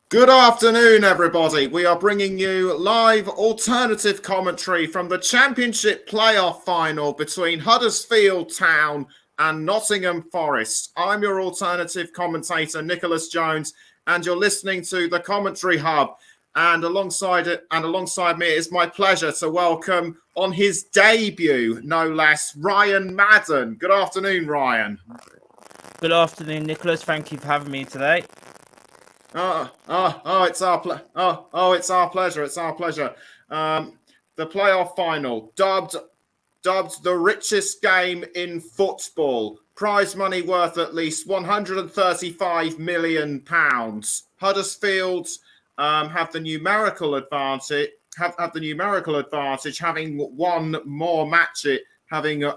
Good afternoon, everybody. We are bringing you live alternative commentary from the Championship Play-Off Final between Huddersfield Town and Nottingham Forest. I'm your alternative commentator, Nicholas Jones, and you're listening to the Commentary Hub. And alongside me, it is my pleasure to welcome on his debut, no less, Ryan Madden. Good afternoon, Ryan. Good afternoon, Nicholas. Thank you for having me today. It's our pleasure. It's our pleasure. The playoff final, dubbed the richest game in football. Prize money worth at least £135 million. Huddersfield have the numerical advantage. Have the numerical advantage, having won more matches, having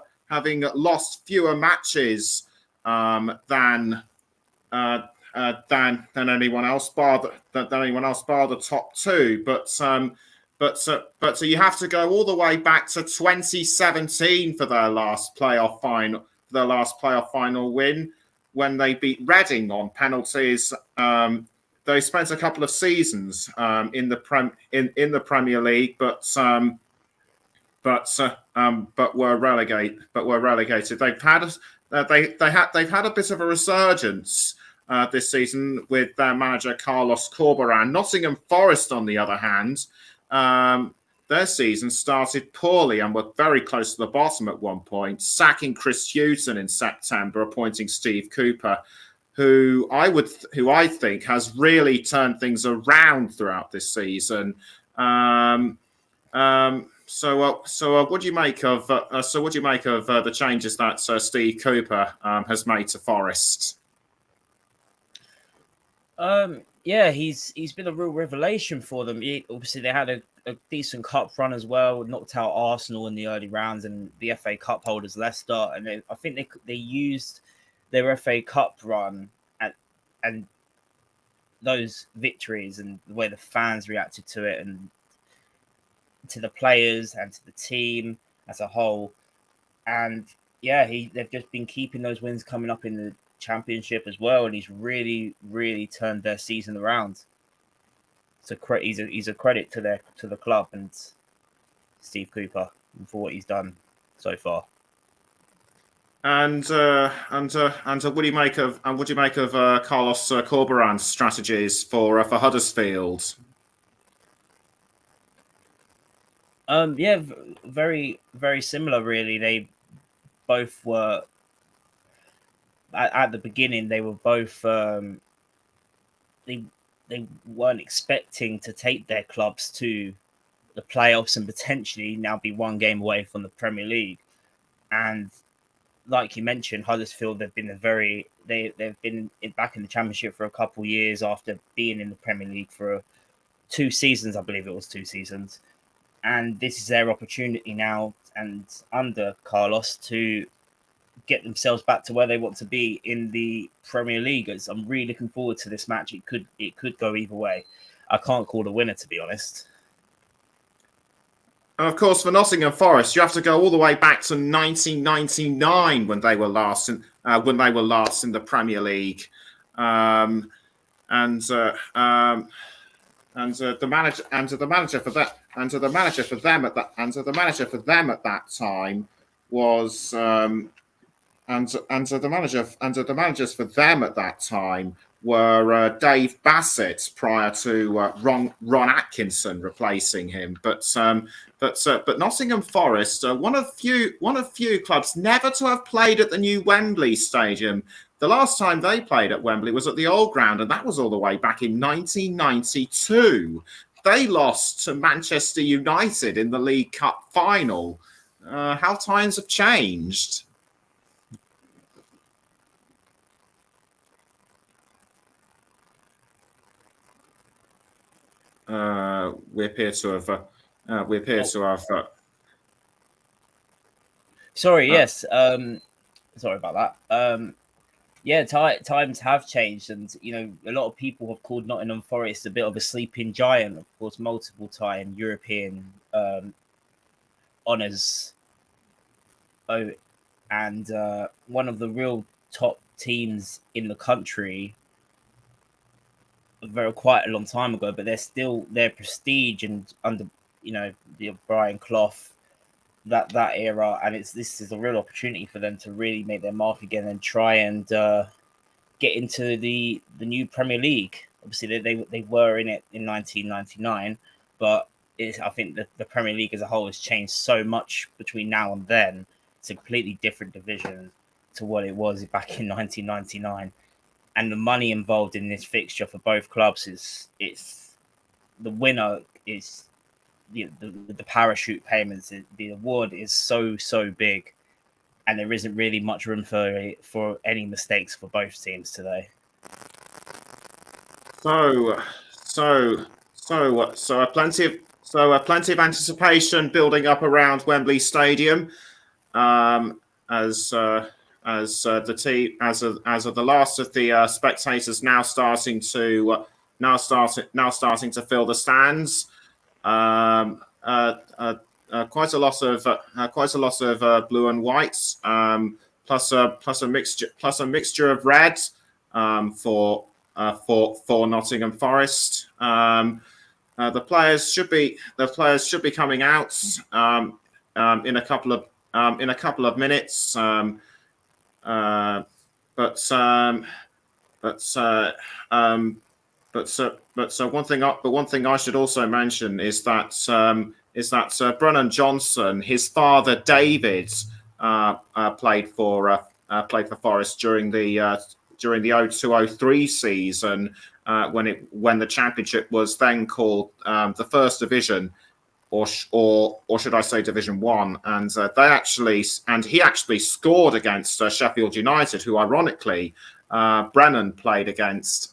lost fewer matches than anyone else, bar the top two. But so you have to go all the way back to 2017 for their last playoff final win, when they beat Reading on penalties. They spent a couple of seasons in the Premier League, but were relegated. They've had a bit of a resurgence this season with their manager Carlos Corberán. Nottingham Forest, on the other hand, their season started poorly and were very close to the bottom at one point, sacking Chris Hughton in September, appointing Steve Cooper, who I think has really turned things around throughout this season. So what do you make of the changes that Steve Cooper has made to Forest? He's been a real revelation for them. Obviously, they had a decent cup run as well, knocked out Arsenal in the early rounds and the FA Cup holders Leicester, and I think they used their FA Cup run and those victories and the way the fans reacted to it and to the players and to the team as a whole. And they've just been keeping those wins coming up in the Championship as well, and he's really, really turned their season around. So he's a credit to the club and Steve Cooper for what he's done so far. And what do you make of Carlos Corberán's strategies for Huddersfield? Very, very similar, really. They both were at the beginning. They were both they weren't expecting to take their clubs to the playoffs and potentially now be one game away from the Premier League. And like you mentioned, Huddersfield, they've been back in the Championship for a couple of years after being in the Premier League for 2 seasons. I believe it was 2 seasons. And this is their opportunity now, and under Carlos, to get themselves back to where they want to be in the Premier League. I'm really looking forward to this match. It could go either way. I can't call the winner, to be honest. And of course, for Nottingham Forest, you have to go all the way back to 1999 when they were last in the Premier League, and the manager for them at that time was were Dave Bassett prior to Ron Atkinson replacing him. But Nottingham Forest, one of few clubs never to have played at the new Wembley Stadium. The last time they played at Wembley was at the Old Ground, and that was all the way back in 1992. They lost to Manchester United in the League Cup final. How times have changed. We appear to have. Sorry. Yes. Sorry about that. Times have changed, and a lot of people have called Nottingham Forest a bit of a sleeping giant. Of course, multiple-time European honours. And one of the real top teams in the country. quite a long time ago, but they're still their prestige and under the Brian Clough, that era, and this is a real opportunity for them to really make their mark again and try and get into the new Premier League. Obviously, they were in it in 1999, but I think the Premier League as a whole has changed so much between now and then. It's a completely different division to what it was back in 1999, and the money involved in this fixture for both clubs it's the winner is the parachute payments. The award is so big, and there isn't really much room for any mistakes for both teams today. So plenty of anticipation building up around Wembley Stadium, as the last of the spectators now starting to fill the stands. Quite a lot of blue and whites, plus a mixture of red for Nottingham Forest. The players should be coming out in a couple of minutes. One thing I should also mention is that Brennan Johnson, his father David, played for Forest during the 02-03 season, when the Championship was then called the First Division, or should I say Division 1, and he actually scored against Sheffield United, who ironically Brennan played against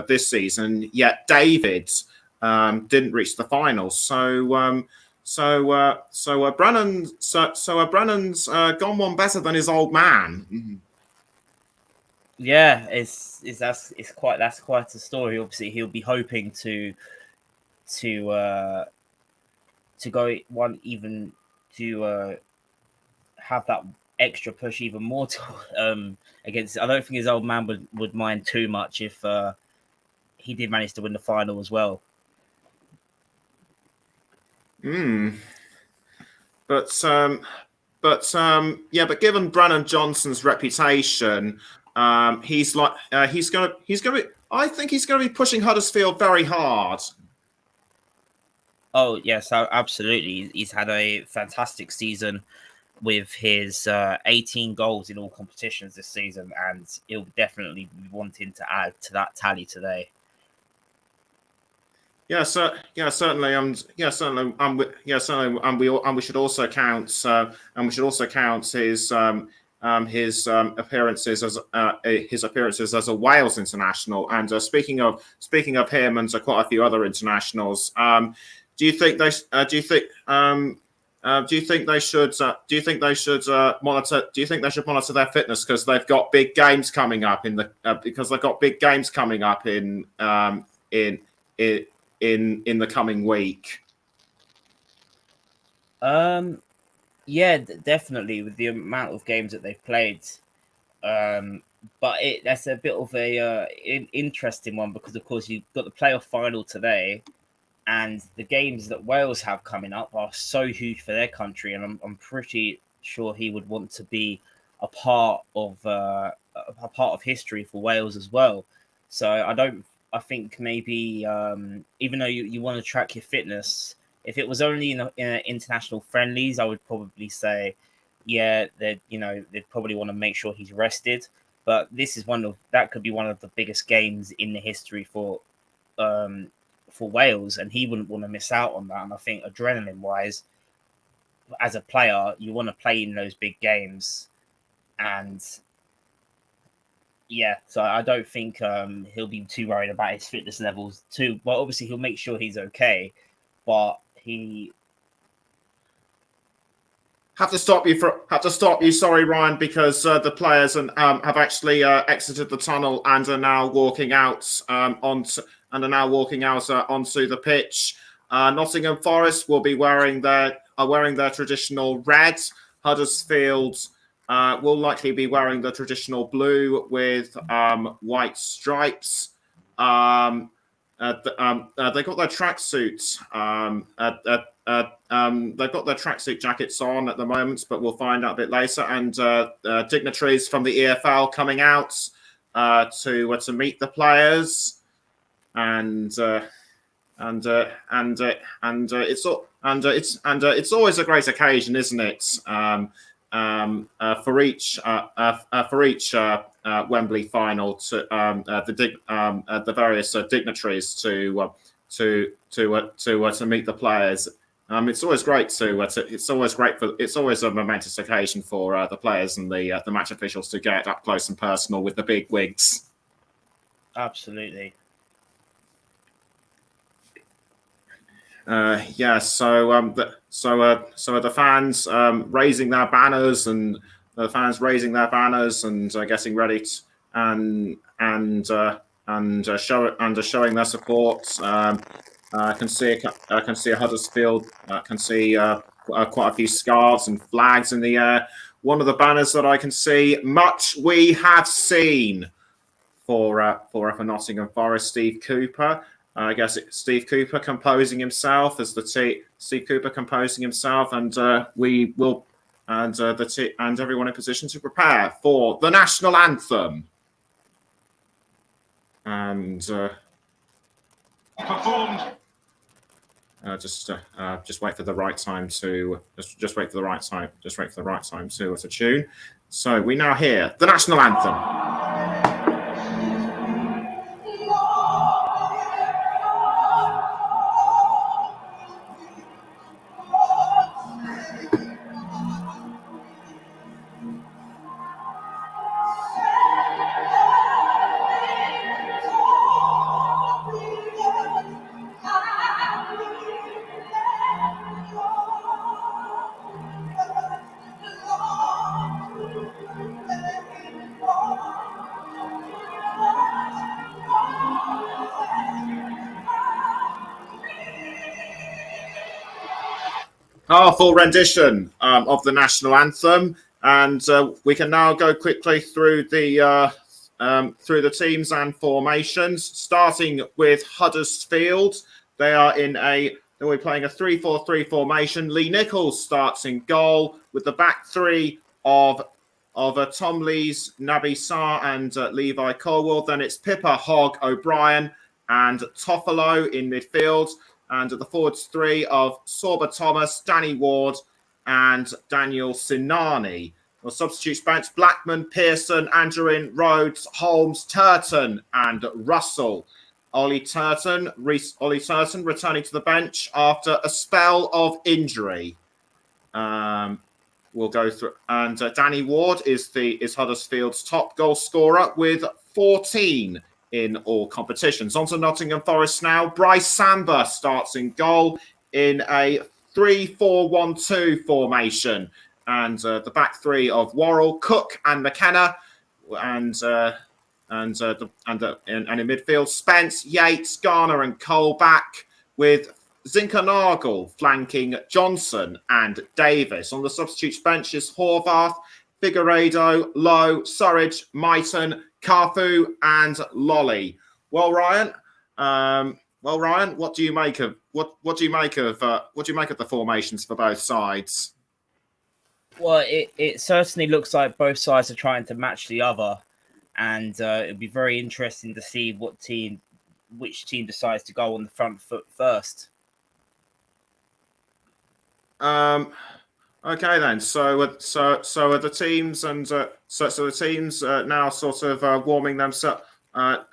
this season. Yet David didn't reach the final. Brennan's gone one better than his old man. Yeah, that's quite a story. Obviously, he'll be hoping to go one, even to have that extra push even more to against. I don't think his old man would mind too much if he did manage to win the final as well. But given Brennan Johnson's reputation, I think he's going to be pushing Huddersfield very hard. Oh yes, absolutely. He's had a fantastic season with his 18 goals in all competitions this season, and he'll definitely be wanting to add to that tally today. Certainly, we should also count his appearances as a Wales international. And speaking of him and quite a few other internationals, do you think they should monitor their fitness because they've got big games coming up in the coming week? Yeah, definitely, with the amount of games that they've played. But that's a bit of a interesting one because, of course, you've got the playoff final today, and the games that Wales have coming up are so huge for their country, and I'm pretty sure he would want to be a part of history for Wales as well. So I think maybe even though you want to track your fitness, if it was only in international friendlies, I would probably say, yeah, they'd probably want to make sure he's rested. But this is that could be one of the biggest games in the history for Wales, and he wouldn't want to miss out on that. And I think adrenaline-wise, as a player, you want to play in those big games, and yeah, so I don't think he'll be too worried about his fitness levels too. Well, obviously he'll make sure he's okay, but he have to stop you. Sorry, Ryan, because the players have actually exited the tunnel and are now walking out onto the pitch. Nottingham Forest will be wearing their traditional red. Huddersfield will likely be wearing the traditional blue with white stripes. They got their tracksuits. They've got their tracksuit jackets on at the moment, but we'll find out a bit later. And dignitaries from the EFL coming out to meet the players, and it's always a great occasion, isn't it? For each Wembley final, to the various dignitaries to meet the players. It's always great it's always a momentous occasion for the players and the match officials to get up close and personal with the big wigs. Absolutely. So the fans raising their banners and getting ready showing their support. I can see a Huddersfield. I can see quite a few scarves and flags in the air. One of the banners that I can see, much we have seen for Nottingham Forest, Steve Cooper. I guess it's Steve Cooper composing himself and we will and everyone in position to prepare for the national anthem. And performed. Just wait for the right time to tune. So we now hear the national anthem. Powerful rendition of the national anthem, and we can now go quickly through the teams and formations. Starting with Huddersfield, they're playing a 3-4-3 formation. Lee Nichols starts in goal with the back three of Tom Lees, Naby Sarr, and Levi Colwell. Then it's Pippa, Hogg, O'Brien, and Toffolo in midfield. And at the forwards three of Sorba Thomas, Danny Ward, and Daniel Sinani. The substitutes bench, Blackman, Pearson, Angerin, Rhodes, Holmes, Turton, and Russell. Ollie Turton returning to the bench after a spell of injury. We'll go through. And Danny Ward is Huddersfield's top goal scorer with 14 in all competitions. On to Nottingham Forest now. Bryce Samba starts in goal in a 3-4-1-2 formation. And the back three of Worrell, Cook, and McKenna. And in midfield, Spence, Yates, Garner, and Cole back with Zinkernagel flanking Johnson and Davis. On the substitutes bench is Horvath, Figueiredo, Lowe, Surridge, Mighton, Carfu, and Lolly. Well, Ryan, what do you make of the formations for both sides? Well, it certainly looks like both sides are trying to match the other, and it'll be very interesting to see which team decides to go on the front foot first. Okay then. So are the teams now sort of warming themselves, now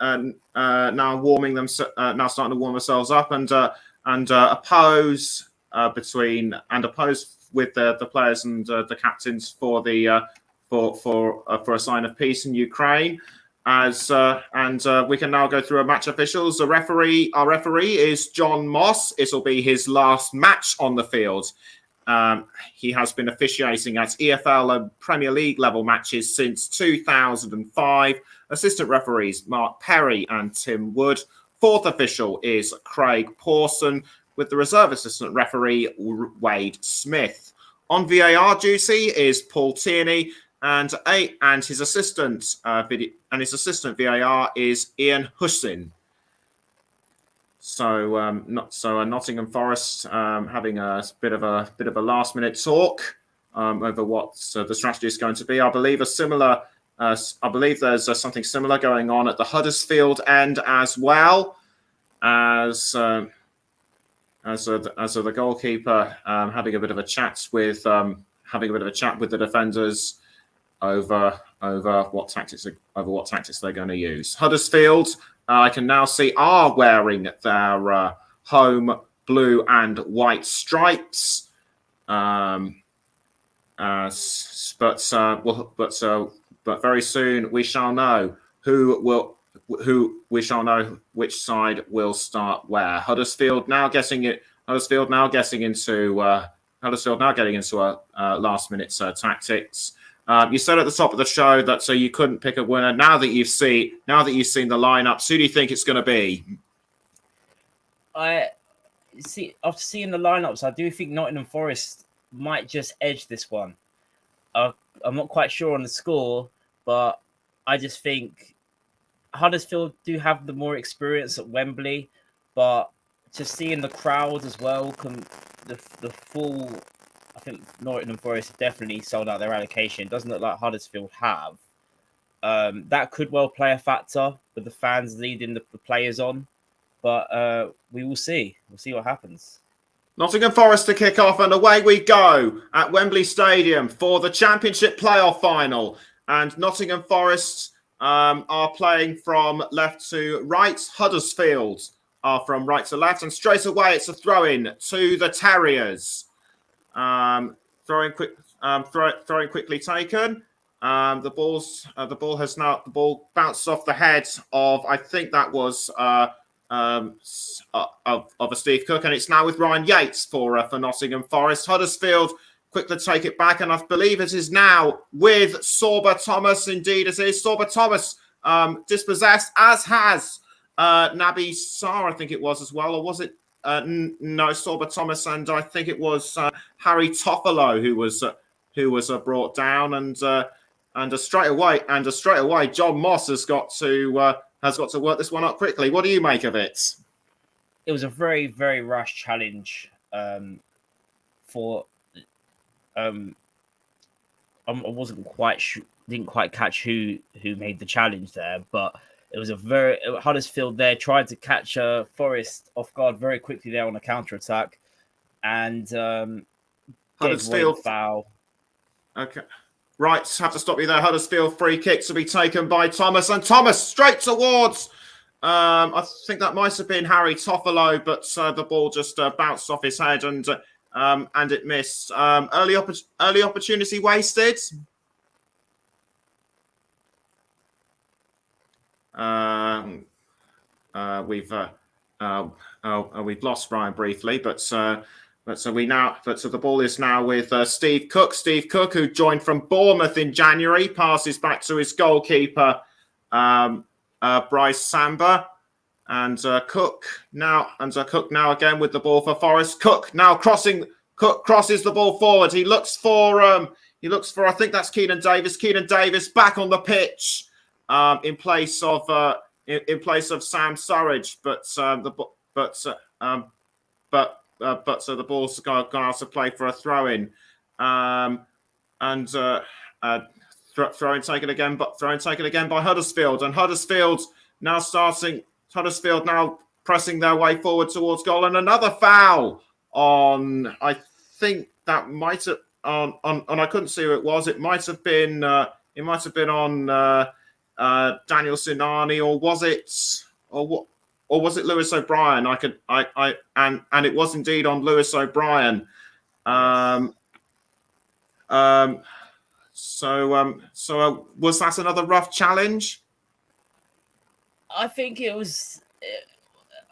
starting to warm themselves up and oppose with the players and the captains for a sign of peace in Ukraine. We can now go through our match officials. Our referee is John Moss. It'll be his last match on the field. He has been officiating at EFL and Premier League level matches since 2005. Assistant referees Mark Perry and Tim Wood. Fourth official is Craig Pawson, with the reserve assistant referee Wade Smith. On VAR duty is Paul Tierney, and his assistant VAR is Ian Hussin. Nottingham Forest having a bit of a last minute talk over what the strategy is going to be. I believe there's something similar going on at the Huddersfield end as well, as the goalkeeper having a bit of a chat with the defenders over what tactics they're going to use. Huddersfield, I can now see, are wearing their home blue and white stripes. But very soon we shall know which side will start where. Huddersfield now getting into last minute tactics. You said at the top of the show that you couldn't pick a winner. Now that you've seen the lineups, who do you think it's going to be? After seeing the lineups, I do think Nottingham Forest might just edge this one. I'm not quite sure on the score, but I just think Huddersfield do have the more experience at Wembley, but just seeing the crowd as well, the full. I think Nottingham Forest have definitely sold out their allocation. It doesn't look like Huddersfield have. That could well play a factor with the fans leading the players on, but we will see. We'll see what happens. Nottingham Forest to kick off, and away we go at Wembley Stadium for the Championship Play-Off Final. And Nottingham Forest are playing from left to right. Huddersfield are from right to left, and straight away it's a throw-in to the Terriers. Throwing quickly taken. The ball bounced off the head of, I think that was of a Steve Cook, and it's now with Ryan Yates for Nottingham Forest. Huddersfield quickly take it back, and I believe it is now with Sorba Thomas. Indeed, it is. Sorba Thomas dispossessed, as has Naby Sarr, I think it was as well, or was it? No, Sorba Thomas, and I think it was Harry Toffolo who was brought down, and straight away John Moss has got to work this one up quickly. What do you make of it? It was a very, very rush challenge for. I wasn't quite sure, didn't quite catch who made the challenge there, but. It was Huddersfield there tried to catch Forest off guard very quickly there on a counter attack, and Huddersfield foul. Okay, right. Have to stop you there. Huddersfield free kick to be taken by Thomas, and Thomas straight towards. I think that might have been Harry Toffolo, but the ball just bounced off his head and it missed. Early opportunity wasted. We've lost Brian briefly, but the ball is now with Steve Cook. Steve Cook, who joined from Bournemouth in January, passes back to his goalkeeper, Bryce Samba, and Cook now again with the ball for Forest. Cook now crosses the ball forward. He looks for I think that's Keenan Davis. Keenan Davis back on the pitch. In place of Sam Surridge, but the ball's gone out to play for a throw-in, throw-in taken again by Huddersfield, and Huddersfield now pressing their way forward towards goal, and another foul on. I think that might have on I couldn't see who it was. It might have been on. Daniel Sinani, or was it Lewis O'Brien? And it was indeed on Lewis O'Brien. So was that another rough challenge? I think it was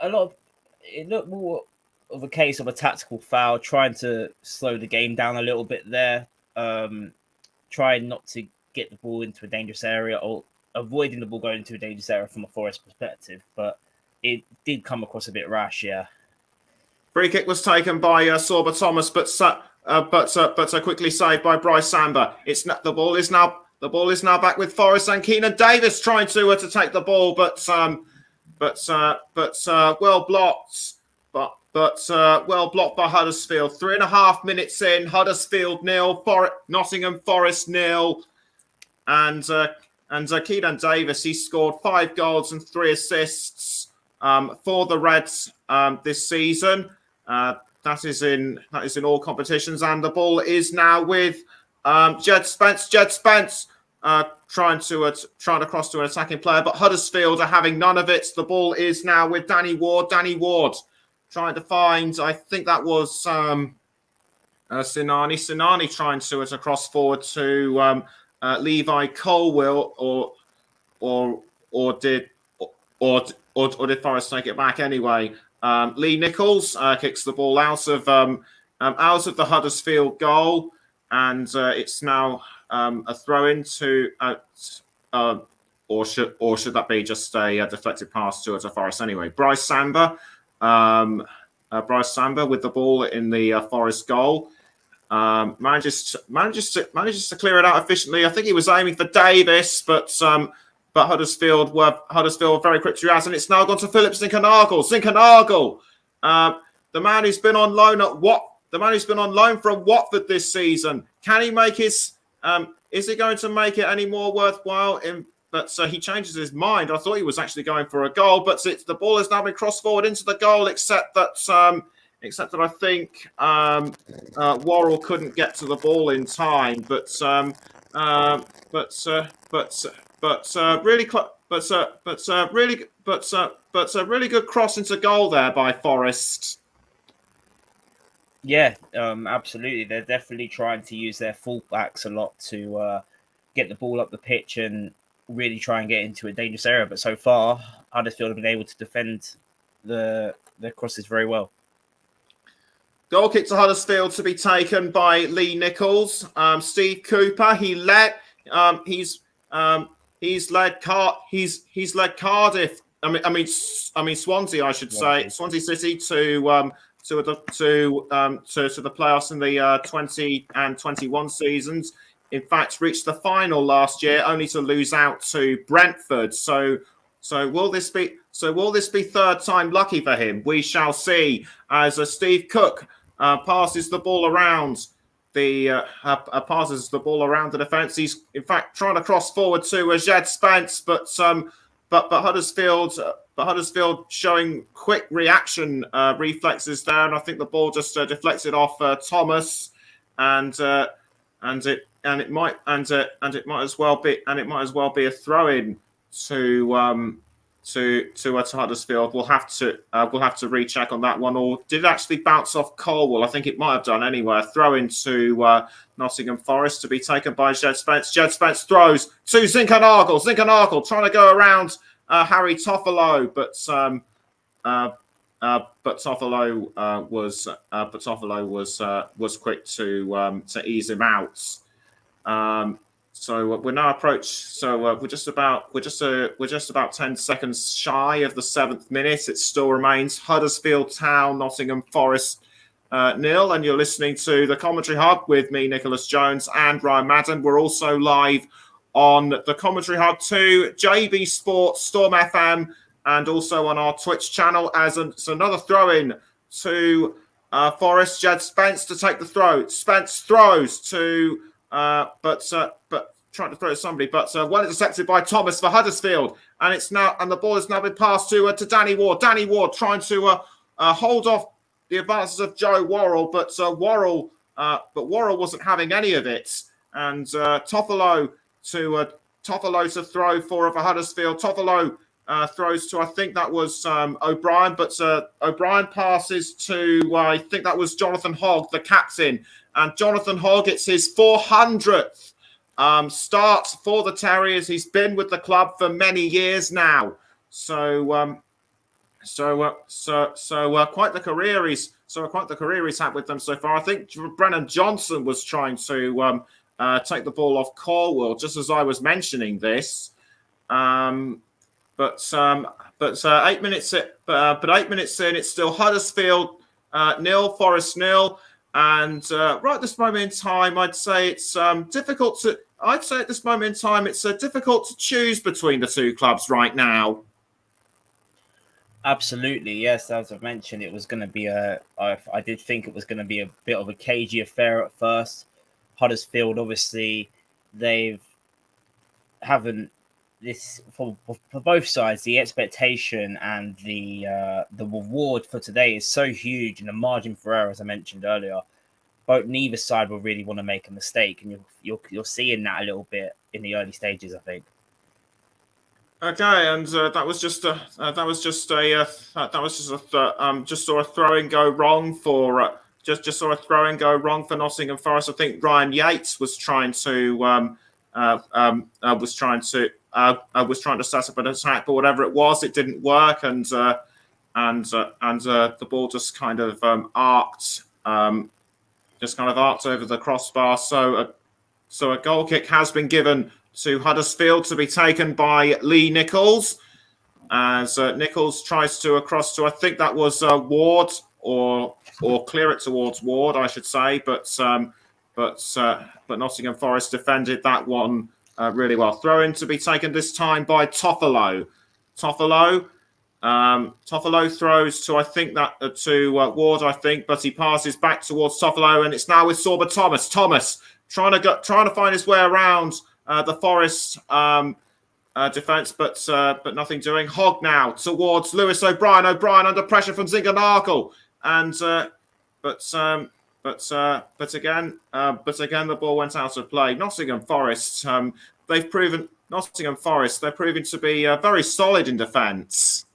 it looked more of a case of a tactical foul, trying to slow the game down a little bit there, trying not to get the ball into a dangerous area, or avoiding the ball going into a dangerous area from a Forest perspective, but it did come across a bit rash, yeah. Free kick was taken by Sorba Thomas, but quickly saved by Bryce Samba. The ball is now back with Forest, and Keenan Davis trying to take the ball, but well blocked. But well blocked by Huddersfield. 3.5 minutes in, Huddersfield 0, Nottingham Forest 0, and Keelan Davis, he scored 5 goals and 3 assists for the Reds this season. That is in all competitions, and the ball is now with Jed Spence. Jed Spence trying to cross to an attacking player, but Huddersfield are having none of it. The ball is now with Danny Ward. Danny Ward trying to find, I think that was Sinani. Sinani trying to cross forward to Levi Colwill, or did Forest take it back anyway? Lee Nichols kicks the ball out of the Huddersfield goal, and it's now a throw into, or should that be just a deflected pass to Forest anyway? Bryce Samba with the ball in the Forest goal. Manages to clear it out efficiently. I think he was aiming for Davis, but Huddersfield were very quick to react, and it's now gone to Philip Zinkernagel. Zinkernagel, the man who's been on loan from Watford this season. Can he make his? Is he going to make it any more worthwhile? But he changes his mind. I thought he was actually going for a goal, but the ball has now been crossed forward into the goal, except that I think Worrell couldn't get to the ball in time. Really good cross into goal there by Forest. Yeah, absolutely. They're definitely trying to use their fullbacks a lot to get the ball up the pitch and really try and get into a dangerous area. But so far, Huddersfield have been able to defend the crosses very well. Goal kick to Huddersfield to be taken by Lee Nichols. Steve Cooper, he's led Cardiff. I mean Swansea, I should say, Swansea City to the playoffs in the 20 and 21 seasons. In fact, reached the final last year, only to lose out to Brentford. So will this be third time lucky for him? We shall see. As Steve Cook passes the ball around the defence. He's in fact trying to cross forward to Jed Spence, but Huddersfield showing quick reaction reflexes there, and I think the ball just deflected off Thomas, and it might as well be a throw in to Huddersfield. We'll have to recheck on that one, or did it actually bounce off Colwell? I think it might have done anyway. A throw into Nottingham Forest to be taken by Jed Spence. Jed Spence throws to Zinkernagel. Zinkernagel trying to go around Harry Toffolo, but Toffolo was quick to ease him out. So we're now we're just about 10 seconds shy of the 7th minute. It still remains Huddersfield Town, Nottingham Forest 0, and you're listening to the Commentary Hub with me, Nicholas Jones, and Ryan Madden. We're also live on the Commentary Hub 2, JB Sports, Storm FM, and also on our Twitch channel. It's another throw-in to Forest. Jed Spence to take the throw. Spence throws to, but trying to throw to somebody, but well intercepted by Thomas for Huddersfield, and the ball has now been passed to Danny Ward. Danny Ward trying to hold off the advances of Joe Worrell, but Worrell wasn't having any of it, and Toffolo to throw for Huddersfield. Toffolo throws to, I think that was O'Brien, but O'Brien passes to, I think that was Jonathan Hogg, the captain, and Jonathan Hogg, it's his 400th start for the Terriers. He's been with the club for many years now, so quite the career he's had with them so far. I think Brennan Johnson was trying to take the ball off Cornwall just as I was mentioning this, but 8 minutes in, it's still Huddersfield 0, Forest 0. And right at this moment in time, I'd say it's difficult to choose between the two clubs right now. Absolutely, yes. As I've mentioned, it was going to be I did think it was going to be a bit of a cagey affair at first. Huddersfield, obviously, they've haven't this for both sides. The expectation and the reward for today is so huge, and the margin for error, as I mentioned earlier, neither side will really want to make a mistake, and you're seeing that a little bit in the early stages, I think. Okay, and that was just sort of throw and go wrong for just sort of throw and go wrong for Nottingham Forest. I think Ryan Yates was trying to was trying to set up an attack, but whatever it was, it didn't work, and the ball just kind of arced over the crossbar. So a goal kick has been given to Huddersfield to be taken by Lee Nichols, as Nichols tries to across to, I think that was Ward, or clear it towards Ward, I should say, but Nottingham Forest defended that one really well. Throw in to be taken this time by Toffolo. Toffolo throws to, I think that to Ward, I think, but he passes back towards Toffolo, and it's now with Sorba Thomas. Thomas trying to find his way around the Forest defence, but nothing doing. Hogg now towards Lewis O'Brien. O'Brien under pressure from Zinkernagel, and but again the ball went out of play. Nottingham Forest, they're proving to be very solid in defence.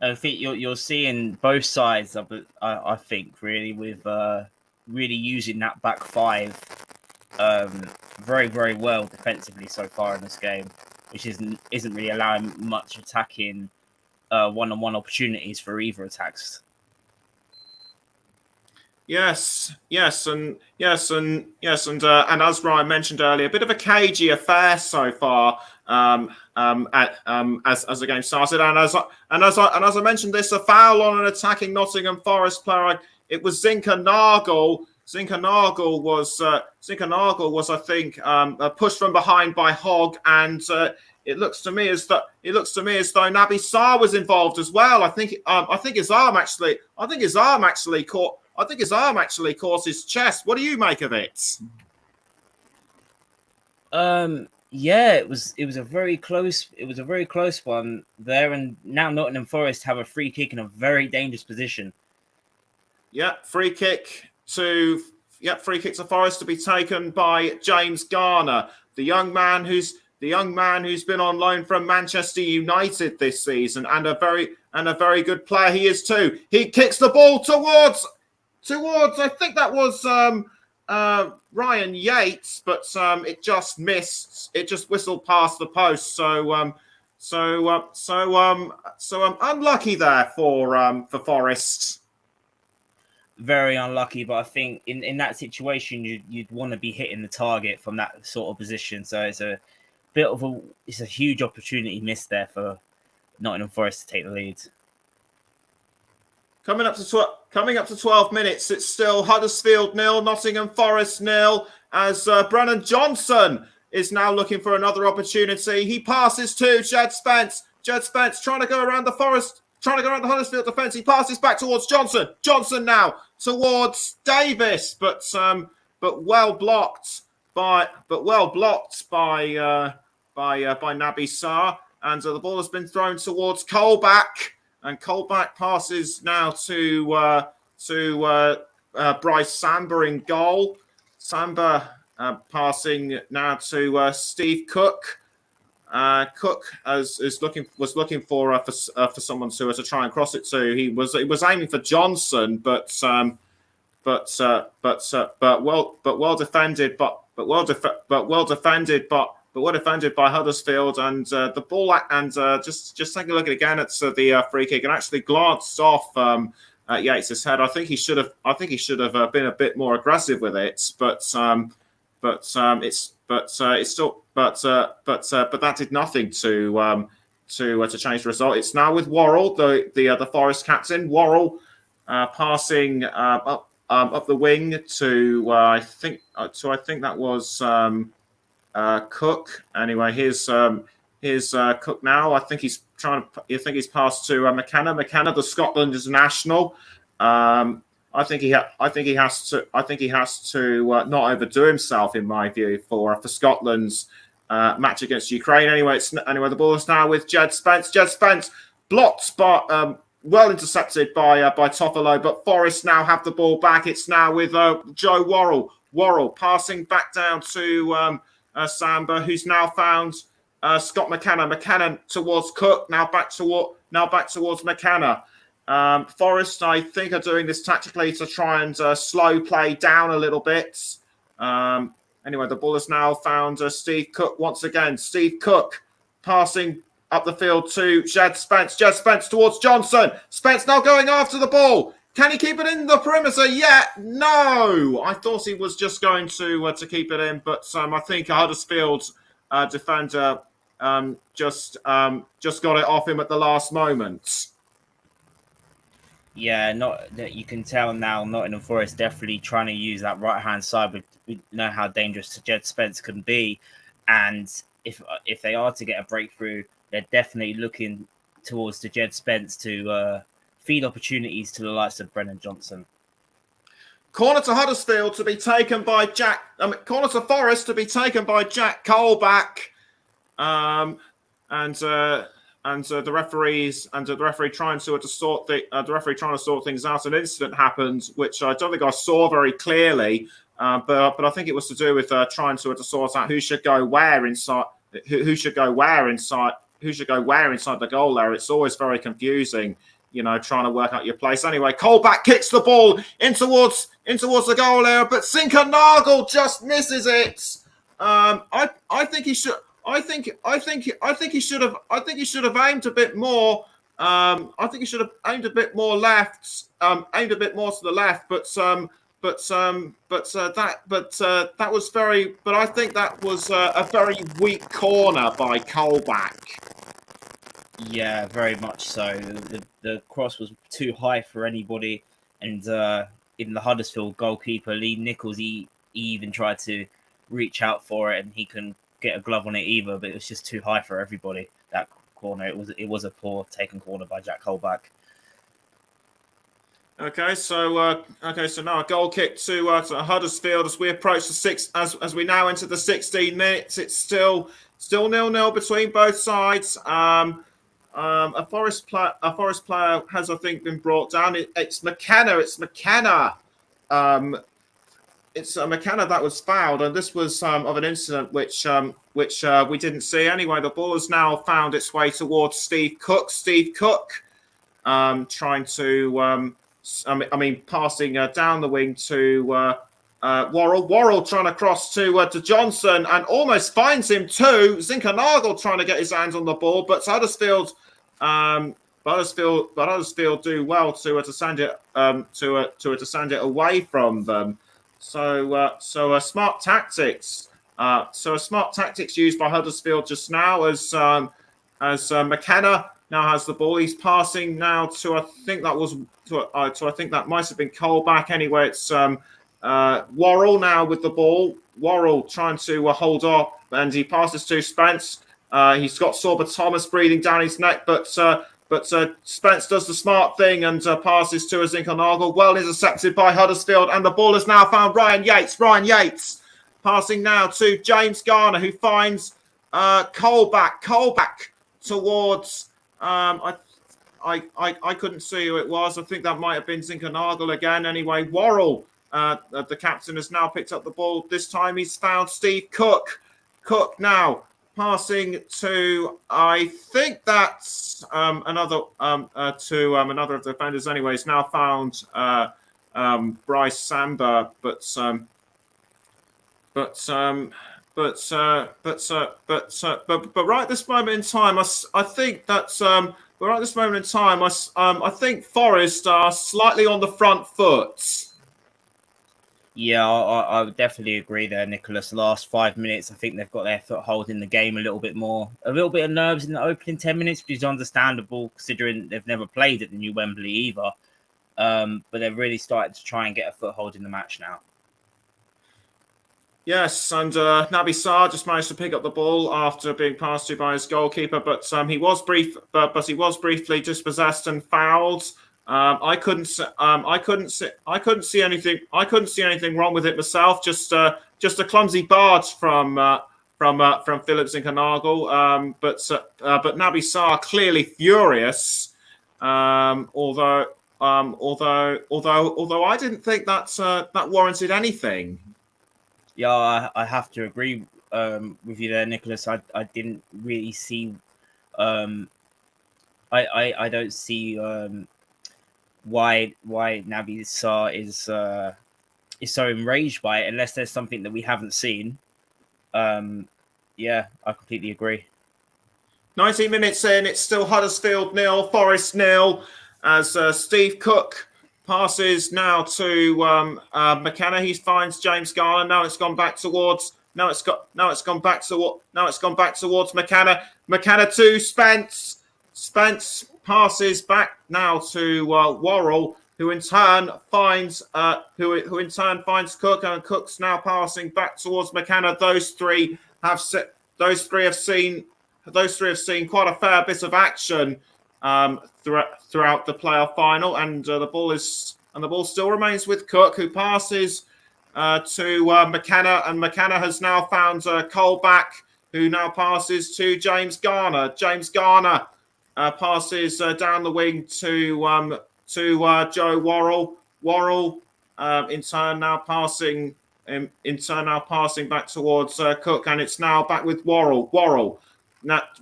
I think you're seeing both sides of it. I think really with really using that back five very, very well defensively so far in this game, which isn't really allowing much attacking one-on-one opportunities for either attacks. Yes, and as Ryan mentioned earlier, a bit of a cagey affair so far as the game started, and as I mentioned, this a foul on an attacking Nottingham Forest player. It was Zinkernagel. Zinkernagel was, I think, pushed from behind by Hogg, and it looks to me as though Naby Sarr was involved as well. I think his arm actually caught his chest. What do you make of it? Yeah, it was a very close one there, and now Nottingham Forest have a free kick in a very dangerous position. Yeah, free kick to Forest to be taken by James Garner, the young man who's been on loan from Manchester United this season, and a very good player he is too. He kicks the ball towards I think that was Ryan Yates, but it just missed. It just whistled past the post. So unlucky there for Forest. Very unlucky, but I think in that situation you'd want to be hitting the target from that sort of position. So it's a huge opportunity missed there for Nottingham Forest to take the lead. Coming up to 12 minutes, it's still Huddersfield 0, Nottingham Forest 0, as Brennan Johnson is now looking for another opportunity. He passes to Jed Spence. Jed Spence trying to go around the Huddersfield defence. He passes back towards Johnson. Johnson now towards Davis, but well blocked by Naby Sarr, and the ball has been thrown towards Colback. And Colback passes now to Bryce Samba in goal. Samba passing now to Steve Cook. Cook was looking for someone to try and cross it to. He was aiming for Johnson, but well defended by Huddersfield, and the ball, and just taking a look at it again at the free kick, and actually glanced off at Yates' head. I think he should have been a bit more aggressive with it, but that did nothing to change the result. It's now with Worrell, the Forest captain. Worrell passing up the wing to I think that was Cook. Anyway, here's Cook now. I think he's You think he's passed to McKenna. McKenna, the Scotland international. I think he has to not overdo himself, in my view, for Scotland's match against Ukraine. Anyway, the ball is now with Jed Spence. Jed Spence blocked, but well intercepted by Toffolo. But Forest now have the ball back. It's now with Joe Worrell. Worrell passing back down to Samba, who's now found Scott McKenna. McKenna towards Cook. Now back towards McKenna. Forest, I think, are doing this tactically to try and slow play down a little bit. Anyway, the ball has now found Steve Cook once again. Steve Cook passing up the field to Jed Spence. Jed Spence towards Johnson. Spence now going after the ball. Can he keep it in the perimeter yet? No. I thought he was just going to keep it in, but I think Huddersfield defender just got it off him at the last moment. Yeah, you can tell now Nottingham Forest definitely trying to use that right-hand side. But we know how dangerous Jed Spence can be. And if they are to get a breakthrough, they're definitely looking towards the Jed Spence to feed opportunities to the likes of Brennan Johnson. Corner to Huddersfield to be taken by corner to Forest to be taken by Jack Colback. The referee trying to sort things out. An incident happened, which I don't think I saw very clearly, but I think it was to do with trying to sort out who should go where inside the goal area. It's always very confusing, trying to work out your place. Anyway, Colback kicks the ball in towards the goal area, but Zinkernagel just misses it. I think he should. I think he should have aimed a bit more. I think he should have aimed a bit more left. Aimed a bit more to the left, that was very. But I think that was a very weak corner by Colback. Yeah, very much so. The cross was too high for anybody, and even the Huddersfield goalkeeper Lee Nichols, he even tried to reach out for it, and he couldn't get a glove on it either, but it was just too high for everybody. That corner, it was a poor taken corner by Jack Colback. Okay, so now a goal kick to Huddersfield as we approach as we now enter the 16 minutes. It's still 0-0 between both sides. A Forest player has, I think, been brought down. It's McKenna. It's McKenna that was fouled, and this was of an incident which we didn't see. Anyway, the ball has now found its way towards Steve Cook. Steve Cook trying to, passing down the wing to Worrell. Worrell trying to cross to Johnson and almost finds him too. Zinkernagel trying to get his hands on the ball, but Huddersfield do well to send it away from them. So smart tactics. So a smart tactics used by Huddersfield just now as McKenna now has the ball. He's passing now to I think that might have been Colback. Anyway, it's Worrell now with the ball. Worrell trying to hold up, and he passes to Spence. He's got Sorba Thomas breathing down his neck, but Spence does the smart thing and passes to Zinkernagel. Well intercepted by Huddersfield, and the ball has now found Ryan Yates. Ryan Yates passing now to James Garner, who finds Colback. Colback towards I couldn't see who it was. I think that might have been Zinkernagel again. Anyway, Worrell, the captain, has now picked up the ball. This time he's found Steve Cook. Cook now passing to, I think that's another of the defenders. Anyways, now found Bryce Samba, but right this moment in time, I think that's right this moment in time, I think Forest are slightly on the front foot. Yeah, I would definitely agree there, Nicholas. Last 5 minutes, I think they've got their foothold in the game a little bit more. A little bit of nerves in the opening 10 minutes, which is understandable considering they've never played at the new Wembley either. But they're really starting to try and get a foothold in the match now. Yes, and Naby Sarr just managed to pick up the ball after being passed to by his goalkeeper, but he was briefly dispossessed and fouled. I couldn't see anything wrong with it myself. Just a clumsy barge from Phillips and Canagel. But Naby Sarr clearly furious. Although I didn't think that warranted anything. Yeah, I have to agree with you there, Nicholas. I didn't really see. I don't see why Naby Sarr is so enraged by it, unless there's something that we haven't seen. Yeah, I completely agree. 90 minutes in, it's still Huddersfield 0, Forest 0, as Steve Cook passes now to McKenna. He finds James Garner. Now it's gone back towards McKenna. McKenna to Spence. Spence passes back now to Worrell, who in turn finds Cook, and Cook's now passing back towards McKenna. Those three have seen quite a fair bit of action throughout the playoff final, and the ball still remains with Cook, who passes to McKenna, and McKenna has now found Colback, who now passes to James Garner. James Garner passes down the wing to Joe Worrell. Worrell in turn now passing back towards Cook, and it's now back with Worrell.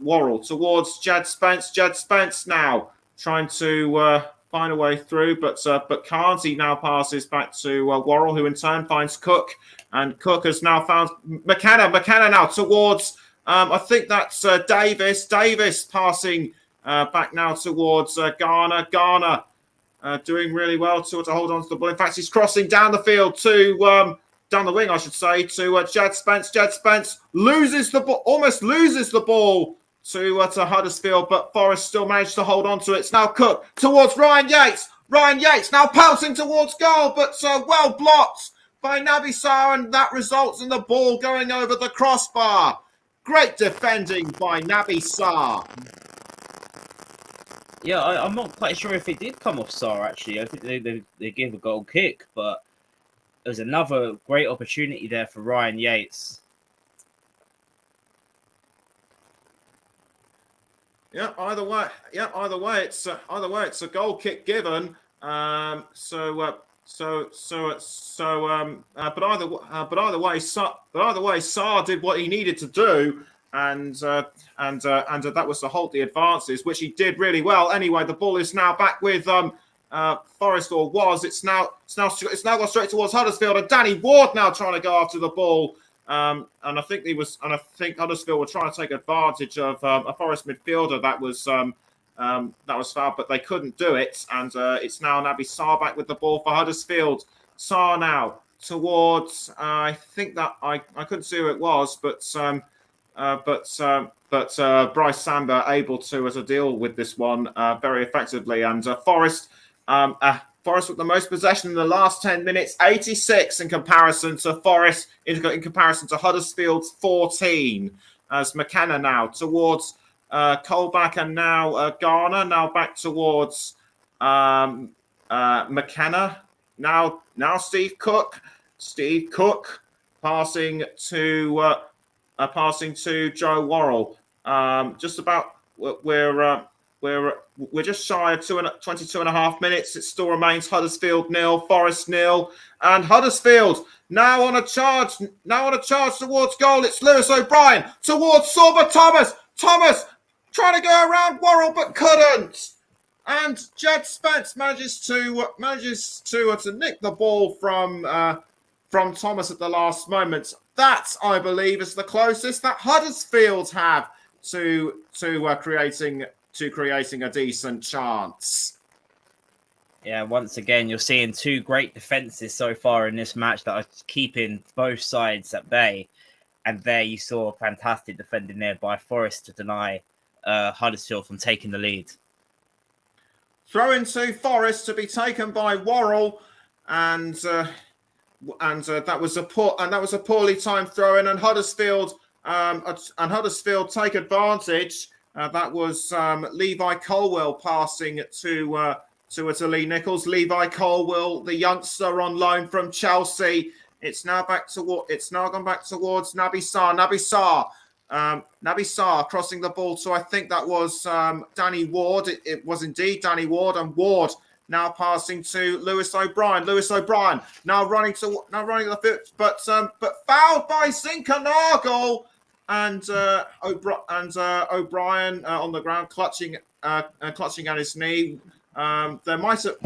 Worrell towards Jed Spence. Jed Spence now trying to find a way through, but can't. He now passes back to Worrell, who in turn finds Cook, and Cook has now found McKenna. McKenna now towards I think that's Davis. Davis passing back now towards Garner. Garner doing really well to hold on to the ball. In fact, he's crossing down the field to down the wing, I should say, to Jed Spence. Jed Spence almost loses the ball to Huddersfield, but Forest still managed to hold on to it. It's now Cook towards Ryan Yates. Ryan Yates now pouncing towards goal, but well blocked by Naby Sarr, and that results in the ball going over the crossbar. Great defending by Naby Sarr. Yeah, I'm not quite sure if it did come off Sarr, actually. I think they gave a goal kick, but there's another great opportunity there for Ryan Yates. Yeah, either way, it's a goal kick given. But either way, Sarr did what he needed to do, and that was to halt the advances, which he did really well. Anyway, the ball is now back with Forest, or was. It's now gone straight towards Huddersfield, and Danny Ward now trying to go after the ball. And I think Huddersfield were trying to take advantage of a Forest midfielder that was fouled, but they couldn't do it. And it's now Naby Sarr back with the ball for Huddersfield. Sarr now towards I think that I couldn't see who it was, but Bryce Samba able to deal with this one very effectively, and Forest with the most possession in the last 10 minutes, 86 in comparison to Huddersfield's 14. As McKenna now towards Colback, and now Garner now back towards McKenna. Now Steve Cook passing to Joe Worrell. We're just shy of 22 and a half minutes. It still remains Huddersfield 0, Forest 0, and Huddersfield now on a charge towards goal. It's Lewis O'Brien towards Sorba Thomas. Thomas trying to go around Worrell but couldn't. And Jed Spence manages to nick the ball from Thomas at the last moment. That, I believe, is the closest that Huddersfield have to creating a decent chance. Yeah, once again, you're seeing two great defenses so far in this match that are keeping both sides at bay. And there you saw fantastic defending there by Forest to deny Huddersfield from taking the lead. Throw into Forest to be taken by Worrell, and that was a poorly timed throw in, and Huddersfield take advantage. That was Levi Colwell passing to Lee Nichols. Levi Colwell, the youngster on loan from Chelsea. It's now gone back towards Naby Sarr. Naby Sarr crossing the ball to, I think that was Danny Ward. It was indeed Danny Ward, and Ward now passing to Lewis O'Brien. Lewis O'Brien now running the field, but fouled by Zinkernagel, and O'Brien on the ground clutching at his knee. There might have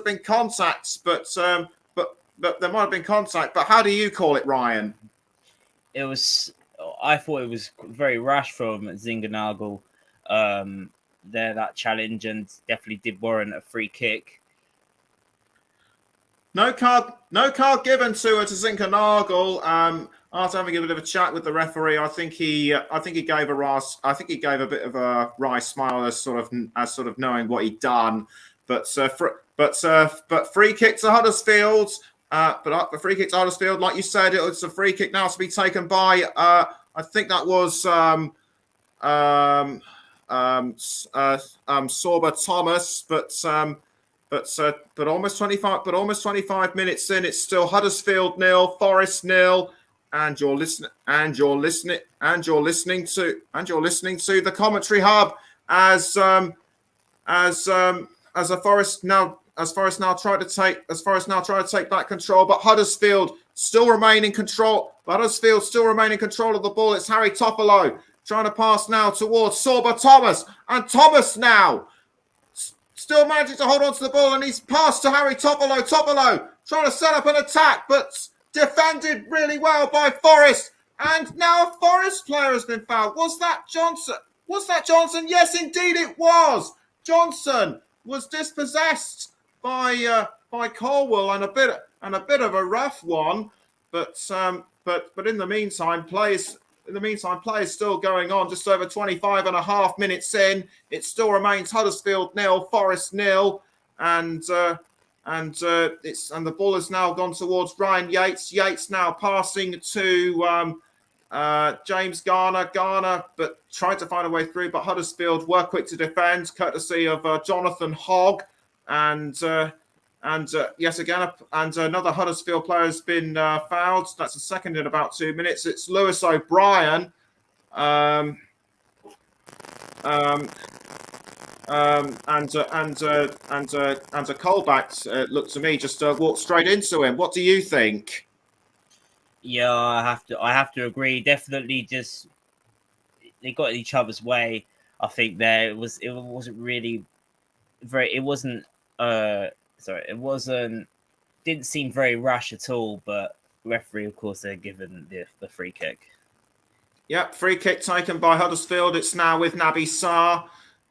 been contacts, but there might have been contact. But how do you call it, Ryan? I thought it was very rash from Zinkernagel. That challenge, and definitely did warrant a free kick. No card given to Zinkernagel. After having a bit of a chat with the referee, I think he gave a bit of a wry smile as sort of knowing what he'd done. But free kick to Huddersfield. But free kick to Huddersfield, like you said, it's a free kick now to be taken by I think that was Sorba Thomas, but almost 25 minutes in, it's still Huddersfield 0, Forest 0, and you're listening to the commentary hub as Forest now try to take back control, but Huddersfield still remain in control. of the ball. It's Harry Toffolo trying to pass now towards Sorba Thomas, and Thomas now still managing to hold on to the ball, and he's passed to Harry Toffolo. Toffolo trying to set up an attack, but defended really well by Forest. And now a Forest player has been fouled. Was that Johnson? Yes, indeed it was. Johnson was dispossessed by Colwell, and a bit of a rough one. But in the meantime, play is still going on. Just over 25 and a half minutes in, it still remains Huddersfield 0, Forest 0, and the ball has now gone towards Ryan Yates. Yates now passing to James Garner. Garner, but tried to find a way through, but Huddersfield were quick to defend, courtesy of Jonathan Hogg, and yes, again, and another Huddersfield player has been fouled. That's the second in about 2 minutes. It's Lewis O'Brien. And a Colback looked to me just walked straight into him. What do you think? Yeah, I have to agree. Definitely, just they got in each other's way. I think there it wasn't really very. It wasn't. It wasn't. Didn't seem very rash at all. But referee, of course, they're given the free kick. Yep, free kick taken by Huddersfield. It's now with Naby Sarr.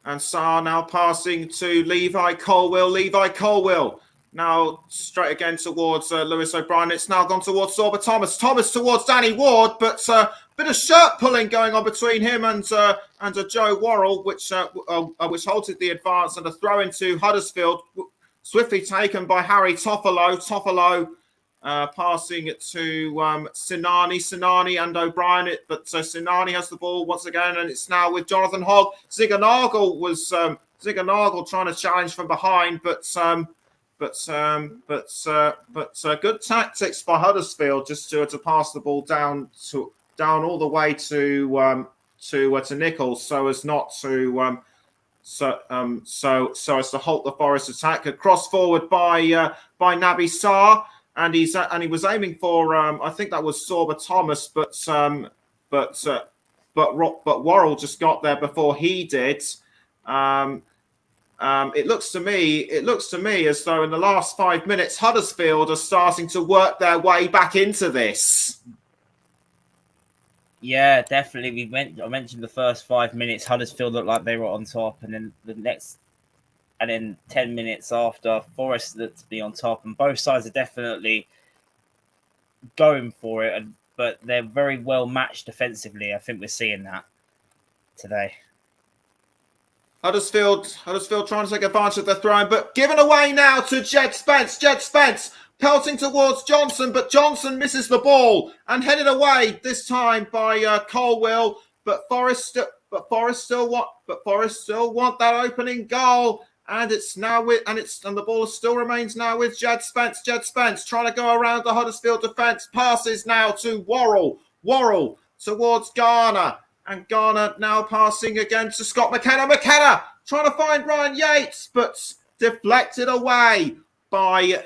And Sarr now passing to Levi Colwell. Levi Colwell now straight again towards Lewis O'Brien. It's now gone towards Sorba Thomas. Thomas towards Danny Ward, but a bit of shirt pulling going on between him and Joe Worrell, which halted the advance, and a throw into Huddersfield, swiftly taken by Harry Toffolo. Toffolo passing it to Sinani and O'Brien, but Sinani has the ball once again, and it's now with Jonathan Hogg. Zinkernagel trying to challenge from behind, but good tactics by Huddersfield just to pass the ball down all the way to Nichols, so as not to so as to halt the Forest attack. A cross forward by Naby Sarr. And he was aiming for I think that was Sorba Thomas, but Worrell just got there before he did. It looks to me as though in the last 5 minutes Huddersfield are starting to work their way back into this. Yeah, definitely. I mentioned the first 5 minutes Huddersfield looked like they were on top, and then 10 minutes after, Forest looked to be on top, and both sides are definitely going for it, but they're very well matched defensively. I think we're seeing that today. Huddersfield trying to take advantage of their throwing, but given away now to Jed Spence. Jed Spence pelting towards Johnson, but Johnson misses the ball and headed away this time by Colwill. But Forest still want that opening goal, and it's now with and the ball still remains now with Jed Spence. Jed Spence trying to go around the Huddersfield defence, passes now to Worrell towards Garner, and Garner now passing again to Scott McKenna. McKenna trying to find Ryan Yates, but deflected away by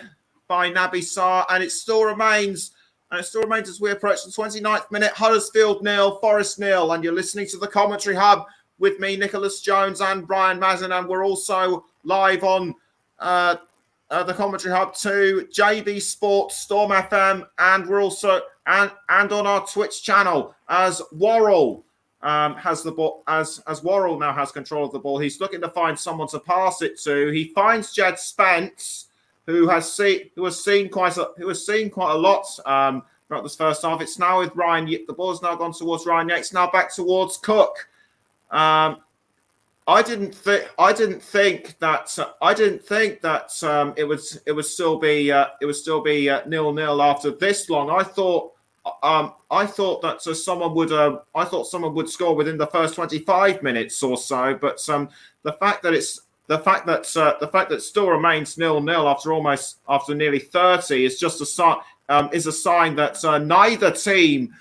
Naby Sarr, and it still remains as we approach the 29th minute. Huddersfield 0, Forest 0, and you're listening to the Commentary Hub with me, Nicholas Jones, and Brian Mazin, and we're also live on the Commentary Hub to JB Sports, Storm FM, and we're also and on our Twitch channel as Worrell has the ball, as Worrell now has control of the ball. He's looking to find someone to pass it to. He finds Jed Spence, who has seen quite a lot throughout this first half. It's now with Ryan. The ball's now gone towards Ryan Yates. Now back towards Cook. I didn't think that it would still be 0-0 after this long. I thought that someone would score within the first 25 minutes or so, but the fact that it still remains 0-0 after nearly 30 is just a sign that neither team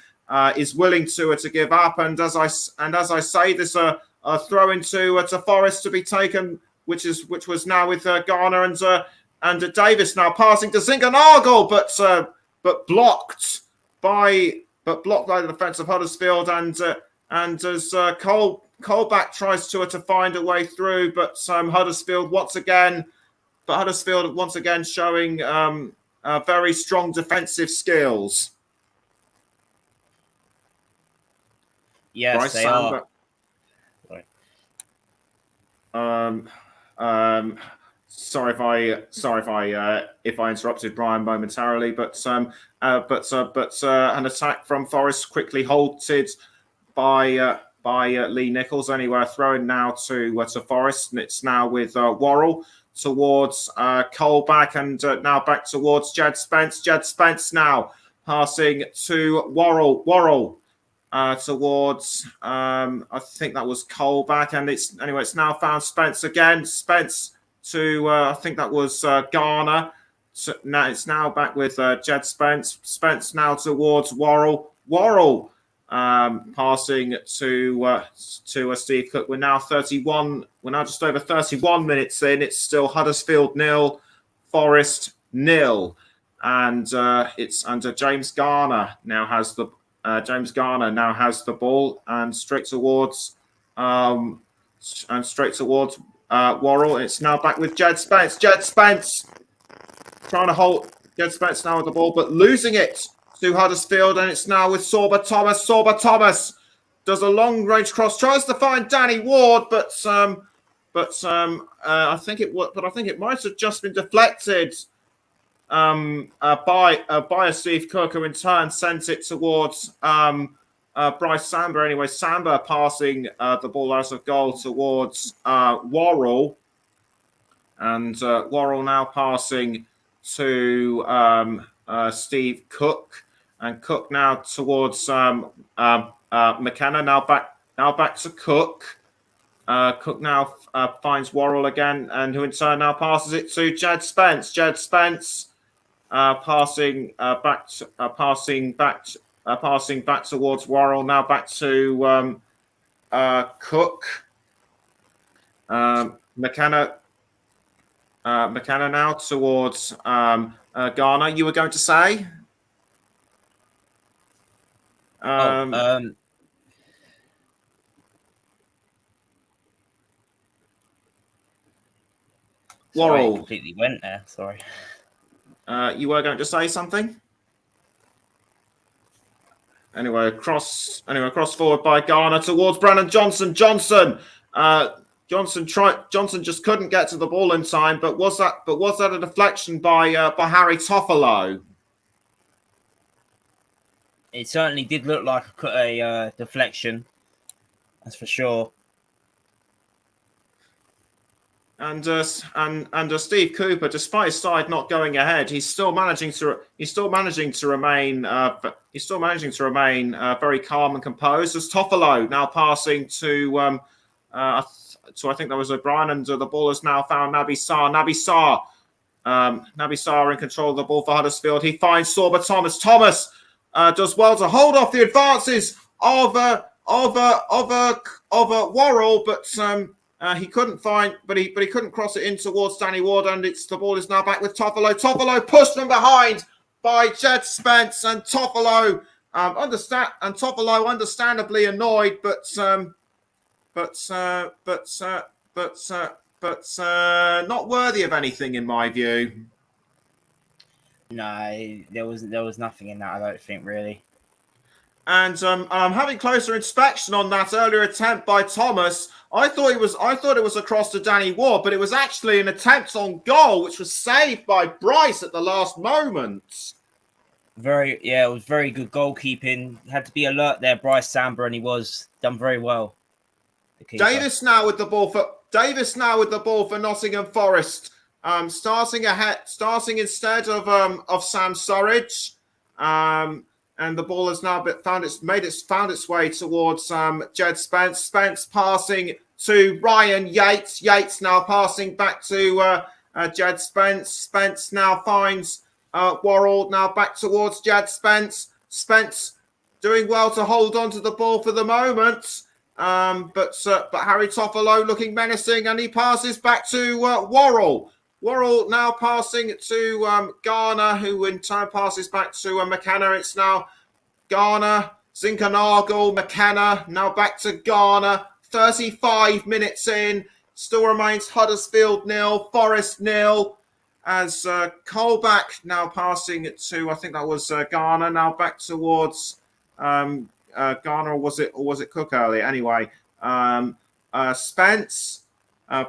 is willing to give up. And as I say, this a throw into Forest to be taken, which was now with Garner and Davis now passing to Zingarnagel, but blocked by the defence of Huddersfield, and as Colback tries to find a way through, but Huddersfield once again showing very strong defensive skills. Yes, Bryce they Samba. are. Sorry if I interrupted Brian momentarily, but an attack from Forest quickly halted by Lee Nichols. Anyway, throwing now to Forest, and it's now with Worrell towards Colback, and now back towards Jed Spence. Jed Spence now passing to Worrell towards I think that was Colback, and it's now found Spence again. Spence to I think that was Garner. So now it's now back with Jed Spence. Spence now towards Worrell. Worrell passing to Steve Cook. We're now just over 31 minutes in. It's still Huddersfield 0, Forest 0, and it's under James Garner now has the ball, and straight towards Worrell. It's now back with Jed Spence. Jed Spence trying to hold Jed Spence now with the ball, but losing it to Huddersfield, and it's now with Sorba Thomas. Sorba Thomas does a long range cross, tries to find Danny Ward, but I think it might have just been deflected by a Steve Cook, who in turn sent it towards Bryce Samba. Anyway, Samba passing the ball out of goal towards Worrell, and Worrell now passing to Steve Cook, and Cook now towards McKenna. Now back to Cook. Cook now finds Worrell again, and who in turn now passes it to Jed Spence. Jed Spence passing back towards Worrell. Now back to Cook. McKenna now towards Garner. You were going to say? Worrell Completely went there. Sorry. You were going to say something? Anyway, cross forward by Garner towards Brandon Johnson. Johnson just couldn't get to the ball in time. But was that a deflection by Harry Toffolo? It certainly did look like a deflection. That's for sure. Steve Cooper, despite his side not going ahead, he's still managing to remain very calm and composed. As Toffolo now passing to so I think that was O'Brien, and the ball has now found Naby Sarr. Naby Sarr in control of the ball for Huddersfield. He finds Sorba Thomas. Thomas does well to hold off the advances of Worrell, but he couldn't find, but he couldn't cross it in towards Danny Ward, and the ball is now back with Toffolo. Toffolo pushed from behind by Jed Spence, and Toffolo understandably annoyed, but not worthy of anything in my view. No, there was nothing in that, I don't think, really. And I'm having closer inspection on that earlier attempt by Thomas. I thought it was across to Danny Ward, but it was actually an attempt on goal, which was saved by Bryce at the last moment. It was very good goalkeeping. Had to be alert there, Bryce Samba, and he was done very well. Davis now with the ball for Nottingham Forest. Starting instead of Sam Surridge. And the ball has now found its way towards Jed Spence. Spence passing to Ryan Yates. Yates now passing back to Jed Spence. Spence now finds Worrell. Now back towards Jed Spence. Spence doing well to hold on to the ball for the moment. But Harry Toffolo looking menacing, and he passes back to Worrell. Worrell now passing to Garner, who in time passes back to McKenna. It's now Garner, Zinkernagel, McKenna, now back to Garner. 35 minutes in, still remains Huddersfield 0, Forest 0. As Colback now passing it to, I think that was Garner, now back towards Garner, or was it Cook earlier? Anyway, Spence.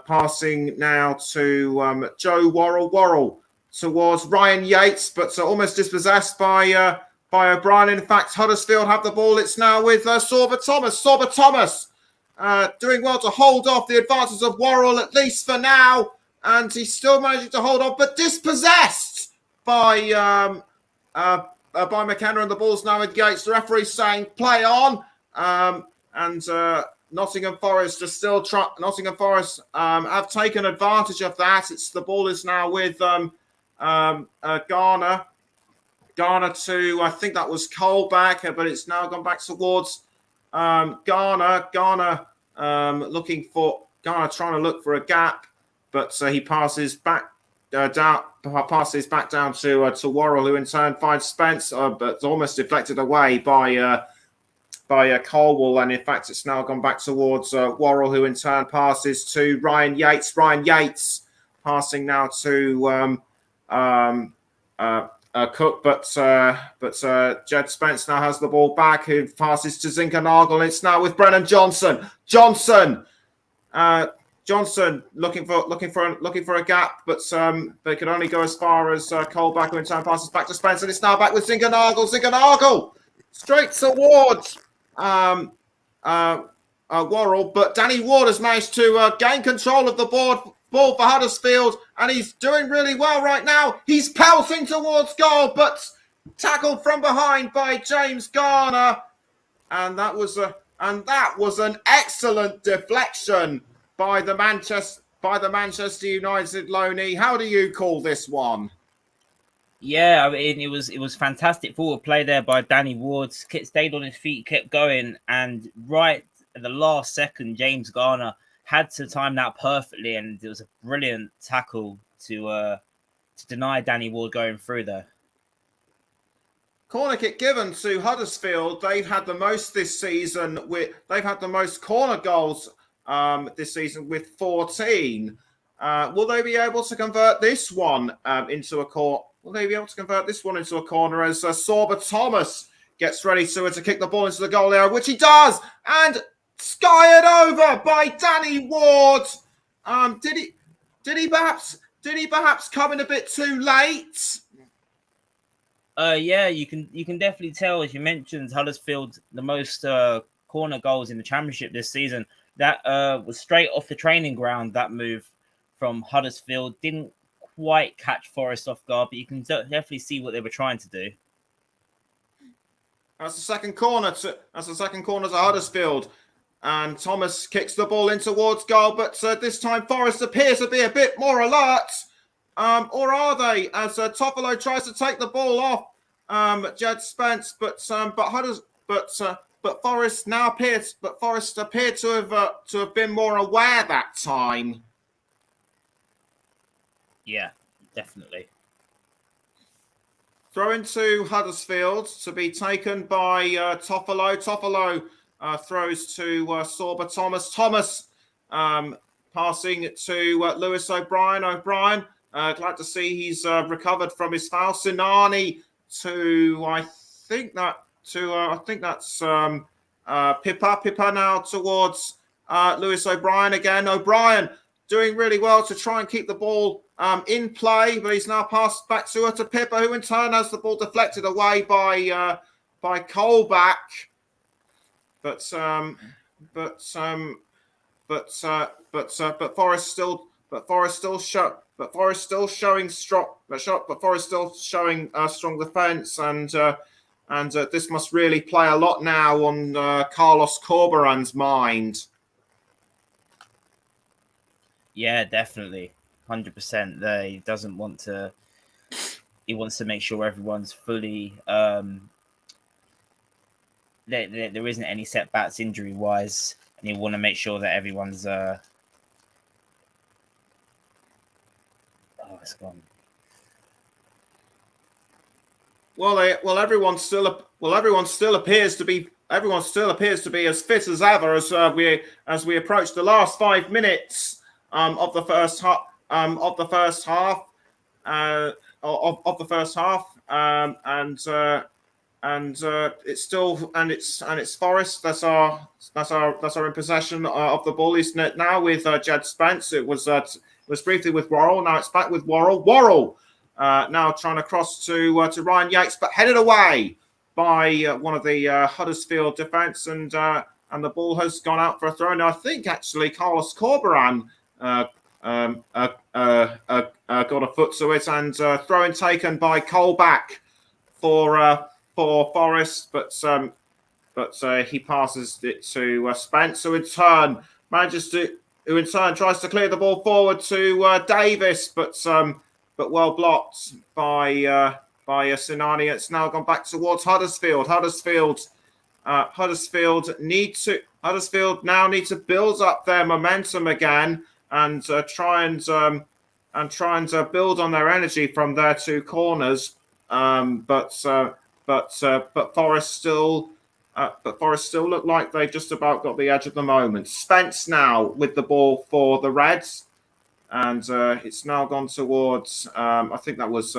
Passing now to Joe Worrell. Worrell towards Ryan Yates, but almost dispossessed by O'Brien. In fact, Huddersfield have the ball. It's now with Sorba Thomas. Sorba Thomas doing well to hold off the advances of Worrell, at least for now. And he's still managing to hold off, but dispossessed by McKenna, and the ball's now with Yates. The referee's saying play on. Nottingham Forest are still Nottingham Forest have taken advantage of that. The ball is now with Garner. Garner to, I think that was Colback, but it's now gone back towards Garner. Garner trying to look for a gap, but he passes back down to Worrell, who in turn finds Spence, but almost deflected away by Colwell, and in fact it's now gone back towards Worrell, who in turn passes to Ryan Yates. Ryan Yates passing now to Cook, but Jed Spence now has the ball back, who passes to Zinkernagel, and it's now with Brennan Johnson. Johnson looking for a gap, but they could only go as far as Colback, who in turn passes back to Spence, and it's now back with Zinkernagel. Zinkernagel straight towards Worrell, but Danny Ward has managed to gain control of the ball for Huddersfield, and he's doing really well right now. He's pelting towards goal, but tackled from behind by James Garner, and that was an excellent deflection by the Manchester United loanee. How do you call this one? Yeah, I mean, it was fantastic forward play there by Danny Ward. Stayed on his feet, kept going, and right at the last second, James Garner had to time that perfectly, and it was a brilliant tackle to deny Danny Ward going through there. Corner kick given to Huddersfield. They've had the most this season. They've had the most corner goals this season with 14. Will they be able to convert this one into a corner? Will they be able to convert this one into a corner as Sorba Thomas gets ready to kick the ball into the goal area, which he does, and skied over by Danny Ward. Did he perhaps come in a bit too late? Yeah, you can definitely tell, as you mentioned, Huddersfield the most corner goals in the Championship this season. That was straight off the training ground, that move from Huddersfield. Didn't quite catch Forest off guard, but you can definitely see what they were trying to do. That's the second corner to Huddersfield. And Thomas kicks the ball in towards goal, but this time Forest appears to be a bit more alert. Or are they? As Toffolo tries to take the ball off Jed Spence, but Forest appeared to have been more aware that time. Yeah, definitely. Throw into Huddersfield to be taken by Toffolo. Toffolo throws to Sorba Thomas. Thomas passing to Lewis O'Brien. O'Brien, glad to see he's recovered from his foul. Sinani to I think that's Pippa. Pippa now towards Lewis O'Brien again. O'Brien doing really well to try and keep the ball in play, but he's now passed back to Pippa, who in turn has the ball deflected away by Colback. But Forest still showing strong defence, and this must really play a lot now on Carlos Corberan's mind. Yeah, definitely. 100% there. He doesn't want to. He wants to make sure everyone's fully. There isn't any setbacks injury wise, and you want to make sure that everyone's. Oh, it's gone. Everyone still appears to be as fit as ever as we approach the last 5 minutes of the first half. It's Forest that's are in possession of the ball. Isn't it now with Jed Spence? It was briefly with Worrell. Now it's back with Worrell. Worrell now trying to cross to Ryan Yates, but headed away by one of the Huddersfield defence, and the ball has gone out for a throw. Now I think actually Carlos Corberan got a foot to it, and throw-in taken by Colback for Forest, but he passes it to Spence, who in turn tries to clear the ball forward to Davis, but well blocked by Sinani. It's now gone back towards Huddersfield. Huddersfield now need to build up their momentum again and try and build on their energy from their two corners. But Forest still look like they've just about got the edge at the moment. Spence now with the ball for the Reds, and it's now gone towards. I think that was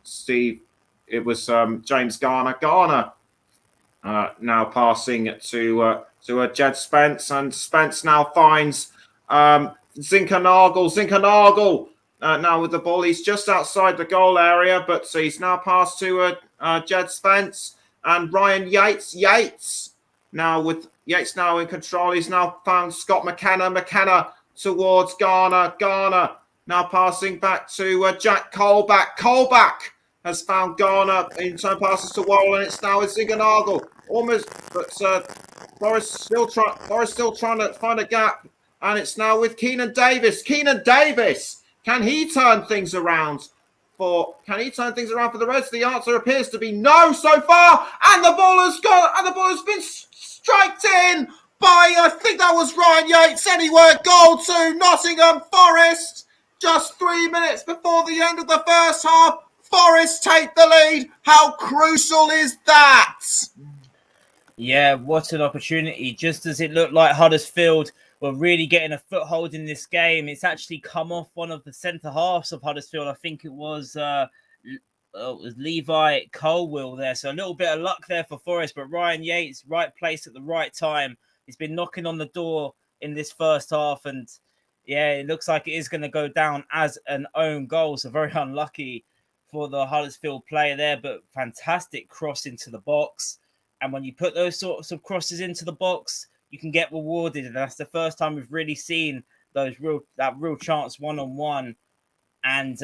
Steve. It was James Garner. Garner now passing to Jed Spence, and Spence now finds Zinkernagel. Zinkernagel now with the ball. He's just outside the goal area, but he's now passed to Jed Spence and Ryan Yates. Yates now in control. He's now found Scott McKenna. McKenna towards Garner. Garner now passing back to Jack Colback. Colback has found Garner. In turn passes to Worrell, and it's now with Zinkernagel. Almost, but Forest still trying to find a gap, and it's now with Keenan Davis. Keenan Davis, can he turn things around for the Reds? The answer appears to be no so far, and the ball has been striked in by, I think that was Ryan Yates. Anyway, goal to Nottingham Forest just 3 minutes before the end of the first half. Forest take the lead. How crucial is that? Yeah, what an opportunity. Just as it looked like Huddersfield were really getting a foothold in this game, it's actually come off one of the centre halves of Huddersfield. I think it was Levi Colwill there. So a little bit of luck there for Forest, but Ryan Yates, right place at the right time. He's been knocking on the door in this first half, and yeah, it looks like it is going to go down as an own goal. So very unlucky for the Huddersfield player there, but fantastic cross into the box. And when you put those sorts of crosses into the box, you can get rewarded. And that's the first time we've really seen that real chance 1-on-1, and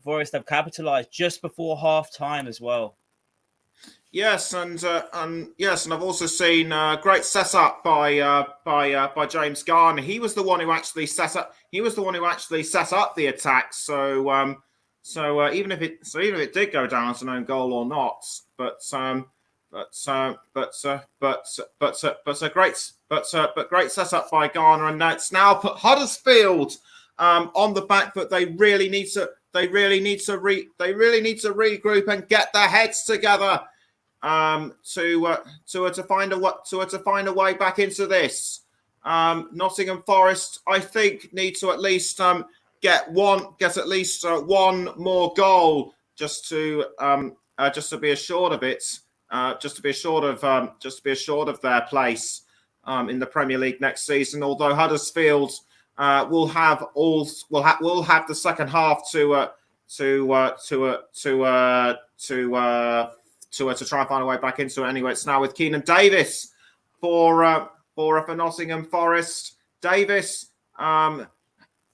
Forest have capitalised just before half time as well. Yes, and I've also seen great setup by James Garner. He was the one who actually set up. He was the one who actually set up the attack. So even if it did go down as an own goal or not, but great setup by Garner, and it's now put Huddersfield on the back foot. They really need to regroup and get their heads together. To find a way back into this. Nottingham Forest, I think, need to at least get at least one more goal just to be assured of it, just to be assured of their place in the Premier League next season. Although Huddersfield will have the second half to try and find a way back into it. Anyway, it's now with Keenan Davis for Nottingham Forest. Davis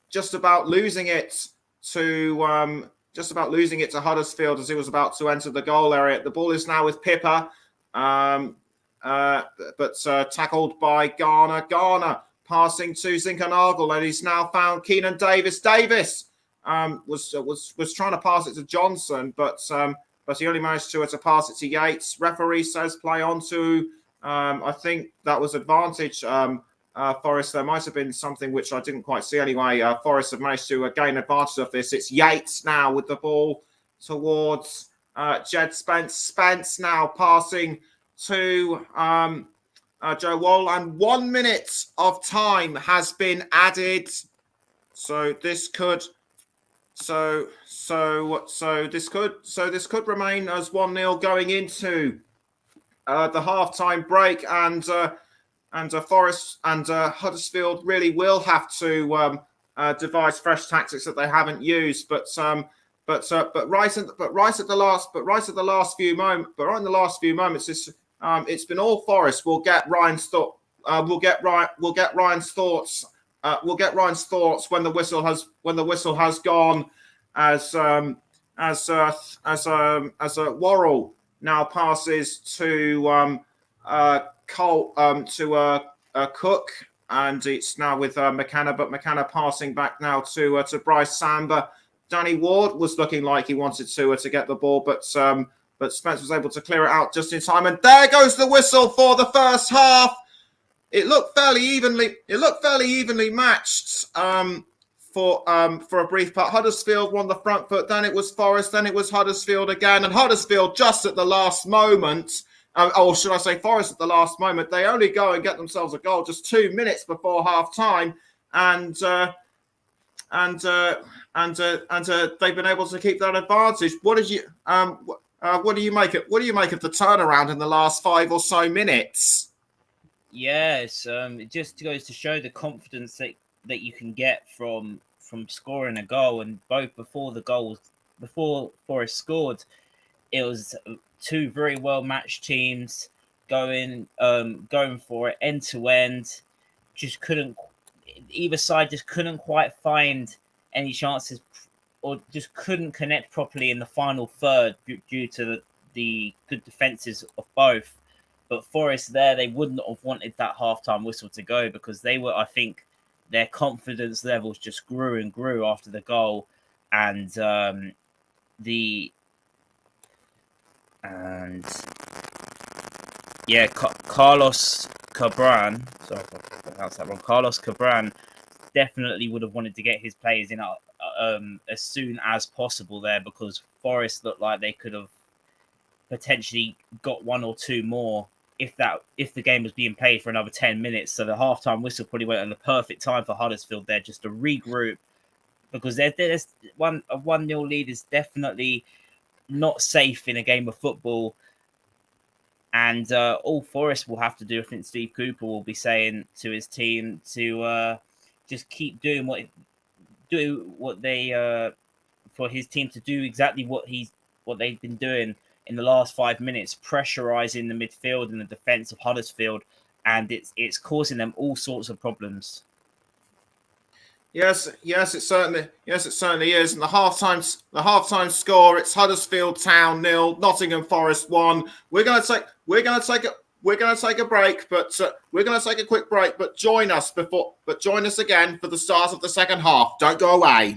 just about losing it to Huddersfield as he was about to enter the goal area. The ball is now with Pippa, but tackled by Garner. Garner passing to Zinkernagel, and he's now found Keenan Davis. Davis was trying to pass it to Johnson, but he only managed to pass it to Yates. Referee says play on to, I think that was advantage. Forest, there might have been something which I didn't quite see anyway. Forest have managed to gain advantage of this. It's Yates now with the ball towards Jed Spence. Spence now passing to Joe Wall, and 1 minute of time has been added. So this could remain as 1-0 going into the half-time break, and Forest and Huddersfield really will have to devise fresh tactics that they haven't used. But right in the last few moments, it's been all Forest. We'll get Ryan's thoughts. We'll get Ryan's thoughts when the whistle has gone, as Worrell now passes to Cook, and it's now with McKenna, but McKenna passing back now to Bryce Samba. Danny Ward was looking like he wanted to get the ball, but Spence was able to clear it out just in time, and there goes the whistle for the first half. It looked fairly evenly matched for a brief part. Huddersfield won the front foot, then it was Forest, then it was Huddersfield again, and Huddersfield just at the last moment, or should I say Forest at the last moment, they only go and get themselves a goal just 2 minutes before half time, and they've been able to keep that advantage. What do you make of the turnaround in the last 5 or so minutes? Yes, it just goes to show the confidence that you can get from scoring a goal. And both before Forest scored, it was two very well matched teams going for it end to end. Either side just couldn't quite find any chances, or just couldn't connect properly in the final third due to the good defenses of both. But Forest they wouldn't have wanted that halftime whistle to go, because I think their confidence levels just grew and grew after the goal, and Carlos Cabran. Sorry if I pronounced that wrong. Carlos Cabran definitely would have wanted to get his players in as soon as possible there, because Forest looked like they could have potentially got one or two more if the game was being played for another 10 minutes. So the halftime whistle probably went at the perfect time for Huddersfield there, just to regroup, because there's a 1-0 lead is definitely not safe in a game of football. And all Forest will have to do, I think Steve Cooper will be saying to his team, to just keep doing what they for his team to do exactly what they've been doing in the last 5 minutes, pressurising the midfield and the defence of Huddersfield, and it's causing them all sorts of problems. Yes, it certainly is. And the halftime score, it's Huddersfield Town 0, Nottingham Forest 1. We're going to take a break, but we're going to take a quick break. But join us again for the start of the second half. Don't go away.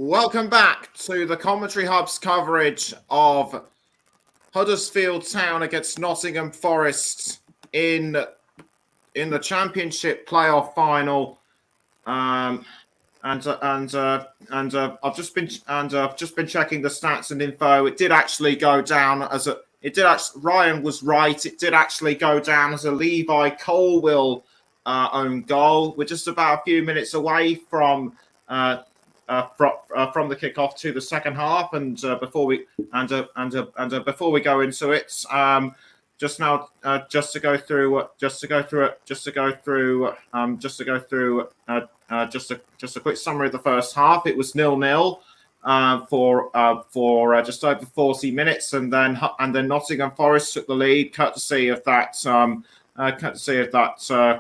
Welcome back to the Commentary Hub's coverage of Huddersfield Town against Nottingham Forest in the Championship Play-Off Final. I've just been checking the stats and info. It did actually go down as a. Ryan was right. It did actually go down as a Levi Colwill own goal. We're just about a few minutes away from the kickoff to the second half, and before we go into it, just to go through a quick summary of the first half. It was 0-0 for just over 40 minutes, and then Nottingham Forest took the lead, courtesy of that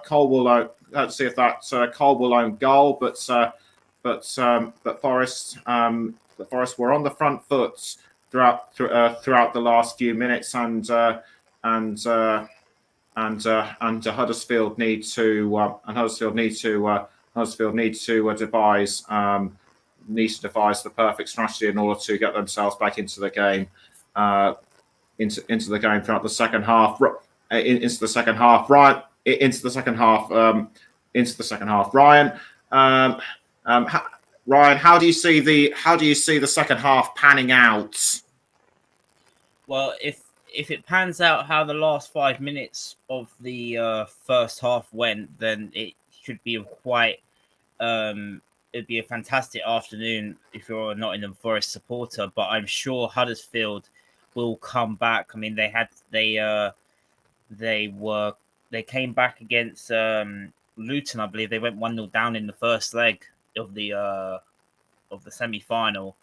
Colwill own goal, but Forest were on the front foot throughout the last few minutes, and Huddersfield need to devise the perfect strategy in order to get themselves back into the game, into the game throughout the second half. Into the second half, Ryan. Ryan, how do you see the second half panning out? Well, if it pans out how the last 5 minutes of the first half went, then it should be it'd be a fantastic afternoon if you're a Nottingham Forest supporter. But I'm sure Huddersfield will come back. I mean, they came back against Luton, I believe. They went 1-0 down in the first leg of the semi-final,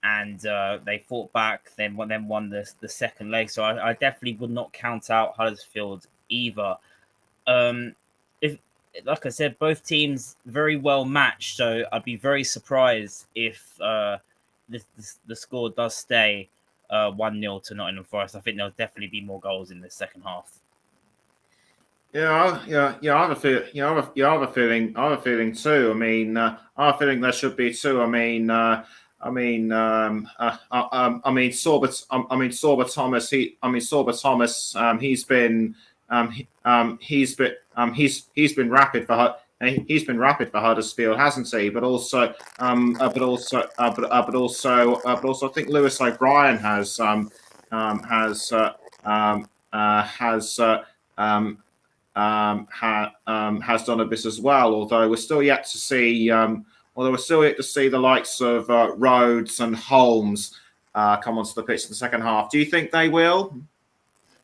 and they fought back, then won the second leg. So I definitely would not count out Huddersfield either. If, like I said, both teams very well matched, so I'd be very surprised if the score does stay 1-0 to Nottingham Forest. I think there'll definitely be more goals in the second half. I have a feeling too. I mean, I have a feeling there should be too. Sorba Thomas. He's been rapid for Huddersfield, hasn't he? But also, I think Lewis O'Brien has done a bit as well. Although we're still yet to see the likes of Rhodes and Holmes come onto the pitch in the second half. Do you think they will?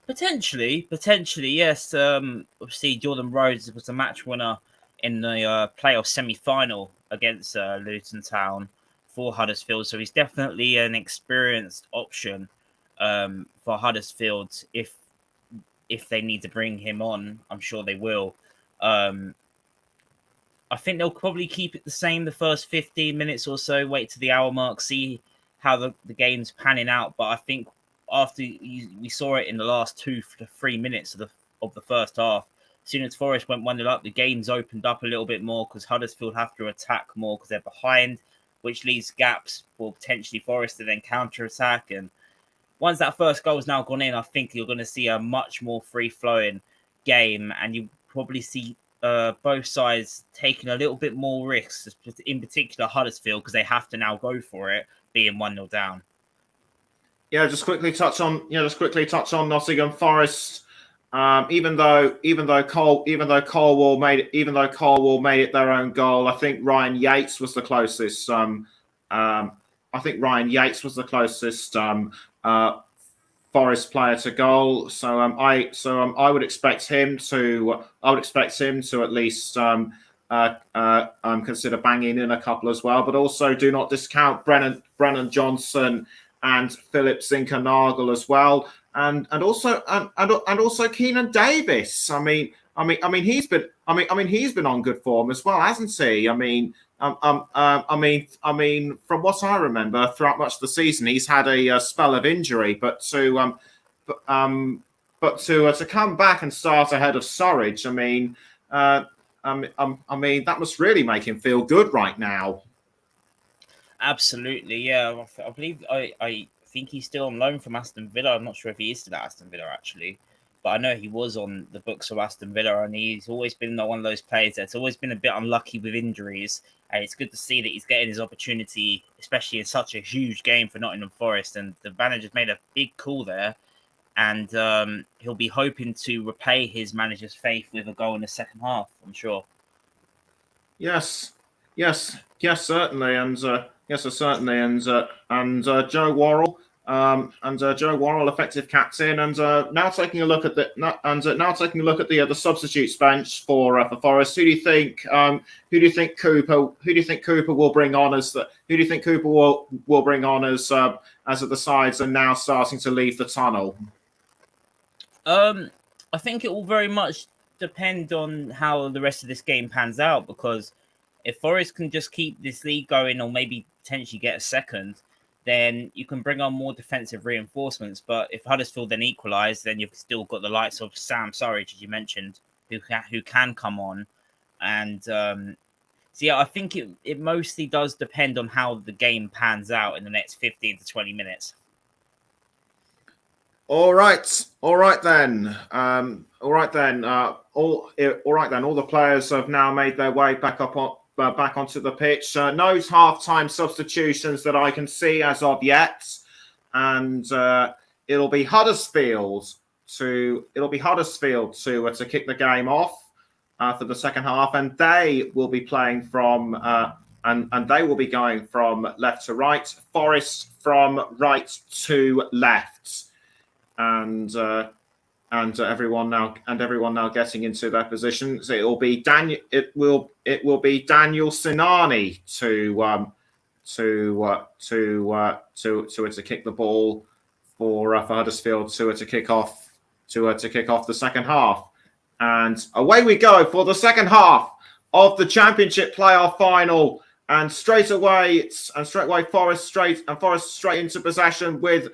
Potentially, yes. Obviously, Jordan Rhodes was the match winner in the playoff semi-final against Luton Town for Huddersfield, so he's definitely an experienced option for Huddersfield if they need to bring him on. I'm sure they will. I think they'll probably keep it the same the first 15 minutes or so, wait to the hour mark, see how the game's panning out. But I think after we saw it in the last 2 to 3 minutes of the first half, as soon as Forest went 1-0 up, the game's opened up a little bit more because Huddersfield have to attack more because they're behind, which leaves gaps for potentially Forest to then counter-attack. And once that first goal has now gone in, I think you're going to see a much more free-flowing game, and you probably see both sides taking a little bit more risks, in particular Huddersfield, because they have to now go for it, being 1-0 down. Just quickly touch on Nottingham Forest. Even though Colwill made it their own goal, I think Ryan Yates was the closest. Forest player to goal. So I would expect him to at least consider banging in a couple as well. But also do not discount Brennan Johnson and Philip Zinkernagel as well, and also Keenan Davis. I mean he's been on good form as well, hasn't he? I mean, from what I remember, throughout much of the season, he's had a spell of injury, but to come back and start ahead of Surridge, that must really make him feel good right now. Absolutely, yeah. I believe I think he's still on loan from Aston Villa. I'm not sure if he is still at Aston Villa actually, but I know he was on the books of Aston Villa, and he's always been one of those players that's always been a bit unlucky with injuries. And it's good to see that he's getting his opportunity, especially in such a huge game for Nottingham Forest. And the manager's made a big call there, and he'll be hoping to repay his manager's faith with a goal in the second half, I'm sure. Yes, certainly, and certainly, and Joe Worrell, Joe Worrell, effective captain, and now taking a look at the substitutes bench for Forest. Who do you think? Who do you think Cooper will bring on as the? Who do you think Cooper will bring on as the sides are now starting to leave the tunnel? I think it will very much depend on how the rest of this game pans out, because if Forest can just keep this league going or maybe potentially get a second, then you can bring on more defensive reinforcements. But if Huddersfield then equalise, then you've still got the likes of Sam Surridge, as you mentioned, who can come on. And so, yeah, I think it mostly does depend on how the game pans out in the next 15 to 20 minutes. All right then. All right then. All the players have now made their way back onto the pitch. No half-time substitutions that I can see as of yet, and it'll be Huddersfield to kick the game off for the second half, and they will be playing from and they will be going from left to right. Forest from right to left. And everyone now getting into their positions. It will be Daniel Sinani to kick the ball for Huddersfield to kick off the second half, and away we go for the second half of the Championship Play-Off Final. And straight away Forest straight into possession with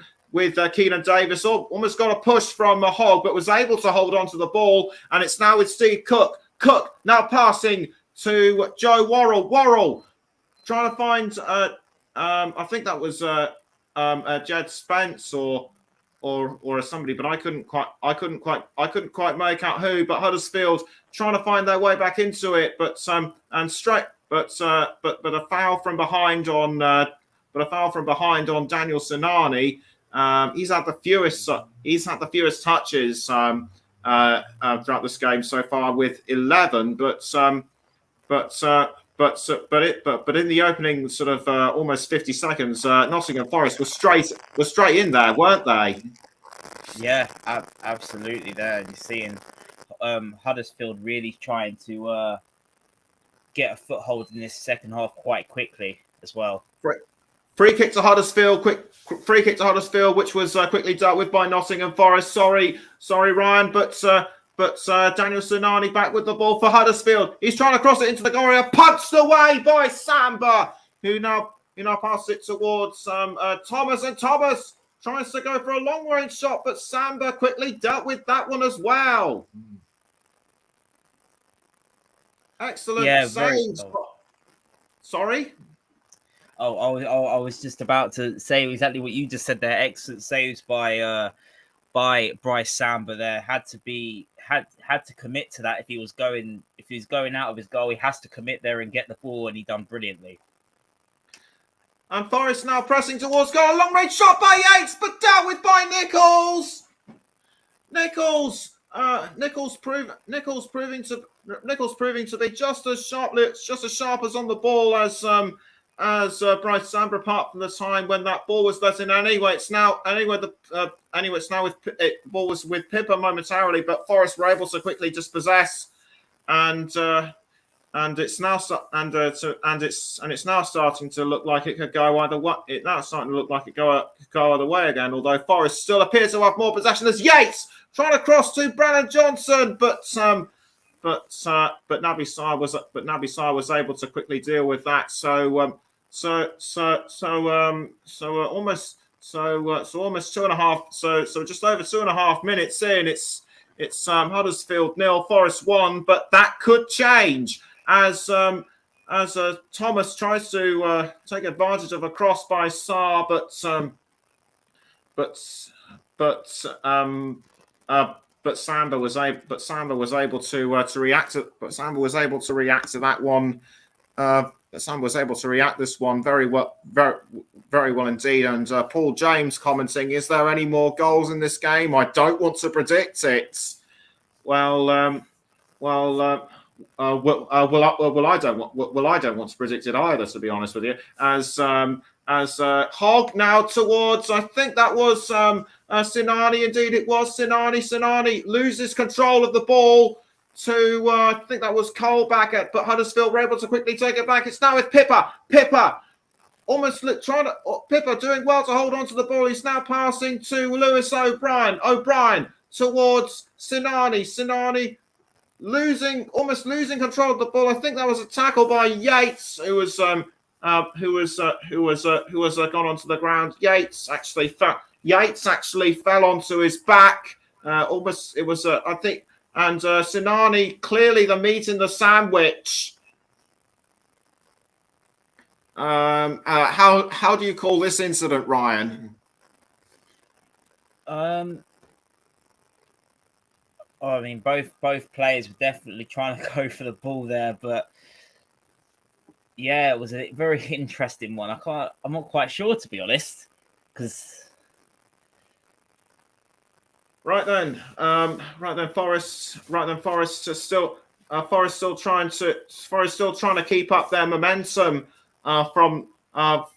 Keenan Davis. Almost got a push from Hogg, but was able to hold on to the ball. And it's now with Steve Cook. Cook now passing to Joe Worrell. Worrell trying to find, I think that was Jed Spence or somebody, but I couldn't quite make out who. But Huddersfield trying to find their way back into it, but a foul from behind on Daniel Sinani. He's had the fewest touches throughout this game so far with 11. But in the opening sort of almost 50 seconds, Nottingham Forest was straight in there, weren't they? Yeah, absolutely. There you're seeing Huddersfield really trying to get a foothold in this second half quite quickly as well. Free kick to Huddersfield, which was quickly dealt with by Nottingham Forest. Sorry, Ryan, but Daniel Sinani back with the ball for Huddersfield. He's trying to cross it into the goal area, punched away by Samba, who now passes it towards Thomas, and Thomas tries to go for a long range shot, but Samba quickly dealt with that one as well. Excellent saves. Sorry. Oh, I was just about to say exactly what you just said there. Excellent saves by Bryce Samba there. Had to commit to that if he was going out of his goal. He has to commit there and get the ball, and he done brilliantly. And Forest now pressing towards goal. A long range shot by Yates, but dealt with by Nichols. Nichols proving to be just as sharp as on the ball as Bryce Samba, apart from the time when that ball was let in. Anyway, the ball was with Pippa momentarily, but Forest were able to quickly dispossess, and it's now starting to look like it could go either way. It's now starting to look like it go either way again. Although Forest still appears to have more possession as Yates trying to cross to Brennan Johnson, but Naby Sarr was able to quickly deal with that. Almost 2.5. So just over 2.5 minutes in, it's Huddersfield 0, Forest 1, but that could change as Thomas tries to take advantage of a cross by Sarr, but Samba was able to react to that one. Samba was able to react this one very well, very well indeed. And Paul James commenting, "Is there any more goals in this game? I don't want to predict it." Well, I don't want to predict it either, to be honest with you. As Hogg now towards, I think that was Sinani. Indeed, it was Sinani. Sinani loses control of the ball to I think that was Colback, but Huddersfield were able to quickly take it back. It's now with Pippa. Pippa doing well to hold on to the ball. He's now passing to Lewis O'Brien. O'Brien towards Sinani. Sinani almost losing control of the ball. I think that was a tackle by Yates, who was gone onto the ground. Yates actually fell onto his back. And Sinani clearly the meat in the sandwich. How do you call this incident, Ryan? I mean, both players were definitely trying to go for the ball there, but yeah, it was a very interesting one. I'm not quite sure, to be honest, because. Forest still trying to keep up their momentum from after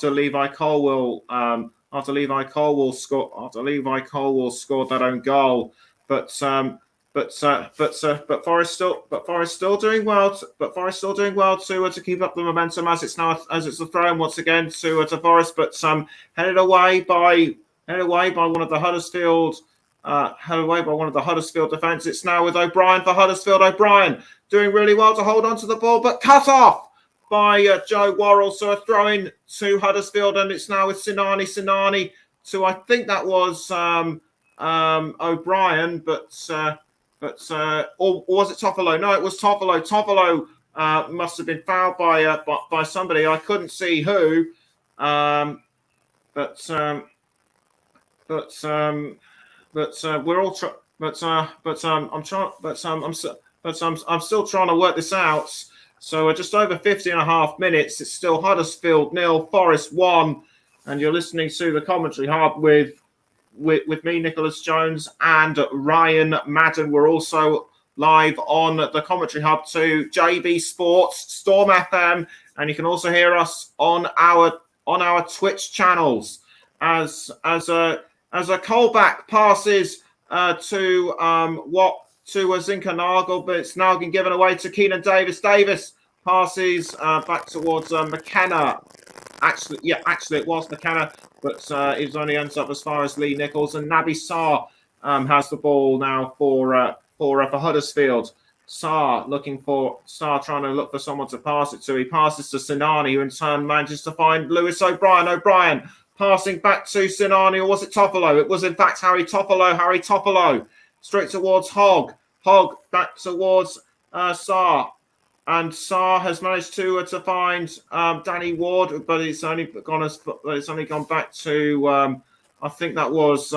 Levi Colwill scored that own goal, but Forest still doing well to keep up the momentum as it's the throw in once again to Forest, but headed away by one of the Huddersfield defence. It's now with O'Brien for Huddersfield. O'Brien doing really well to hold on to the ball, but cut off by Joe Worrell. So a throw in to Huddersfield, and it's now with Sinani. Sinani to, I think that was O'Brien, or was it Toffolo? No, it was Toffolo. Toffolo must have been fouled by somebody. I couldn't see who. We're all I'm still trying to work this out. So just over 50 and a half minutes. It's still Huddersfield 0, Forest 1, and you're listening to the commentary hub with me, Nicholas Jones, and Ryan Madden. We're also live on the commentary hub to JB Sports, Storm FM, and you can also hear us on our Twitch channels. As a Colback passes to Zinkernagel, but it's now been given away to Keenan Davis. Davis passes back towards McKenna. Actually, it was McKenna, but it only ends up as far as Lee Nichols, and Naby Sarr has the ball now for Huddersfield. Sarr trying to look for someone to pass it to. He passes to Sinani, who in turn manages to find Lewis O'Brien. O'Brien passing back to Sinani, or was it Toffolo? It was in fact Harry Toffolo. Straight towards Hogg. Hogg back towards Sarr. And Sarr has managed to find Danny Ward, but it's only gone back to I think that was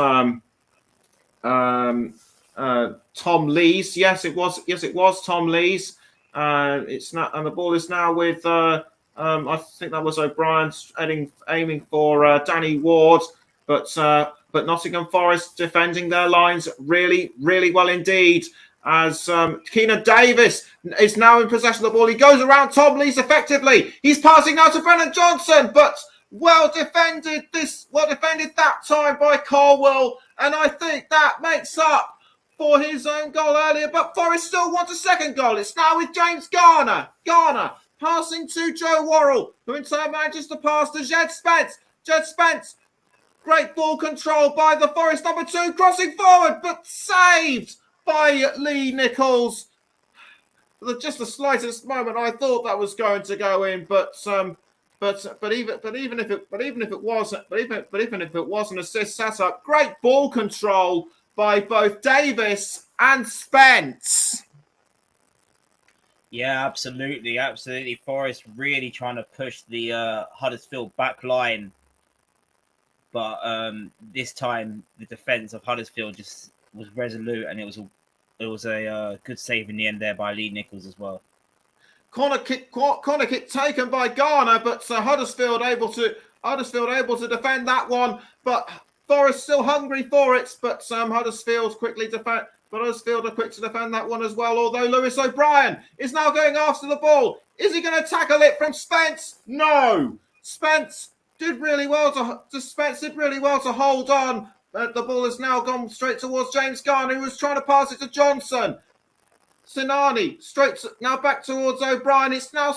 Tom Lees. Yes, it was Tom Lees. It's not, and the ball is now with I think that was O'Brien aiming for Danny Ward, but Nottingham Forest defending their lines really, really well indeed. As Keenan Davis is now in possession of the ball. He goes around Tom Lees effectively. He's passing now to Brennan Johnson, but well defended that time by Colwill, and I think that makes up for his own goal earlier. But Forest still wants a second goal. It's now with James Garner. Garner passing to Joe Worrell, who in turn manages to pass to Jed Spence. Jed Spence, great ball control by the Forest number 2, crossing forward, but saved by Lee Nichols. Just the slightest moment, I thought that was going to go in, but even if it was an assist setup, great ball control by both Davis and Spence. Yeah, absolutely. Forest really trying to push the Huddersfield back line, but this time the defense of Huddersfield just was resolute, and it was a good save in the end there by Lee Nichols as well. Corner kick taken by Garner, but Huddersfield able to defend that one. But Forest still hungry for it, but Huddersfield quickly defend. But Huddersfield are quick to defend that one as well. Although Lewis O'Brien is now going after the ball, is he going to tackle it from Spence? No, Spence did really well to hold on. But the ball has now gone straight towards James Garner, who was trying to pass it to Johnson. Sinani now back towards O'Brien. It's now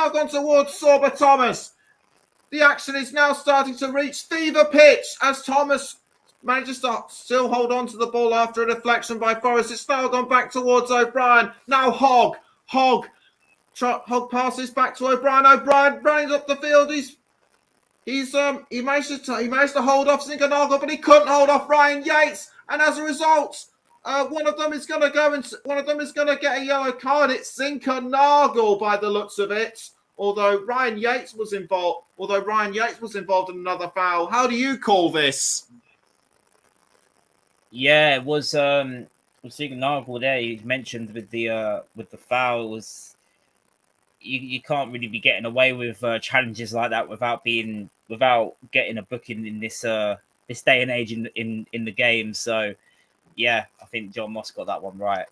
gone towards Sorba Thomas. The action is now starting to reach fever pitch as Thomas manages to still hold on to the ball after a deflection by Forest. It's now gone back towards O'Brien. Now Hogg passes back to O'Brien. O'Brien running up the field. He managed to hold off Zinkernagel, but he couldn't hold off Ryan Yates, and as a result, one of them is going to get a yellow card. It's Zinkernagel by the looks of it. Although Ryan Yates was involved in another foul. How do you call this? Yeah, it was Zinkernagel there. You mentioned with the foul, it was you can't really be getting away with challenges like that without getting a booking in this day and age in the game. So yeah, I think John Moss got that one right.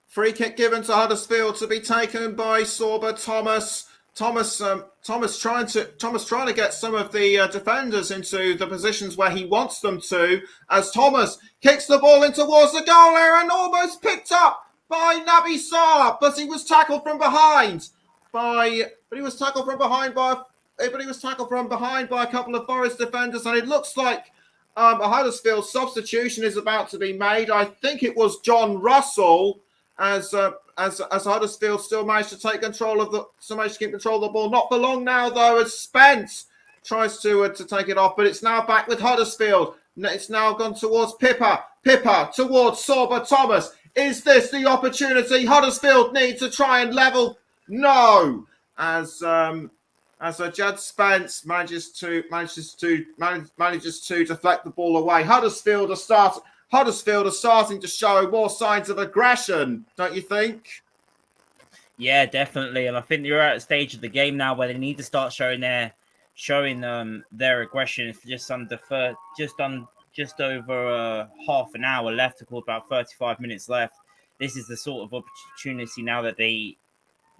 Free kick given to Huddersfield to be taken by Sorba Thomas. Thomas trying to get some of the defenders into the positions where he wants them to, as Thomas kicks the ball in towards the goal area and almost picked up by Naby Sarr, but he was tackled from behind by a couple of Forest defenders, and it looks like a Huddersfield substitution is about to be made. I think it was John Russell, as Huddersfield still managed to keep control of the ball. Not for long now, though, as Spence tries to take it off, but it's now back with Huddersfield. It's now gone towards Pippa towards Sorba Thomas. Is this the opportunity Huddersfield need to try and level? No, as Jed Spence manages to deflect the ball away. Huddersfield are starting to show more signs of aggression, don't you think? Yeah, definitely. And I think they're at a stage of the game now where they need to start showing their aggression. It's just over half an hour left, to call about 35 minutes left. This is the sort of opportunity now that they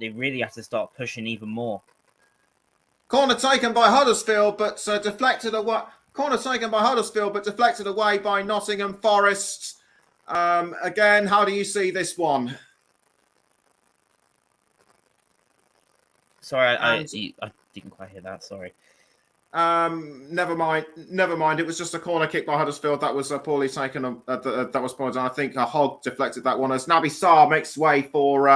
really have to start pushing even more. Corner taken by Huddersfield, but deflected away. Corner taken by Huddersfield, but deflected away by Nottingham Forest. Again, how do you see this one? Sorry, I didn't quite hear that. Sorry. Never mind. It was just a corner kick by Huddersfield that was poorly taken. That was pointed. I think Hogg deflected that one as Naby Sarr makes way for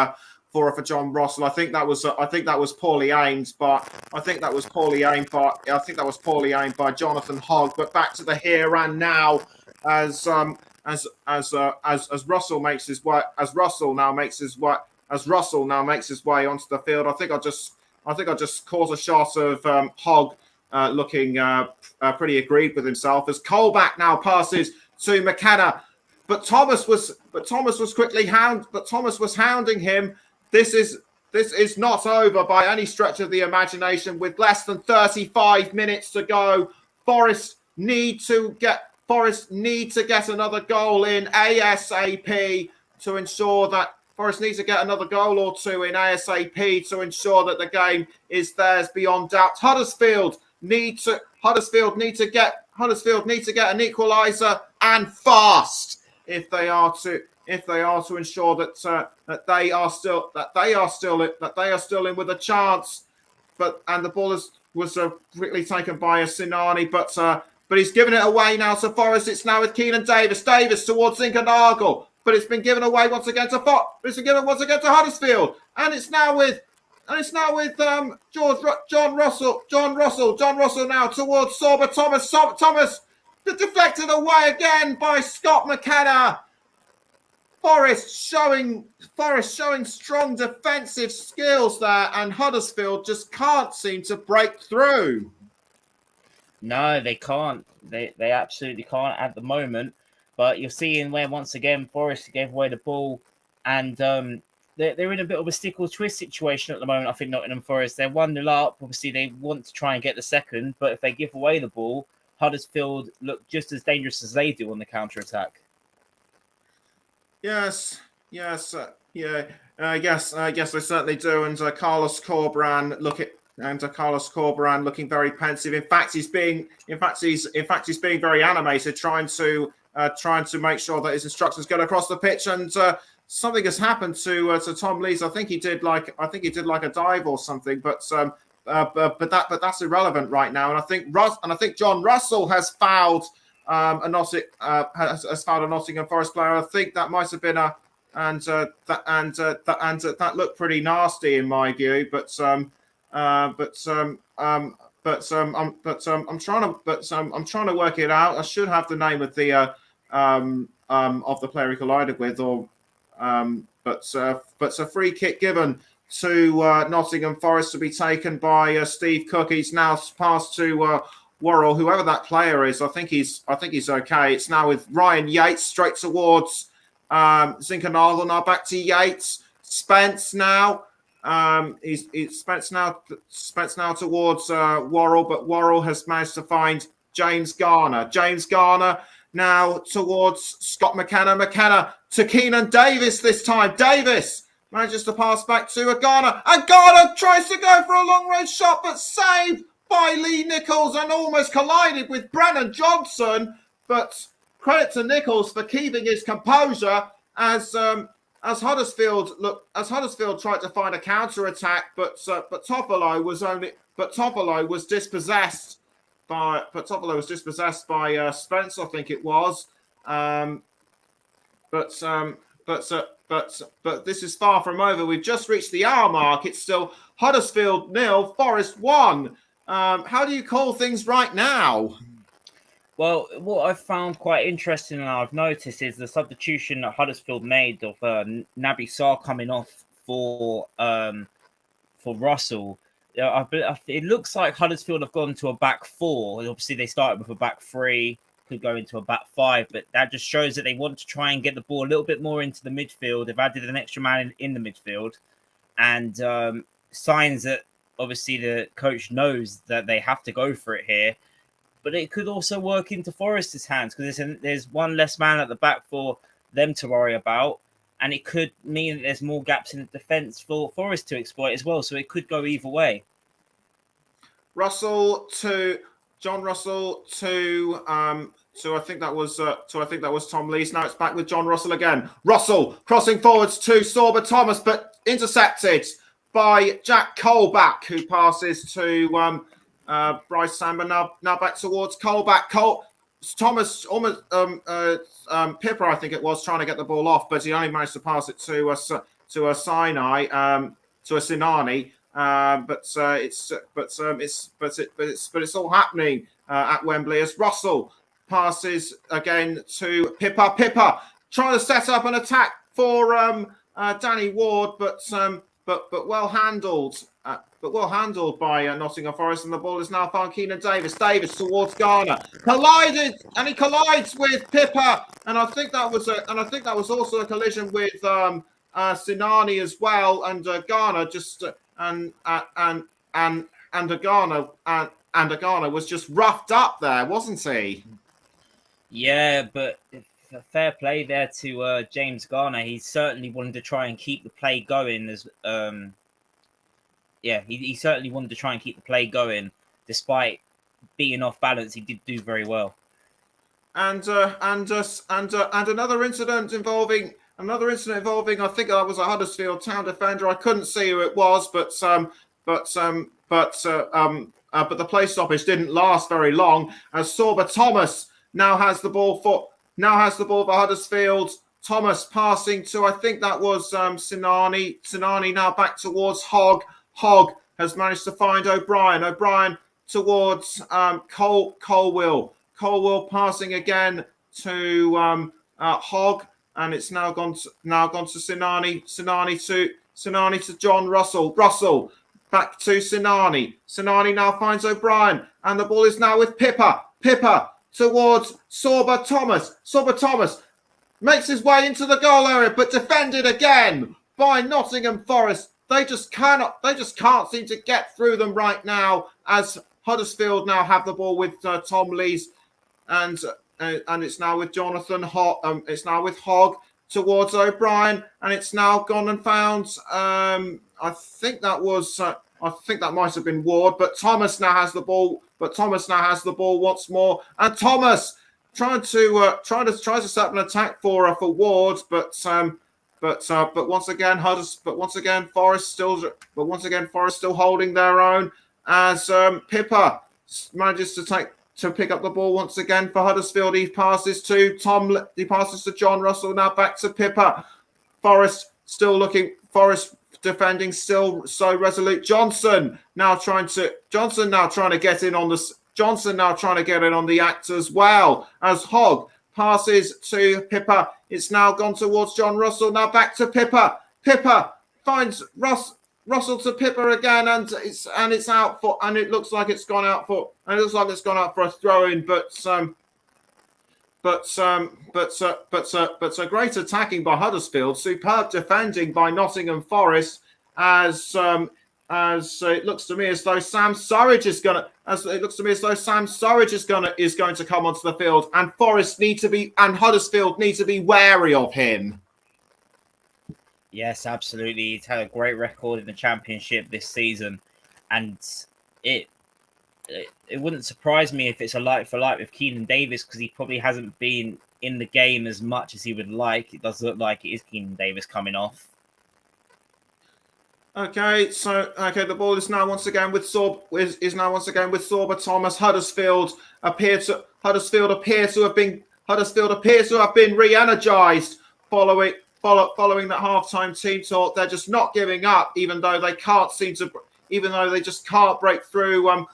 John Russell. I think that was poorly aimed, but I think that was poorly aimed by Jonathan Hogg. But back to the here and now, as Russell makes his way, as Russell now makes his way onto the field. I think I just caught a shot of Hogg looking pretty aggrieved with himself as Colback now passes to McKenna, but Thomas was hounding him. This is not over by any stretch of the imagination. With less than 35 minutes to go, Forest need to get another goal in ASAP to ensure that Forest needs to get another goal or two in ASAP to ensure that the game is theirs beyond doubt. Huddersfield need to get an equaliser, and fast, if they are to ensure that they are still in with a chance. And the ball was quickly taken by a Sinani, but he's given it away now to Forest. It's now with Keenan Davis towards Zinkernagel, but it's been given away once again to Huddersfield, and it's now with John Russell now towards Sorba Thomas. Thomas deflected away again by Scott McKenna. Forest showing strong defensive skills there, and Huddersfield just can't seem to break through. No, they can't. They absolutely can't at the moment. But you're seeing where once again Forest gave away the ball, and they're in a bit of a stick or twist situation at the moment. I think Nottingham Forest, they're 1-0 up. Obviously, they want to try and get the second, but if they give away the ball, Huddersfield look just as dangerous as they do on the counter attack. Yes, I guess they certainly do. And Carlos Corberán looking very pensive. In fact, he's being very animated, trying to make sure that his instructions get across the pitch. And something has happened to Tom Lees. I think he did like a dive or something, but that's irrelevant right now. And I think John Russell has fouled a Nottingham Forest player. I think that might have been that looked pretty nasty in my view. But I'm trying to work it out. I should have the name of the player he collided with, but a free kick given to Nottingham Forest to be taken by Steve Cook. He's now passed to Worrell, whoever that player is. I think he's okay. It's now with Ryan Yates straight towards Zinkernagel. Now back to Yates. Spence now. Spence now towards Worrell, but Worrell has managed to find James Garner. James Garner now towards Scott McKenna. McKenna to Keenan Davis this time. Davis manages to pass back to Garner. And Garner tries to go for a long-range shot, but saved by Lee Nichols and almost collided with Brennan Johnson. But credit to Nichols for keeping his composure as Huddersfield tried to find a counter attack, but Toffolo was dispossessed by Spence, I think it was. But this is far from over. We've just reached the hour mark. It's still Huddersfield 0, Forest 1. How do you call things right now? Well, what I've found quite interesting and I've noticed is the substitution that Huddersfield made of Naby Sarr coming off for Russell. It looks like Huddersfield have gone to a back four. Obviously, they started with a back three, could go into a back five, but that just shows that they want to try and get the ball a little bit more into the midfield. They've added an extra man in the midfield, and signs that obviously the coach knows that they have to go for it here. But it could also work into Forest's hands because there's one less man at the back for them to worry about. And it could mean that there's more gaps in the defence for Forest to exploit as well. So it could go either way. John Russell to I think that was Tom Lees. Now it's back with John Russell again. Russell crossing forwards to Sorba Thomas, but intercepted by Jack Colback, who passes to Bryce Samba. Now back towards Colback. Thomas almost Pippa, I think it was, trying to get the ball off, but he only managed to pass it to a Sinani. But it's all happening at Wembley as Russell passes again to Pippa. Pippa trying to set up an attack for Danny Ward, but well handled. But well handled by Nottingham Forest, and the ball is now found Keenan Davis. Davis towards Garner, collided, and he collides with Pippa, and I think that was also a collision with Sinani as well, and Garner just Garner was just roughed up there, wasn't he? Yeah, but fair play there to James Garner. He certainly wanted to try and keep the play going as. He certainly wanted to try and keep the play going, despite being off balance. He did do very well. And another incident involving. I think that was a Huddersfield Town defender. I couldn't see who it was, but the play stoppage didn't last very long. As Sorba Thomas now has the ball for Huddersfield. Thomas passing to, I think that was Sinani. Sinani now back towards Hogg. Hogg has managed to find O'Brien. O'Brien towards Colwill. Colwell passing again to Hogg, and it's now gone to Sinani. Sinani to John Russell. Russell back to Sinani. Sinani now finds O'Brien, and the ball is now with Pippa. Pippa towards Sorba Thomas. Sorba Thomas makes his way into the goal area, but defended again by Nottingham Forest. They just can't seem to get through them right now, as Huddersfield now have the ball with Tom Lees, and it's now with Jonathan Hogg. It's now with Hogg towards O'Brien, and it's now gone and found. I think that might have been Ward, but Thomas now has the ball. Once more, and Thomas trying to set up an attack for Ward, but once again Forest still holding their own, as Pippa manages to pick up the ball once again for Huddersfield. He passes to John Russell. Now back to Pippa. Forest defending still so resolute. Johnson now trying to get in on the act as well, as Hogg passes to Pippa. It's now gone towards John Russell. Now back to Pippa. Pippa finds Russell to Pippa again, and it's out for, and it looks like it's gone out for a throw-in, but great attacking by Huddersfield, superb defending by Nottingham Forest, as it looks to me as though Sam Surridge is going to come onto the field, and Huddersfield need to be wary of him. Yes, absolutely. He's had a great record in the Championship this season, and it wouldn't surprise me if it's a like for like with Keenan Davis, because he probably hasn't been in the game as much as he would like. It does look like it is Keenan Davis coming off. Okay, the ball is now once again with Sorba Thomas. Huddersfield appear to have been re-energized following that halftime team talk. They're just not giving up, even though they just can't break through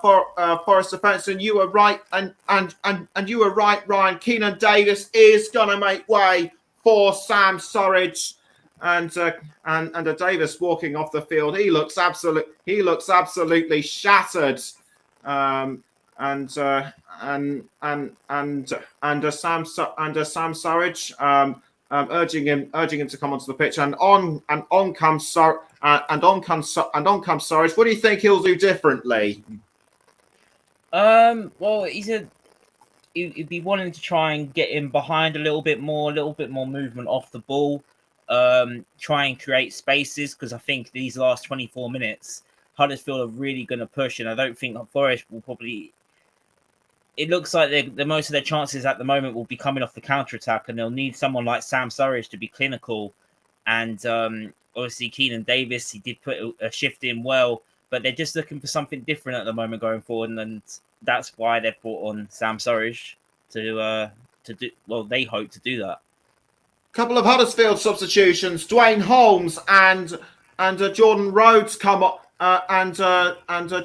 Forest defence. And you were right, and you were right, Ryan. Keenan Davis is gonna make way for Sam Surridge, and Davis walking off the field. He looks absolutely shattered. Sam Surridge urging him to come onto the pitch, and on comes Surridge. What do you think he'll do differently? Well, he'd be wanting to try and get in behind a little bit more movement off the ball, try and create spaces, because I think these last 24 minutes Huddersfield are really going to push, and I don't think Forest will probably. It looks like the most of their chances at the moment will be coming off the counter-attack, and they'll need someone like Sam Surridge to be clinical. And obviously Keenan Davis, he did put a shift in well, but they're just looking for something different at the moment going forward, and that's why they've brought on Sam Surridge to do. Well, they hope to do that. Couple of Huddersfield substitutions: Dwayne Holmes and Jordan Rhodes come on, and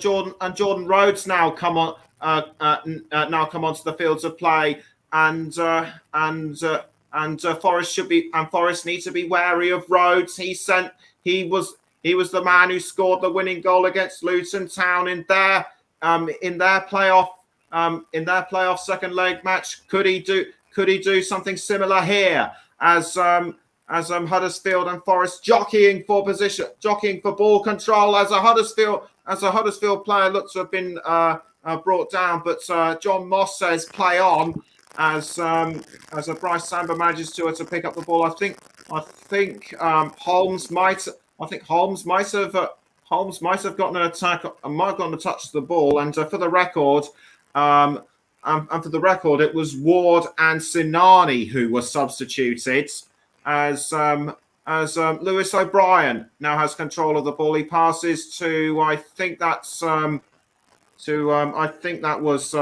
Jordan Rhodes now come on. Now come onto the field to play, and Forest need to be wary of Rhodes. He was the man who scored the winning goal against Luton Town in their playoff second leg match. Could he do something similar here, as Huddersfield and Forest jockeying for ball control, as a Huddersfield player looks to have been brought down, but John Moss says play on, as Bryce Samba manages to pick up the ball. I think Holmes might have gotten an attack, might have gotten a touch to the ball, and for the record, it was Ward and Sinani who were substituted, as Lewis O'Brien now has control of the ball. He passes to, I think that was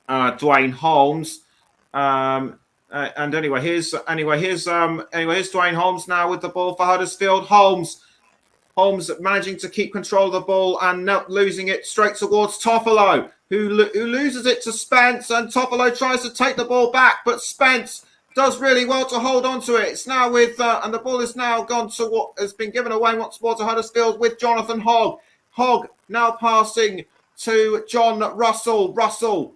Dwayne Holmes. And anyway, here's Dwayne Holmes now with the ball for Huddersfield. Holmes managing to keep control of the ball and not losing it straight towards Toffolo. who loses it to Spence, and Toffolo tries to take the ball back, but Spence does really well to hold on to it. It's now with, and the ball is now gone to what has been given away once more to Huddersfield with Jonathan Hogg. Hogg now passing to John Russell. Russell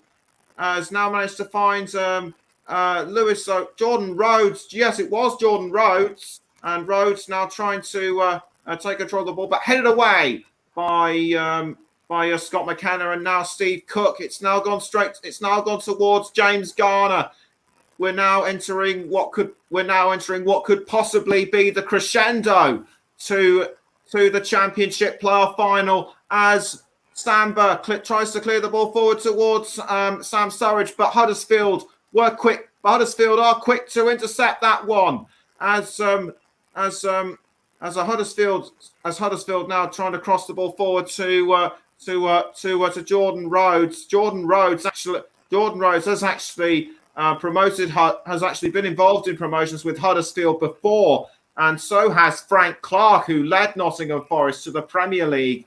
has now managed to find Jordan Rhodes. Yes, it was Jordan Rhodes. And Rhodes now trying to take control of the ball, but headed away by Scott McKenna and now Steve Cook. It's now gone towards James Garner. We're now entering what could possibly be the crescendo to the Championship Play-Off Final as Samba tries to clear the ball forward towards Sam Surridge, but Huddersfield are quick to intercept that one as Huddersfield now trying to cross the ball forward to Jordan Rhodes. Jordan Rhodes has actually been involved in promotions with Huddersfield before, and so has Frank Clark, who led Nottingham Forest to the Premier League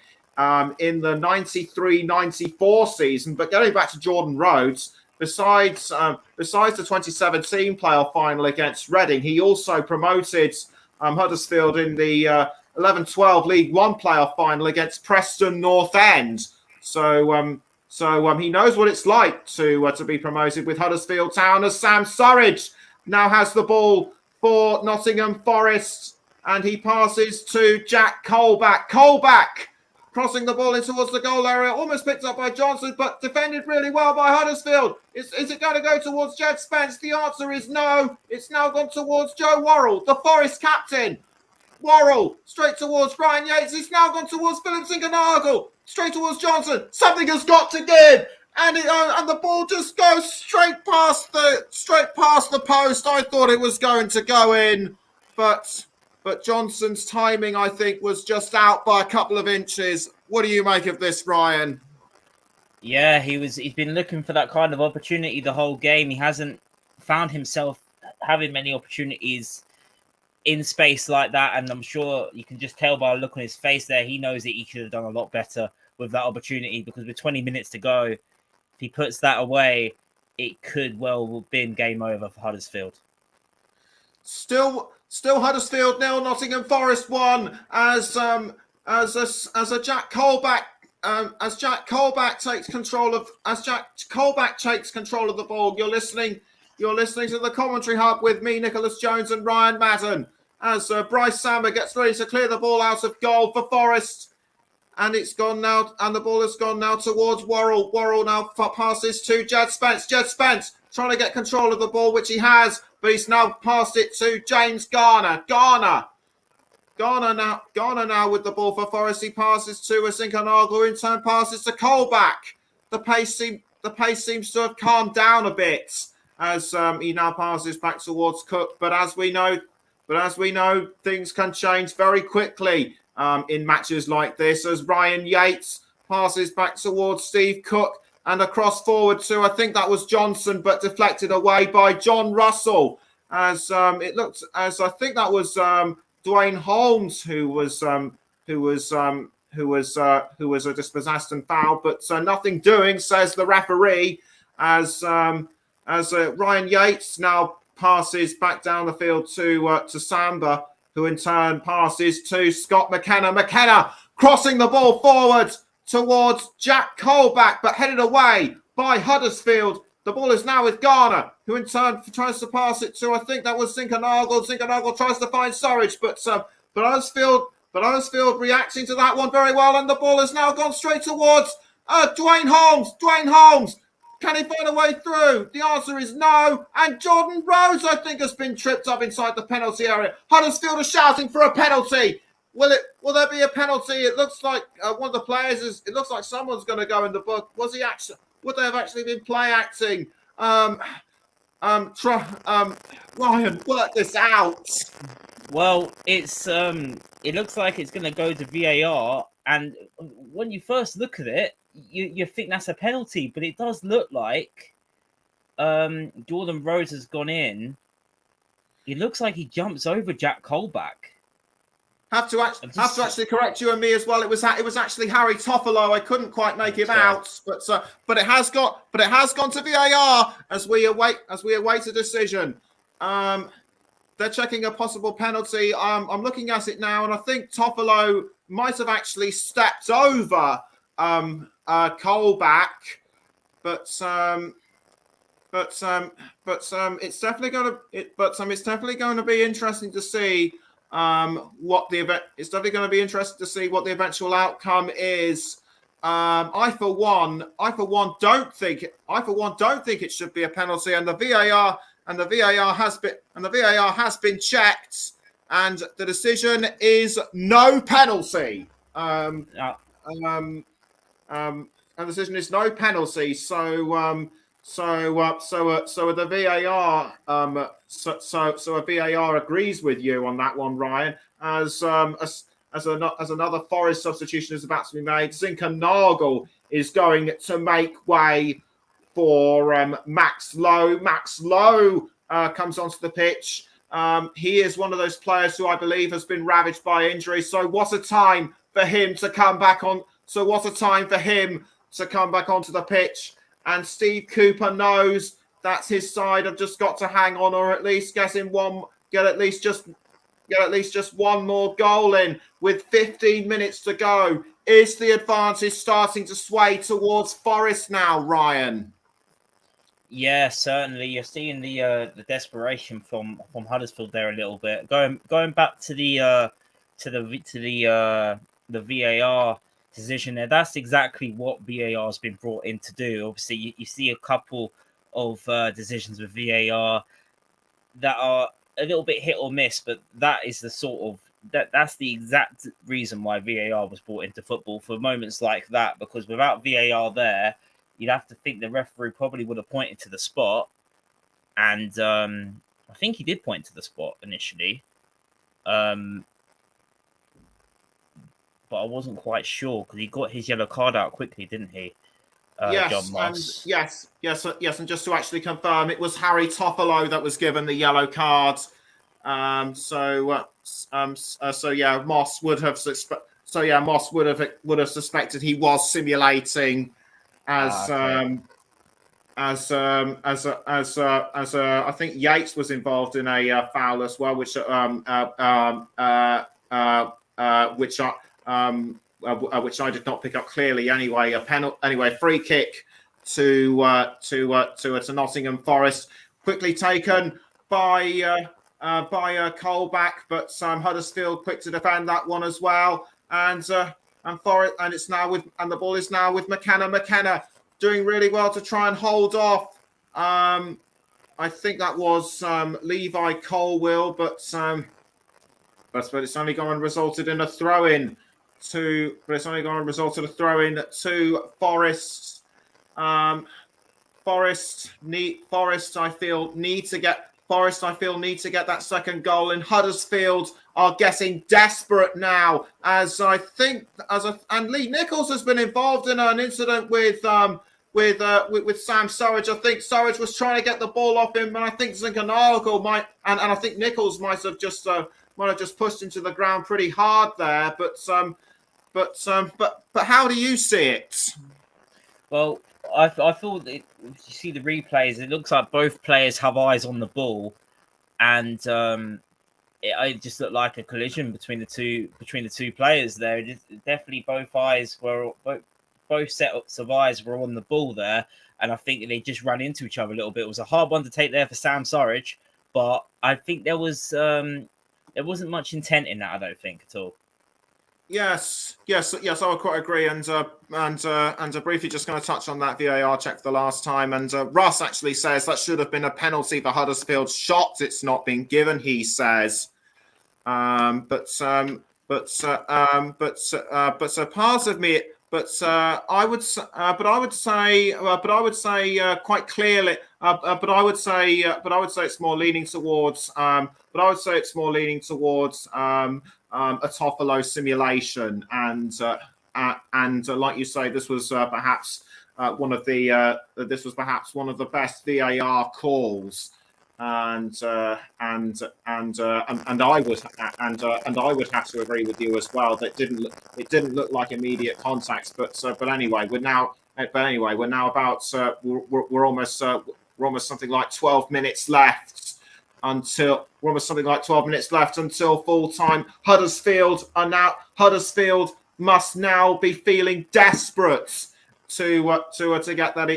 in the 93-94 season. But getting back to Jordan Rhodes, besides the 2017 playoff final against Reading, he also promoted Huddersfield in the 11-12 League One playoff final against Preston North End. So he knows what it's like to be promoted with Huddersfield Town, as Sam Surridge now has the ball for Nottingham Forest, and he passes to Jack Colback. Colback crossing the ball in towards the goal area, almost picked up by Johnson, but defended really well by Huddersfield. Is it going to go towards Jed Spence? The answer is no. It's now gone towards Joe Worrell, the Forest captain. Worrell straight towards Brian Yates. It's now gone towards Philip Zinkenagel. Straight towards Johnson. Something has got to give, and the ball just goes straight past the post. I thought it was going to go in, but Johnson's timing, I think, was just out by a couple of inches. What do you make of this, Ryan? Yeah, he's been looking for that kind of opportunity the whole game. He hasn't found himself having many opportunities in space like that, and I'm sure you can just tell by the look on his face there, he knows that he should have done a lot better with that opportunity, because with 20 minutes to go, if he puts that away, it could well have been game over for Huddersfield. Still Huddersfield 0, Nottingham Forest 1 as Jack Colback takes control of the ball. You're listening to the commentary hub with me, Nicholas Jones, and Ryan Madden, as Bryce Samba gets ready to clear the ball out of goal for Forest. And it's gone now, and the ball has gone now towards Worrell. Worrell now passes to Jed Spence. Jed Spence trying to get control of the ball, which he has, but he's now passed it to James Garner. Garner now with the ball for Forest. He passes to Zinkenagel, who in turn passes to Colback. The pace seems to have calmed down a bit as he now passes back towards Cook. But as we know, things can change very quickly in matches like this, as Ryan Yates passes back towards Steve Cook and across forward to, I think that was Johnson, but deflected away by John Russell, as it looked as I think that was Dwayne Holmes who was a dispossessed and foul, but nothing doing, says the referee, as Ryan Yates now passes back down the field to Samba, who in turn passes to Scott McKenna. McKenna crossing the ball forward towards Jack Colback, but headed away by Huddersfield. The ball is now with Garner, who in turn tries to pass it to, I think that was Zinkenagel. Zinkenagel tries to find Surridge, but Huddersfield reacting to that one very well, and the ball has now gone straight towards Dwayne Holmes. Dwayne Holmes, can he find a way through? The answer is no. And Jordan Rhodes, I think, has been tripped up inside the penalty area. Huddersfield are shouting for a penalty. Will there be a penalty? It looks like one of the players it looks like someone's going to go in the book. Would they have actually been play acting? Ryan, work this out. Well, it looks like it's going to go to VAR, and when you first look at it, you think that's a penalty, but it does look like Jordan Rhodes has gone in. It looks like he jumps over Jack Colback. Have to actually correct you and me as well. It was actually Harry Toffolo. I couldn't quite make him out, but it has gone to VAR as we await a decision. They're checking a possible penalty. I'm looking at it now, and I think Toffolo might have actually stepped over Colback, but it's definitely going to be interesting to see what the event. It's definitely going to be interesting to see what the eventual outcome is. I for one don't think it should be a penalty, and the VAR has been checked, and the decision is no penalty. And the decision is no penalty. So the VAR a VAR agrees with you on that one, Ryan. As another Forest substitution is about to be made, Zinkernagel is going to make way for Max Lowe. Max Lowe comes onto the pitch. He is one of those players who I believe has been ravaged by injury. So what a time for him to come back on. So what a time for him to come back onto the pitch. And Steve Cooper knows that's his side have just got to hang on, or at least get at least just one more goal in with 15 minutes to go. Is the advantage starting to sway towards Forest now, Ryan? Yeah, certainly. You're seeing the desperation from Huddersfield there a little bit. Going back to the VAR decision there. That's exactly what VAR has been brought in to do. Obviously, you see a couple of decisions with VAR that are a little bit hit or miss, but that is the sort of that's the exact reason why VAR was brought into football, for moments like that, because without VAR there, you'd have to think the referee probably would have pointed to the spot, and I think he did point to the spot initially, but I wasn't quite sure because he got his yellow card out quickly, didn't he? Yes, John Moss. Yes. And just to actually confirm, it was Harry Toffolo that was given the yellow card. Moss would have suspected he was simulating I think Yates was involved in a foul as well, which I did not pick up clearly. Anyway, free kick to Nottingham Forest, quickly taken by Colback, but Huddersfield quick to defend that one as well, and Forest, and the ball is now with McKenna. McKenna doing really well to try and hold off. I think that was Levi Colwill, but it's only gone and resulted in a throw-in to Forest. Forest I feel need to get that second goal, and Huddersfield are getting desperate now, and Lee Nichols has been involved in an incident with Sam Surridge. I think Surridge was trying to get the ball off him, and I think Zinkernagel and I think Nichols might have just pushed into the ground pretty hard there. But how do you see it? Well, I thought that if you see the replays, it looks like both players have eyes on the ball, and it just looked like a collision between the two players there. Definitely both sets of eyes were on the ball there, and I think they just ran into each other a little bit. It was a hard one to take there for Sam Surridge, but I think there wasn't much intent in that. I don't think at all. Yes, I would quite agree. And briefly just going to touch on that VAR check for the last time. And Russ actually says that should have been a penalty for Huddersfield's shot. It's not been given, he says. But part of me. I would say quite clearly. But I would say it's more leaning towards. A Toffolo simulation, and like you say, this was perhaps one of the best VAR calls and I would have to agree with you as well. That it didn't look like immediate contact, but anyway, we're now about we're almost something like 12 minutes left until full time. Huddersfield must now be feeling desperate to get that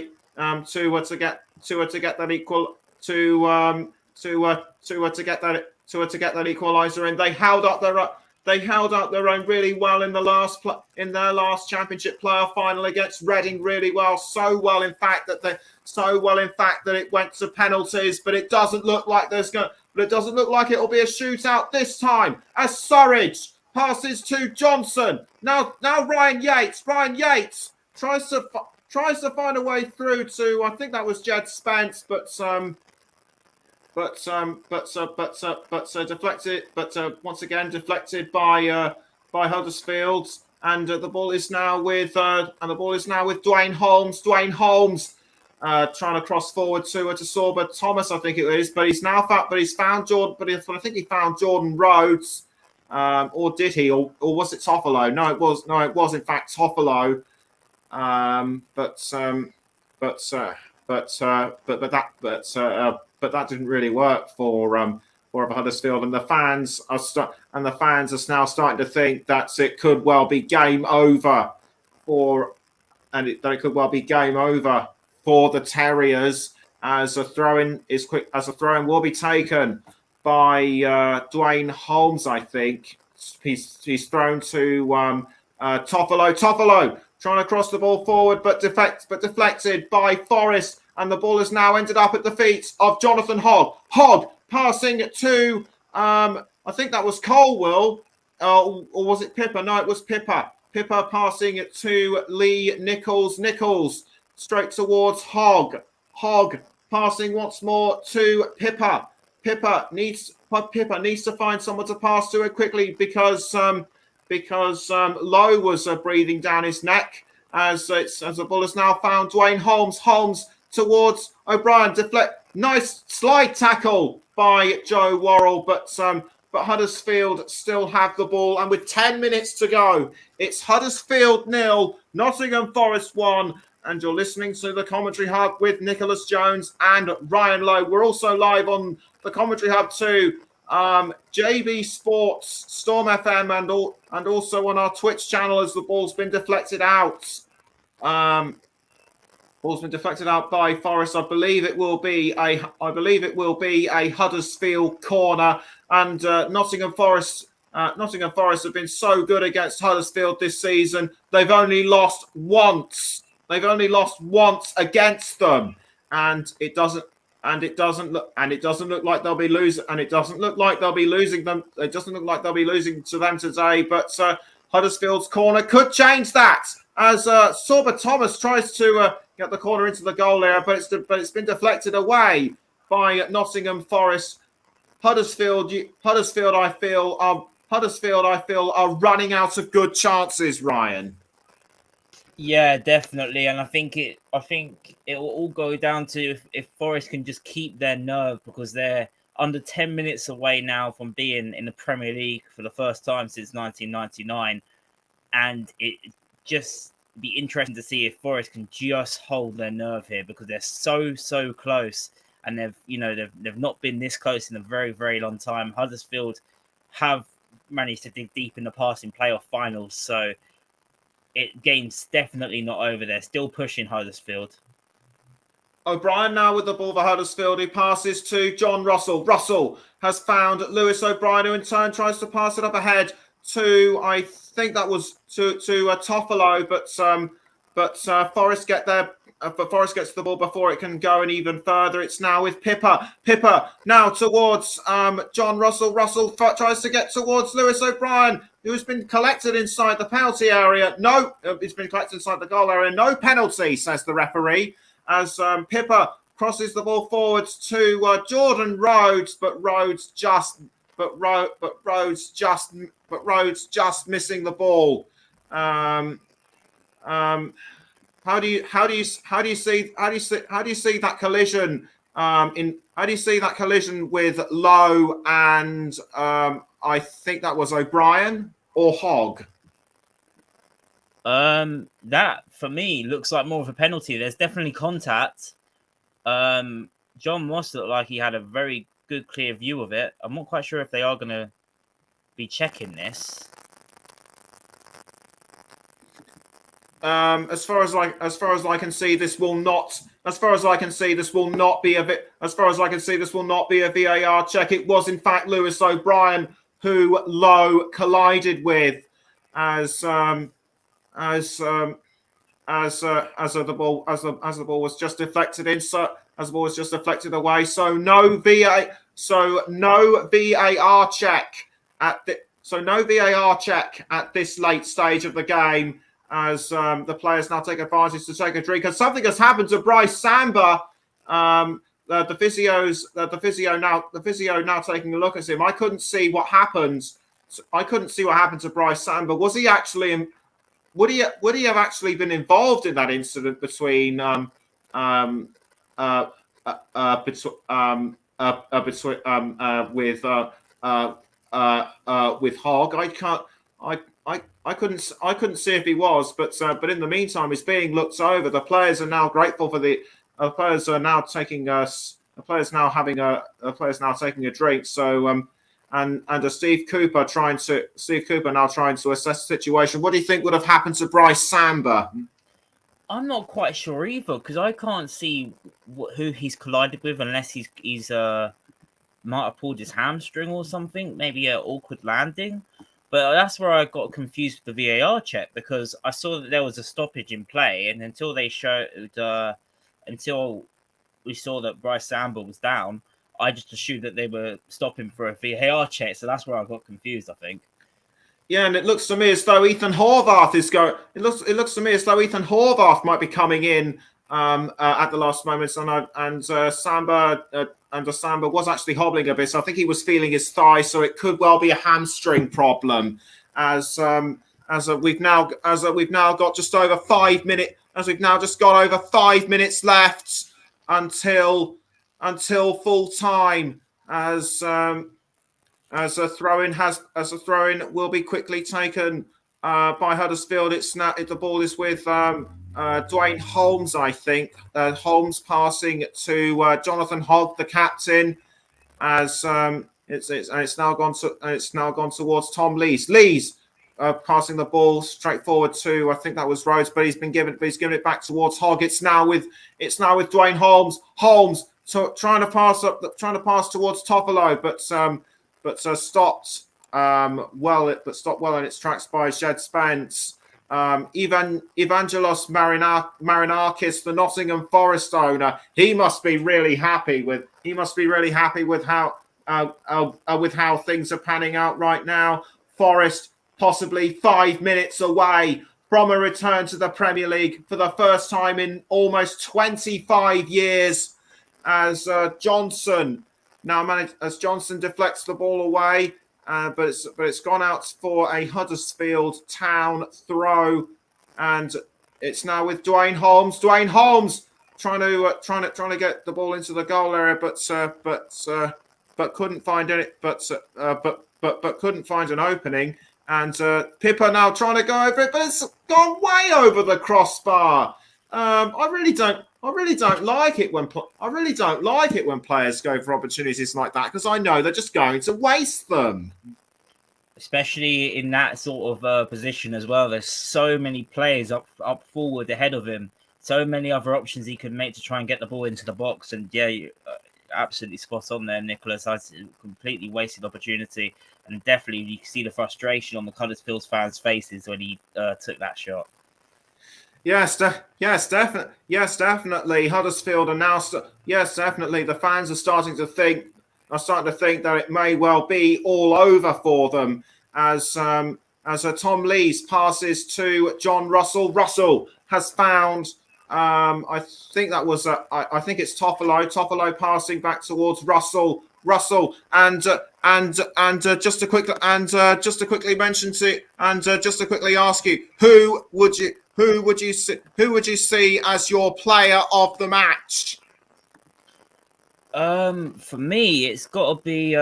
equaliser in. They held up their own really well in their last Championship Play-Off Final against Reading. Really well, so well in fact that it went to penalties. But it doesn't look like it'll be a shootout this time. As Surridge passes to Johnson. Now Ryan Yates tries to find a way through to, I think that was Jed Spence, but deflected. Once again deflected by Huddersfield, and the ball is now with Dwayne Holmes. Dwayne Holmes trying to cross forward to Sorba Thomas, I think it is, but he's found Jordan. But I think he found Jordan Rhodes, or did he? Or was it Toffolo? No, it was in fact Toffolo. But that didn't really work for Huddersfield, and the fans are now starting to think that it could well be game over for the Terriers, as a throw-in will be taken by Dwayne Holmes. I think he's thrown to Toffolo trying to cross the ball forward, but deflected by Forest. And the ball has now ended up at the feet of Jonathan Hogg. Hogg passing to, I think that was Colwell, or was it Pippa? No, it was Pippa. Pippa passing to Lee Nichols. Nichols straight towards Hogg. Hogg passing once more to Pippa. Pippa needs to find someone to pass to it quickly because Lowe was breathing down his neck as the ball has now found Dwayne Holmes. Holmes towards O'Brien. Nice slide tackle by Joe Worrell, but Huddersfield still have the ball, and with 10 minutes to go, it's Huddersfield 0, Nottingham Forest 1, and you're listening to the Commentary Hub with Nicholas Jones and Ryan Lowe. We're also live on the Commentary Hub too, JB Sports, Storm FM, and also on our Twitch channel as the ball's been deflected out. Ball's been deflected out by Forest. I believe it will be a Huddersfield corner. And Nottingham Forest have been so good against Huddersfield this season. They've only lost once. Against them, and it doesn't look like they'll be losing. And it doesn't look like they'll be losing them. It doesn't look like they'll be losing to them today. But Huddersfield's corner could change that, as Sorba Thomas tries to get the corner into the goal area, but it's been deflected away by Nottingham Forest. Huddersfield, I feel are running out of good chances, Ryan. Yeah, definitely, and I think it will all go down to if Forest can just keep their nerve, because they're under 10 minutes away now from being in the Premier League for the first time since 1999, and it just be interesting to see if Forest can just hold their nerve here, because they're so close, and they've not been this close in a very, very long time. Huddersfield have managed to dig deep in the past in playoff finals, so game's definitely not over. They're still pushing Huddersfield. O'Brien now with the ball for Huddersfield. He passes to John Russell. Russell has found Lewis O'Brien, who in turn tries to pass it up ahead to, I think that was to Toffolo, but Forest get there. But Forest gets the ball before it can go, and even further, it's now with Pippa. Pippa now towards John Russell. Russell tries to get towards Lewis O'Brien, who's been collected inside the penalty area. No, it's been collected inside the goal area. No penalty, says the referee, as Pippa crosses the ball forwards to Jordan Rhodes, but Rhodes just missing the ball. How do you see that collision How do you see that collision with Lowe and I think that was O'Brien or Hogg? That for me looks like more of a penalty. There's definitely contact. John Moss looked like he had a very good, clear view of it. I'm not quite sure if they are going to be checking this. As far as I can see, this will not. As far as I can see, this will not be a VAR check. It was in fact Lewis O'Brien who Lowe collided with, as the ball was just deflected in. So as the ball was just deflected away. So no VAR check at this late stage of the game. As the players now take advantage to take a drink, and something has happened to Bryce Samba. The physio now taking a look at him. I couldn't see what happened. To Bryce Samba. Was he actually? Would he have actually been involved in that incident between with Hogg? I couldn't see if he was, but in the meantime, he's being looked over. The players are now grateful for the players are now taking taking a drink. So and Steve Cooper now trying to assess the situation. What do you think would have happened to Bryce Samba? I'm not quite sure either, because I can't see who he's collided with unless he's might have pulled his hamstring or something, maybe an awkward landing. But that's where I got confused with the VAR check, because I saw that there was a stoppage in play, and until we saw that Bryce Samba was down, I just assumed that they were stopping for a VAR check. So that's where I got confused, I think. Yeah, and it looks to me as though Ethan Horvath is going. It looks to me as though Ethan Horvath might be coming in at the last moment, and Samba was actually hobbling a bit. So I think he was feeling his thigh, so it could well be a hamstring problem. As we've now got just over 5 minutes. As we've now just got over 5 minutes left until full time. As a throw-in will be quickly taken by Huddersfield. The ball is with Dwayne Holmes, I think. Holmes passing to Jonathan Hogg, the captain, as it's now gone towards Tom Lees. Lees passing the ball straight forward to, I think that was Rhodes, but he's given it back towards Hogg. It's now with Dwayne Holmes. Holmes trying to pass towards Toffolo, but stopped well in its tracks by Jed Spence. Evangelos Marinakis, the Nottingham Forest owner, he must be really happy with how things are panning out right now. Forest possibly 5 minutes away from a return to the Premier League for the first time in almost 25 years. As Johnson deflects the ball away, but it's gone out for a Huddersfield Town throw, and it's now with Dwayne Holmes. Dwayne Holmes trying to get the ball into the goal area, but couldn't find it. But couldn't find an opening, and Pippa now trying to go over it, but it's gone way over the crossbar. I really don't like it when players go for opportunities like that, because I know they're just going to waste them. Especially in that sort of position as well. There's so many players up forward ahead of him. So many other options he could make to try and get the ball into the box. And yeah, absolutely spot on there, Nicholas. I completely wasted opportunity, and definitely you can see the frustration on the Huddersfield fans' faces when he took that shot. Yes, definitely. Huddersfield are now. Definitely. The fans are starting to think that it may well be all over for them. As Tom Lees passes to John Russell. Russell has found. I think that was. I think it's Toffolo. Toffolo passing back towards Russell. Russell and just to quickly ask you, who would you see as your player of the match? For me, it's got to be.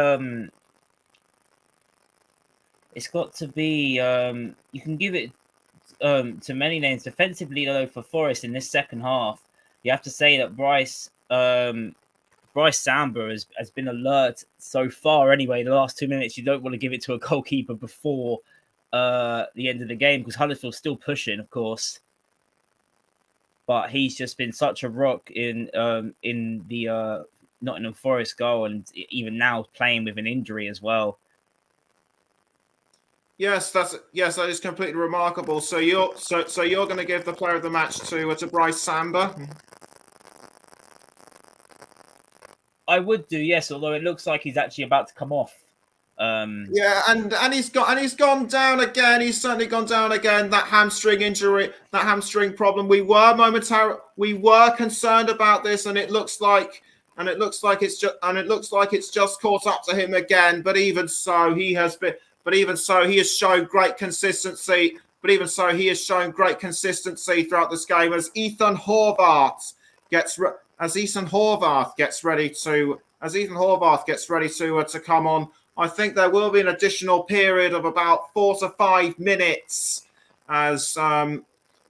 It's got to be. You can give it to many names. Defensively, though, for Forest in this second half, you have to say that Bryce Samba has been alert so far. Anyway, the last 2 minutes, you don't want to give it to a goalkeeper before the end of the game because Huddersfield's still pushing, of course. But he's just been such a rock in the Nottingham Forest goal, and even now playing with an injury as well. Yes, that is completely remarkable. So you're going to give the player of the match to Bryce Samba? I would do, yes, although it looks like he's actually about to come off. Yeah, and he's gone down again. He's certainly gone down again. That hamstring injury, that hamstring problem. We were concerned about this, and it looks like it's just caught up to him again. But even so, he has shown great consistency. Throughout this game as Ethan Horvath gets ready to come on. I think there will be an additional period of about 4 to 5 minutes as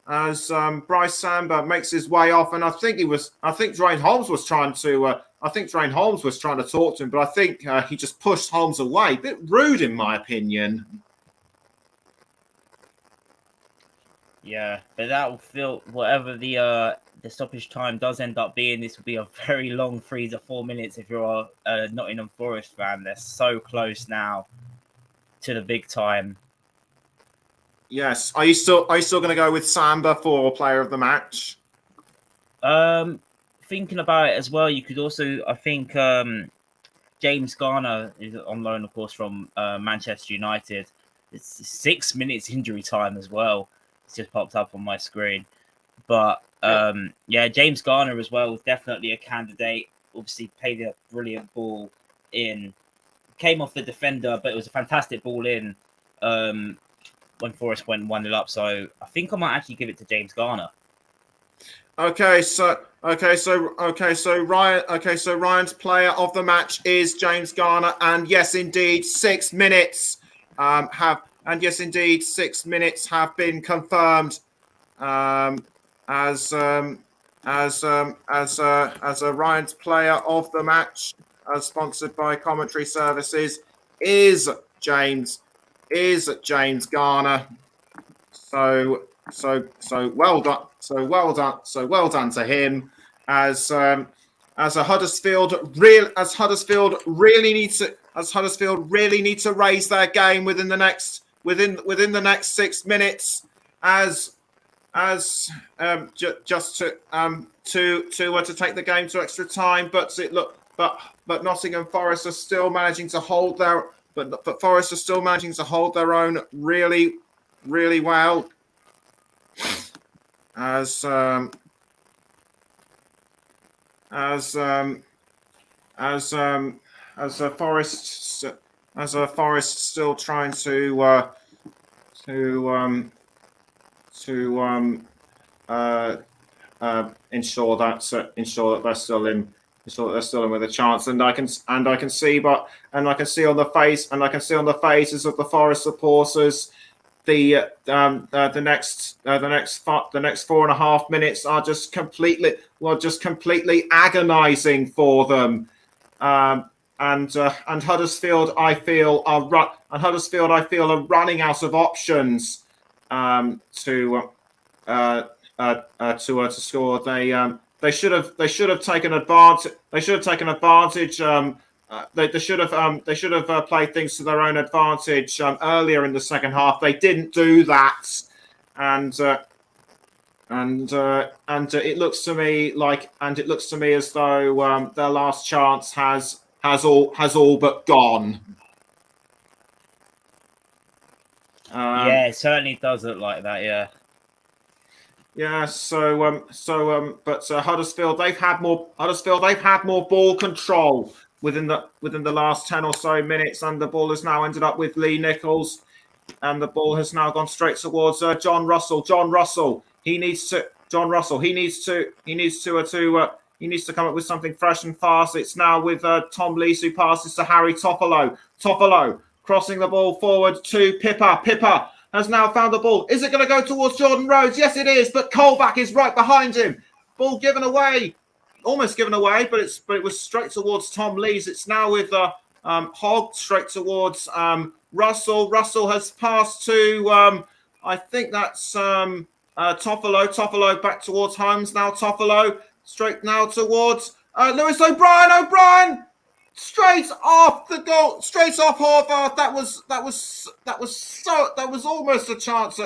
Bryce Samba makes his way off, and I think Drain Holmes was trying to talk to him, but I think he just pushed Holmes away. A bit rude, in my opinion. Yeah, but that will feel whatever the stoppage time does end up being. This will be a very long 3 to 4 minutes if you're a Nottingham Forest fan. They're so close now to the big time. Yes. Are you still going to go with Samba for player of the match? Thinking about it as well, you could also, I think, James Garner is on loan, of course, from Manchester United. It's 6 minutes injury time as well. It's just popped up on my screen. But James Garner as well was definitely a candidate. Obviously, played a brilliant ball in. Came off the defender, but it was a fantastic ball in when Forest went 1-0 up. So I think I might actually give it to James Garner. Ryan's player of the match is James Garner, and yes, indeed, 6 minutes 6 minutes have been confirmed as a Ryan's player of the match, as sponsored by Commentary Services, is James Garner. So well done. So well done to him. As Huddersfield really need to raise their game within the next 6 minutes. Just to take the game to extra time, but Nottingham Forest are still managing to hold their own really, really well. As a Forest still trying to ensure that they're still in with a chance, and I can see on the faces of the Forest supporters, the next 4.5 minutes are just completely agonizing for them. And Huddersfield, I feel, are running out of options to score. They should have taken advantage. They should have played things to their own advantage earlier in the second half. They didn't do that, and it looks to me as though their last chance has all but gone. Yeah, it certainly does look like that. Yeah. Yeah. But Huddersfield, they've had more ball control within the last 10 or so minutes, and the ball has now ended up with Lee Nichols, and the ball has now gone straight towards John Russell. He needs to He needs to come up with something fresh and fast. It's now with Tom Lees, who passes to Harry Toffolo. Toffolo crossing the ball forward to Pippa. Pippa has now found the ball. Is it going to go towards Jordan Rhodes? Yes, it is. But Colback is right behind him. Ball given away, almost given away, but it was straight towards Tom Lees. It's now with Hogg straight towards Russell. Russell has passed to I think that's Toffolo. Toffolo back towards Holmes now. Toffolo straight now towards Lewis O'Brien. O'Brien straight off the goal, straight off Horvath. That was almost a chance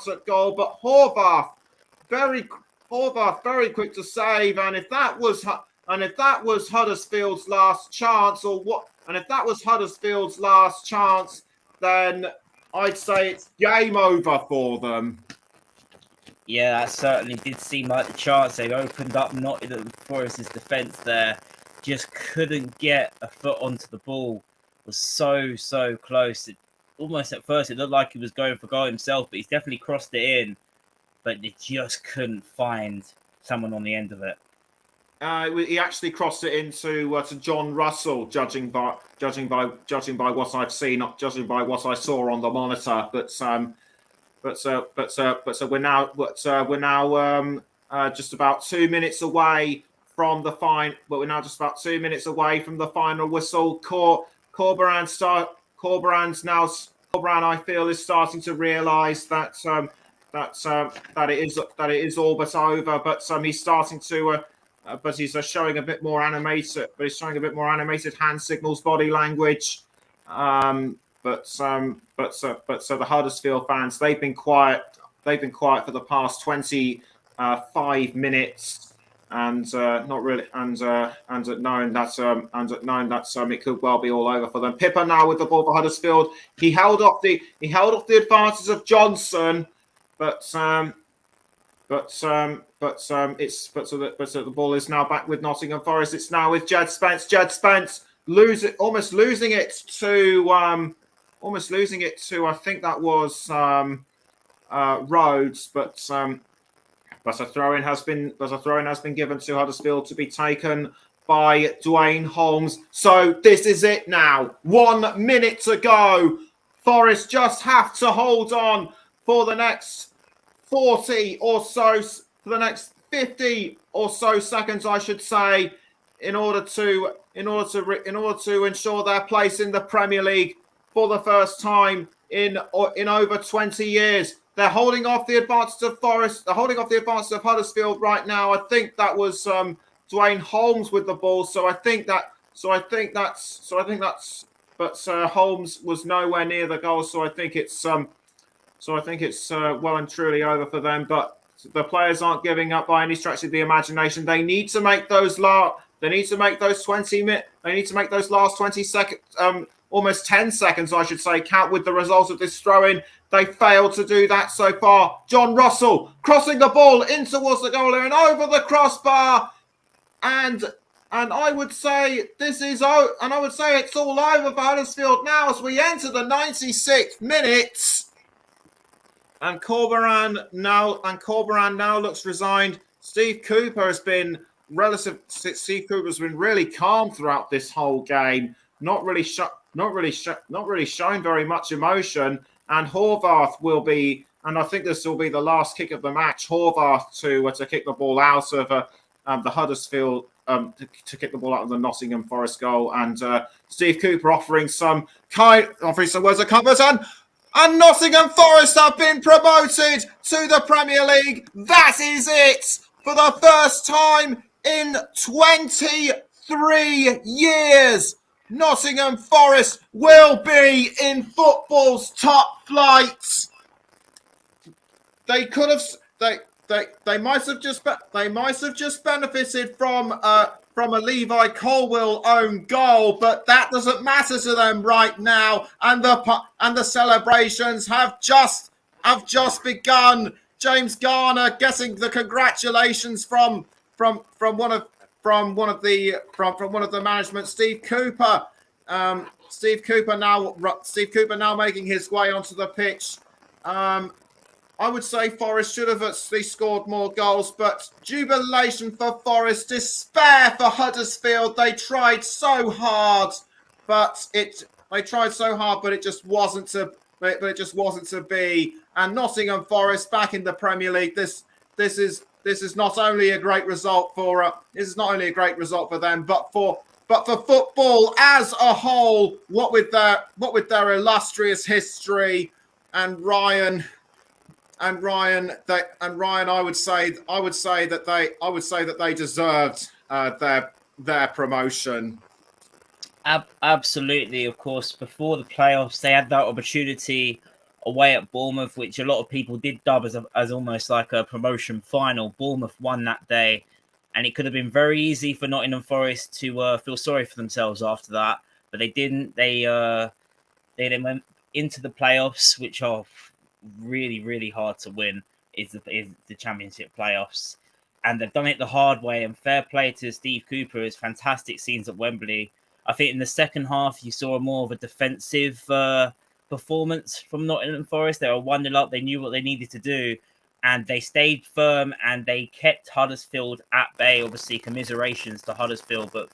at goal, but Horvath very quick to save. And if that was Huddersfield's last chance, then I'd say it's game over for them. Yeah, that certainly did seem like the chance. They opened up Nottingham Forest's defence there. Just couldn't get a foot onto the ball. It was so close. Almost at first, it looked like he was going for goal himself, but he's definitely crossed it in. But they just couldn't find someone on the end of it. He actually crossed it into to John Russell, judging by what I've seen, not judging by what I saw on the monitor. But we're now just about 2 minutes away from the final. But we're now just about 2 minutes away from the final whistle. Corberan, I feel, is starting to realise that it is all but over. But he's starting to. But he's showing a bit more animated. But he's showing a bit more animated hand signals, body language. But the Huddersfield fans, they've been quiet. They've been quiet for the past 25 minutes, and not really, and knowing that it could well be all over for them. Pippa now with the ball for Huddersfield. He held off the advances of Johnson, but the ball is now back with Nottingham Forest. It's now with Jed Spence. Jed Spence almost losing it to I think that was Rhodes, but a throw-in has been given to Huddersfield to be taken by Dwayne Holmes. So this is it now. 1 minute to go. Forest just have to hold on for the next 40 or so, for the next 50 or so seconds, I should say, in order to ensure their place in the Premier League for the first time in over 20 years. They're holding off the advances of Forest. They're holding off the advances of Huddersfield right now. I think that was Dwayne Holmes with the ball. But Holmes was nowhere near the goal. So I think it's well and truly over for them. But the players aren't giving up by any stretch of the imagination. They need to make those last 20 seconds, almost 10 seconds, I should say, count with the result of this throw-in. They failed to do that so far. John Russell crossing the ball in towards the goal and over the crossbar. And I would say it's all over for Huddersfield now as we enter the 96th minute. And Corberan now looks resigned. Steve Cooper has been really calm throughout this whole game. Not really showing very much emotion. And Horvath will be, and I think this will be the last kick of the match. Horvath to kick the ball out of the Huddersfield, to kick the ball out of the Nottingham Forest goal, and Steve Cooper offering some words of comfort. And Nottingham Forest have been promoted to the Premier League. That is it for the first time in 23 years. Nottingham Forest will be in football's top flight. They could have. They might have just benefited from a Levi Colwill own goal, but that doesn't matter to them right now. And the celebrations have just begun. James Garner getting the congratulations from one of the management. Steve Cooper now making his way onto the pitch. I would say Forest should have actually scored more goals, but jubilation for Forest, despair for Huddersfield. They tried so hard, but it just wasn't to. But it just wasn't to be. And Nottingham Forest back in the Premier League. This is not only a great result for them, but for football as a whole. What with their illustrious history, and Ryan, I would say that they deserved their promotion. Absolutely, of course. Before the playoffs, they had that opportunity away at Bournemouth, which a lot of people did dub as almost like a promotion final. Bournemouth won that day, and it could have been very easy for Nottingham Forest to feel sorry for themselves after that, but they didn't. They then went into the playoffs, which are really, really hard to win. Is the Championship playoffs, and they've done it the hard way. And fair play to Steve Cooper. His fantastic scenes at Wembley. I think in the second half, you saw more of a defensive performance from Nottingham Forest. They were 1-0 up. They knew what they needed to do, and they stayed firm, and they kept Huddersfield at bay. Obviously, commiserations to Huddersfield, but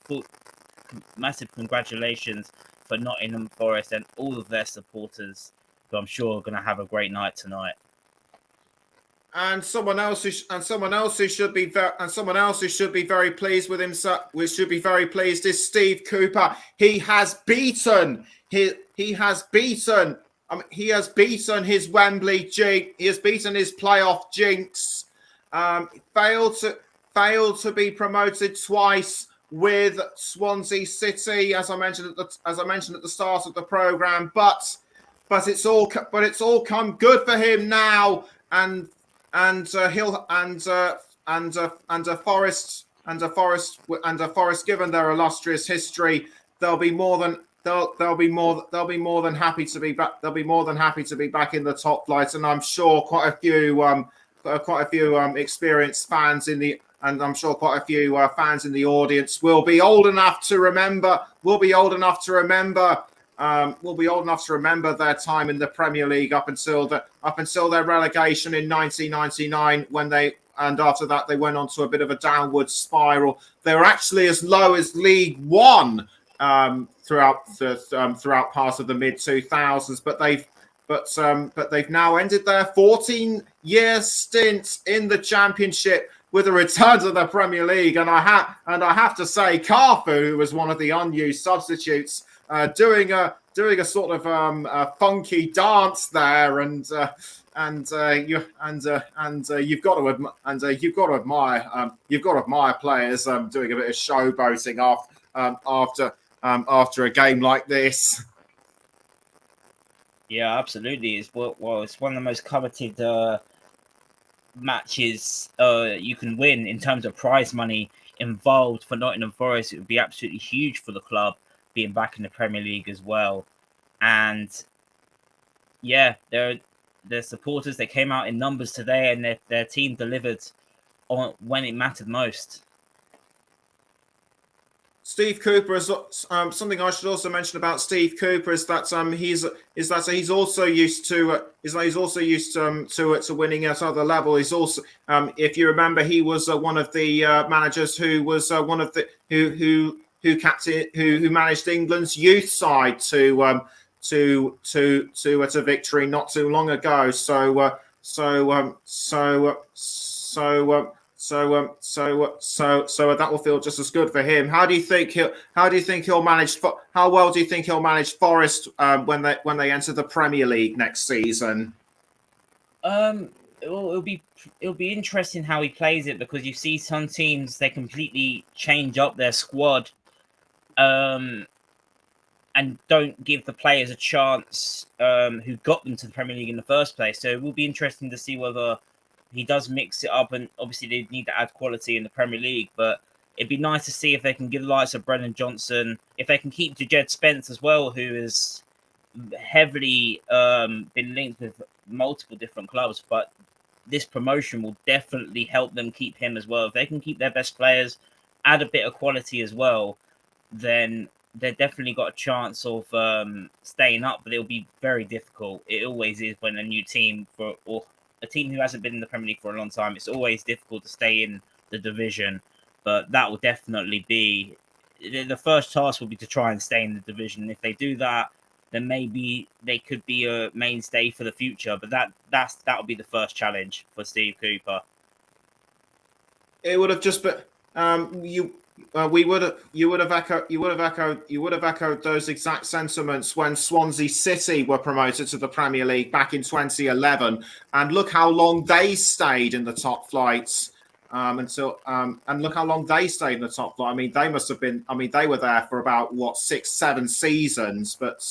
massive congratulations for Nottingham Forest and all of their supporters, who I'm sure are going to have a great night tonight. And someone else who should be very pleased with himself, which should be very pleased, is Steve Cooper. He has beaten his Wembley jinx. He has beaten his playoff jinx. Failed to be promoted twice with Swansea City, as I mentioned at the start of the program. But it's all come good for him now, and Forest, given their illustrious history, they'll be more than happy to be back. They'll be more than happy to be back in the top flight, and I'm sure quite a few experienced fans in the audience will be old enough to remember their time in the Premier League up until their relegation in 1999, after that they went on to a bit of a downward spiral. They were actually as low as League One throughout part of the mid 2000s, but they've now ended their 14-year stint in the Championship with a return to the Premier League. And I have to say, Carfu, who was one of the unused substitutes, doing a sort of a funky dance there, and you've got to admire players doing a bit of showboating after a game like this. Yeah, absolutely. It's one of the most coveted matches you can win in terms of prize money involved for Nottingham Forest. It would be absolutely huge for the club being back in the Premier League as well. And yeah, their supporters, they came out in numbers today, and their team delivered on when it mattered most. Steve Cooper is something I should also mention about Steve Cooper is that he's also used to winning at other level. He's also, if you remember, he was one of the managers who was who managed England's youth side to victory not too long ago. So that will feel just as good for him. How well do you think he'll manage Forest when they enter the Premier League next season? It'll be interesting how he plays it, because you see some teams, they completely change up their squad, and don't give the players a chance who got them to the Premier League in the first place. So it will be interesting to see whether he does mix it up, and obviously they need to add quality in the Premier League, but it'd be nice to see if they can give the likes of Brennan Johnson, if they can keep Jed Spence as well, who has heavily been linked with multiple different clubs, but this promotion will definitely help them keep him as well. If they can keep their best players, add a bit of quality as well, then they've definitely got a chance of staying up, but it'll be very difficult. It always is when a new team or a team who hasn't been in the Premier League for a long time, it's always difficult to stay in the division. But that will definitely be the first task will be to try and stay in the division. If they do that, then maybe they could be a mainstay for the future. But that would be the first challenge for Steve Cooper. It would have just been you would have echoed those exact sentiments when Swansea City were promoted to the Premier League back in 2011, and look how long they stayed in the top flights and look how long they stayed in the top flight. I mean, they must have been. I mean, they were there for about 6-7 seasons, but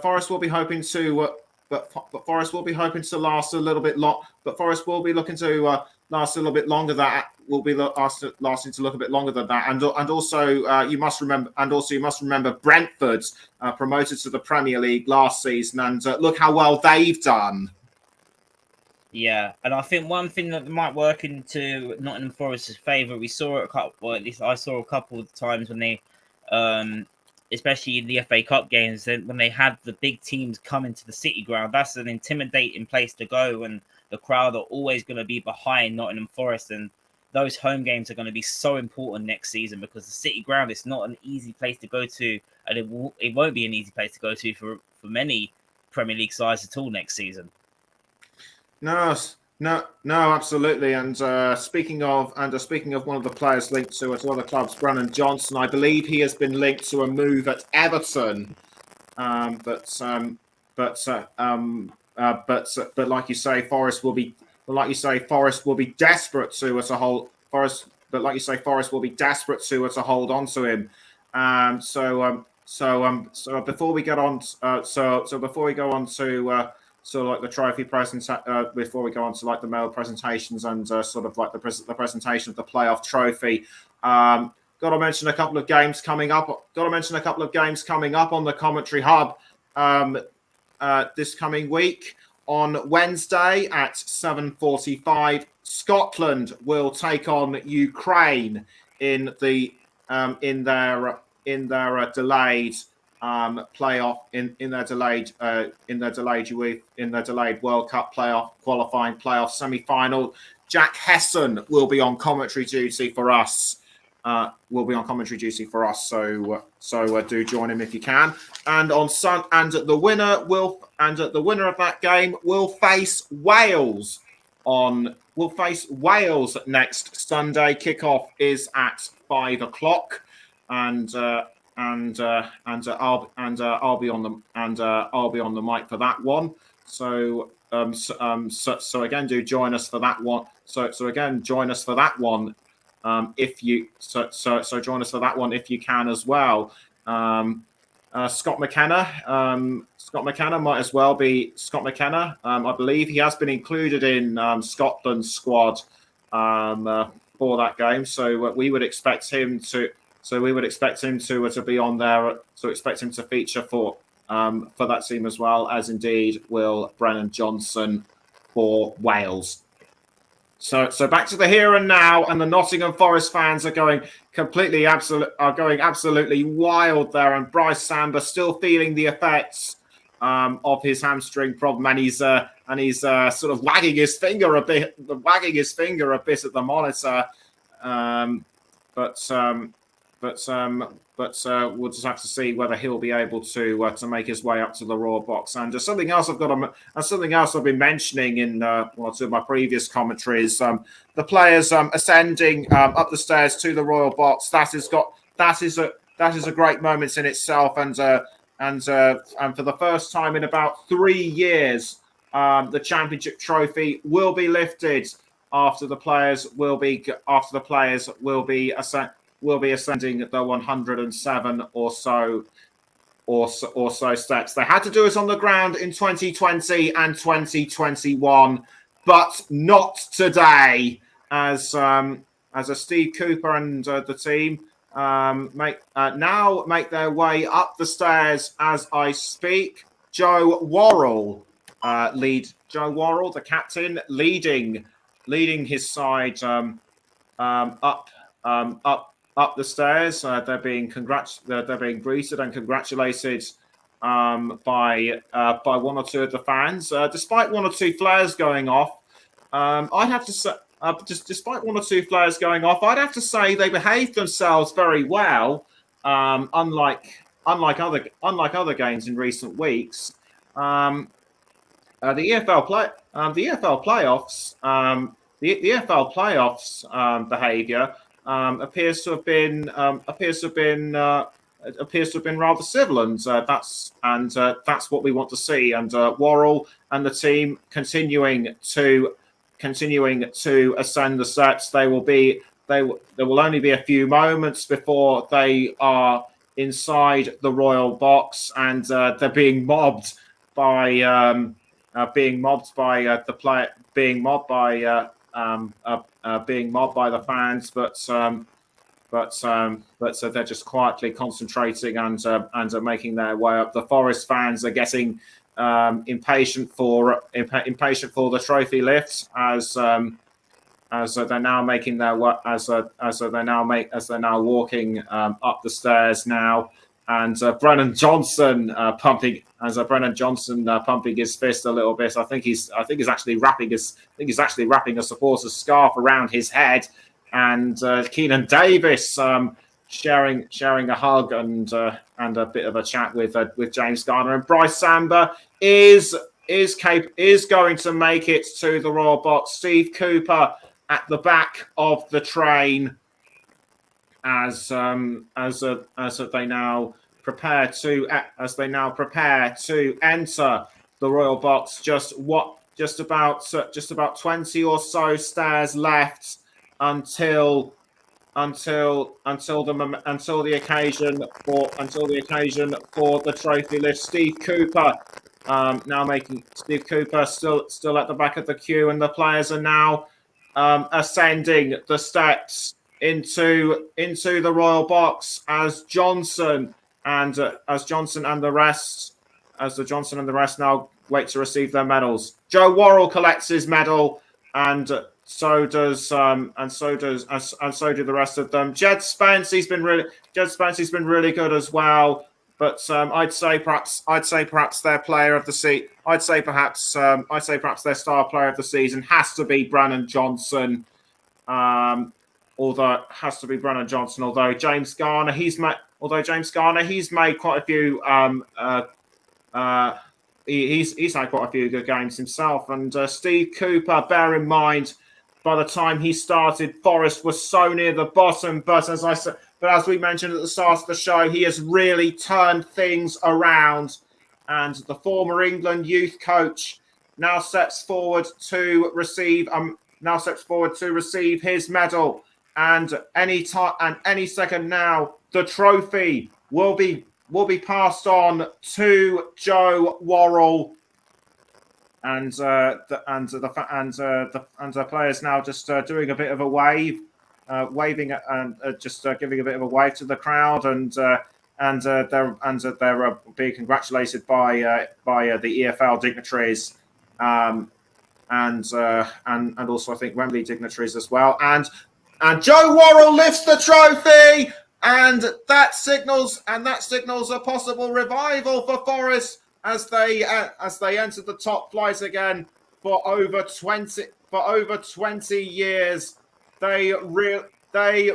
Forest will be hoping to. But Forest will be hoping to last a little bit long. But Forest will be looking to last a little bit longer. That will be lasting to look a bit longer than that. And also you must remember Brentford promoted to the Premier League last season, and look how well they've done. Yeah, and I think one thing that might work into Nottingham Forest's favour, we saw it at least I saw a couple of times when they, especially in the FA Cup games, when they had the big teams come into the City ground. That's an intimidating place to go, and the crowd are always going to be behind Nottingham Forest, and those home games are going to be so important next season because the City ground is not an easy place to go to, and it won't be an easy place to go to for many Premier League sides at all next season. No, absolutely. And speaking of one of the players linked to other clubs, Brennan Johnson, I believe he has been linked to a move at Everton. But like you say, Forest will be desperate to hold Forest. But like you say, Forest will be desperate to hold on to him. So before we get on, before we go on to. So, like the trophy before we go on to like the medal presentations and sort of like the presentation of the playoff trophy, got to mention a couple of games coming up. On the Commentary Hub this coming week. On Wednesday at 7:45, Scotland will take on Ukraine in the in their delayed. Playoff in their delayed World Cup qualifying playoff semi-final. Jack Hesson will be on commentary duty for us. So do join him if you can. And the winner of that game will face Wales next Sunday. Kickoff is at 5:00, and I'll be on the mic for that one. So again, do join us for that one. So again, join us for that one. If you join us for that one if you can as well. Scott McKenna might as well be Scott McKenna. I believe he has been included in Scotland's squad for that game. So we would expect him to. So we would expect him to be on there. So expect him to feature for that team as well, as indeed will Brennan Johnson for Wales. So back to the here and now, and the Nottingham Forest fans are going absolutely wild there, and Bryce Samba still feeling the effects of his hamstring problem, and he's sort of wagging his finger a bit at the monitor, but we'll just have to see whether he'll be able to make his way up to the Royal Box. And something else I've been mentioning in one or two of my previous commentaries, the players ascending up the stairs to the Royal Box. That is a great moment in itself, and for the first time in about 3 years, the Championship trophy will be lifted after the players will be ascending the 107 or so steps. They had to do it on the ground in 2020 and 2021, but not today, as a Steve Cooper and the team make their way up the stairs as I speak. Joe Worrell, the captain, leading his side up the stairs. They're being greeted and congratulated by one or two of the fans. Despite one or two flares going off, I'd have to say, despite one or two flares going off, I'd have to say they behaved themselves very well. Unlike other games in recent weeks. The EFL playoffs, the EFL playoffs behaviour appears to have been rather civil, and that's what we want to see. And Worrell and the team continuing to ascend the steps. There will only be a few moments before they are inside the royal box, and they're being mobbed by the fans, but they're just quietly concentrating and making their way up. The Forest fans are getting impatient for the trophy lifts as they're now making their way, as they're now walking up the stairs now. And Brennan Johnson pumping his fist a little bit. I think he's actually wrapping a supporter's scarf around his head. And Keenan Davis sharing a hug and a bit of a chat with James Garner. And Bryce Samba is going to make it to the royal box. Steve Cooper at the back of the train as they now prepare to enter the royal box. Just about 20 or so stairs left until the occasion for the trophy lift. Steve Cooper still at the back of the queue, and the players are now ascending the steps into the royal box as Johnson and the rest now wait to receive their medals. Joe Worrell collects his medal, and so do the rest of them. Jed Spence, he's been really good as well. But I'd say perhaps their player of the season. I'd say perhaps their star player of the season has to be Brennan Johnson. Although James Garner, he's made quite a few. He's had quite a few good games himself. And Steve Cooper, bear in mind, by the time he started, Forest was so near the bottom. But as we mentioned at the start of the show, he has really turned things around. And the former England youth coach now steps forward to receive his medal. And any second now, the trophy will be passed on to Joe Worrell. And the players now just doing a bit of a wave, waving and just giving a bit of a wave to the crowd, and they're being congratulated by the EFL dignitaries, and also I think Wembley dignitaries as well. And Joe Worrell lifts the trophy, and that signals a possible revival for Forest as they enter the top flight again for over 20 years. They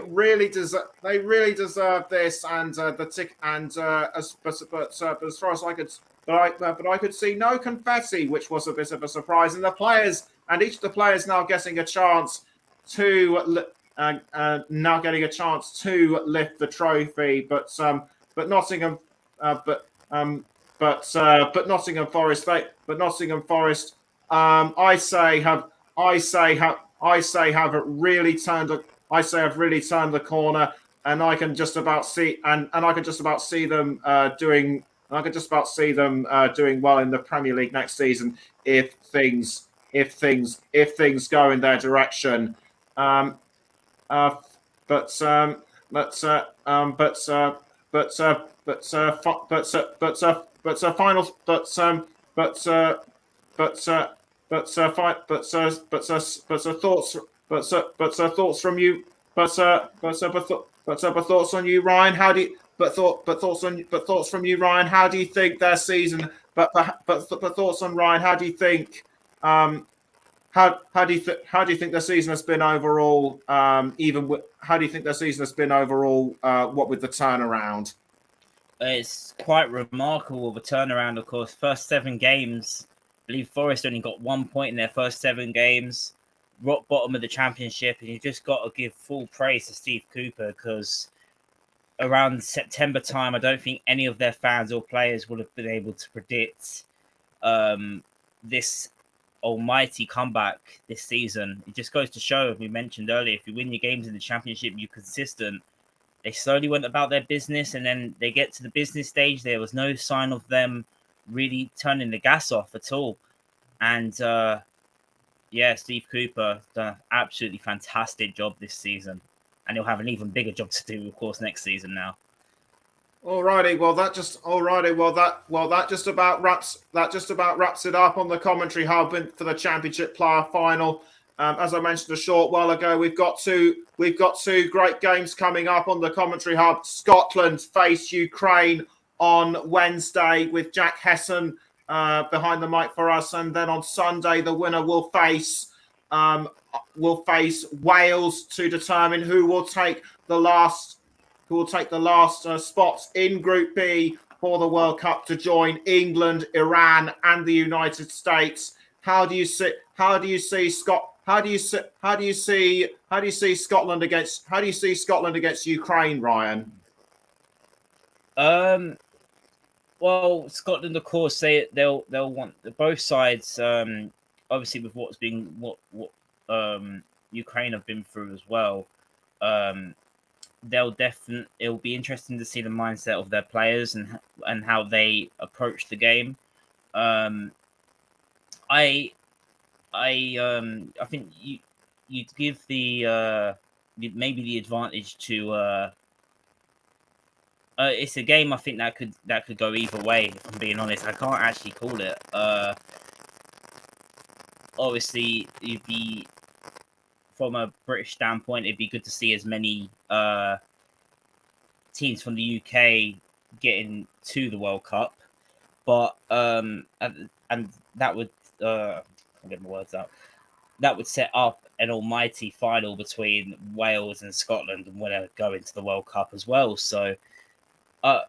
really deserve this, and as far as I could see no confetti, which was a bit of a surprise, and each of the players now getting a chance to lift the trophy, but Nottingham Forest, I say have really turned the corner, and I can just about see them doing well in the Premier League next season if things go in their direction. Thoughts on you, Ryan. How do you thoughts from you, Ryan. How do you think their season? But thoughts on Ryan. How do you think? How do you think their season has been overall? How do you think their season has been overall? What with the turnaround? It's quite remarkable, the turnaround, of course. First 7 games, I believe Forest only got 1 point in their first 7 games. Rock bottom of the championship, and you just got to give full praise to Steve Cooper, because around September time, I don't think any of their fans or players would have been able to predict this almighty comeback this season. It just goes to show, as we mentioned earlier, if you win your games in the championship, you're consistent. They slowly went about their business, and then they get to the business stage. There was no sign of them really turning the gas off at all. And Steve Cooper done an absolutely fantastic job this season, and he'll have an even bigger job to do, of course, next season now. Alrighty, that just about wraps it up on the commentary hub for the Championship Play-Off Final. As I mentioned a short while ago, we've got two great games coming up on the commentary hub. Scotland face Ukraine on Wednesday with Jack Hesson behind the mic for us, and then on Sunday the winner will face Wales to determine who will take the last spots in Group B for the World Cup to join England, Iran, and the United States. How do you see Scotland against Ukraine, Ryan? Well, Scotland, of course, they'll want both sides. Obviously, with what Ukraine have been through as well. It'll be interesting to see the mindset of their players and how they approach the game. I think you'd give maybe the advantage to. It's a game I think that could go either way. If I'm being honest, I can't actually call it. Obviously, you'd be. From a British standpoint, it'd be good to see as many teams from the UK getting to the World Cup, but and that would I'll get my words out. That would set up an almighty final between Wales and Scotland, and winner going to the World Cup as well. So I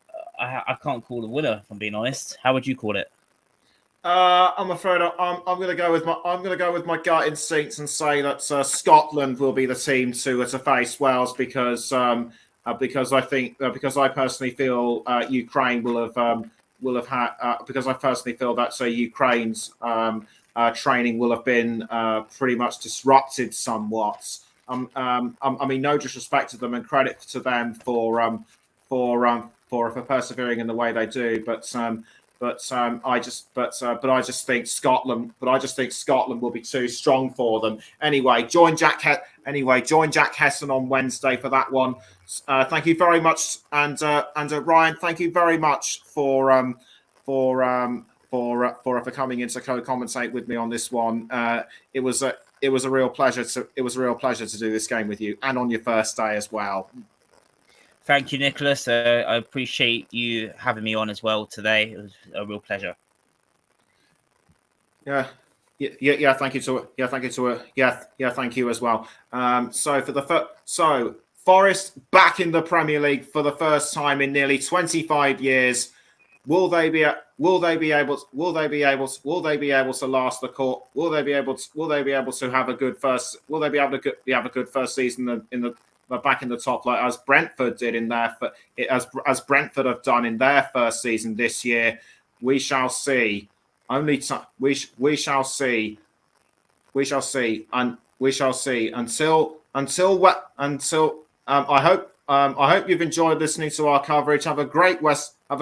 can't call the winner, if I'm being honest. How would you call it? I'm afraid I'm going to go with my gut instincts and say that Scotland will be the team to face Wales because I personally feel Ukraine will have had because I personally feel that Ukraine's training will have been pretty much disrupted somewhat. I mean, no disrespect to them and credit to them for persevering in the way they do, but I just think Scotland will be too strong for them. Anyway, join Jack Hesson on Wednesday for that one. Thank you very much, and Ryan, thank you very much for coming in to co-commentate with me on this one. It was a real pleasure to do this game with you, and on your first day as well. Thank you, Nicholas. I appreciate you having me on as well today. It was a real pleasure. Yeah. Thank you as well. So Forest back in the Premier League for the first time in nearly 25 years. Will they be able to last the court? Will they be able to have a good first? Will they be able to have a good first season in the back in the top, like as Brentford did as Brentford have done in their first season this year? We shall see. We shall see. Until I hope you've enjoyed listening to our coverage. Have a great rest of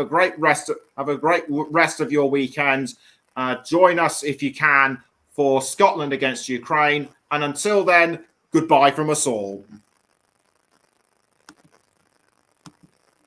your weekend. Join us if you can for Scotland against Ukraine. And until then, goodbye from us all.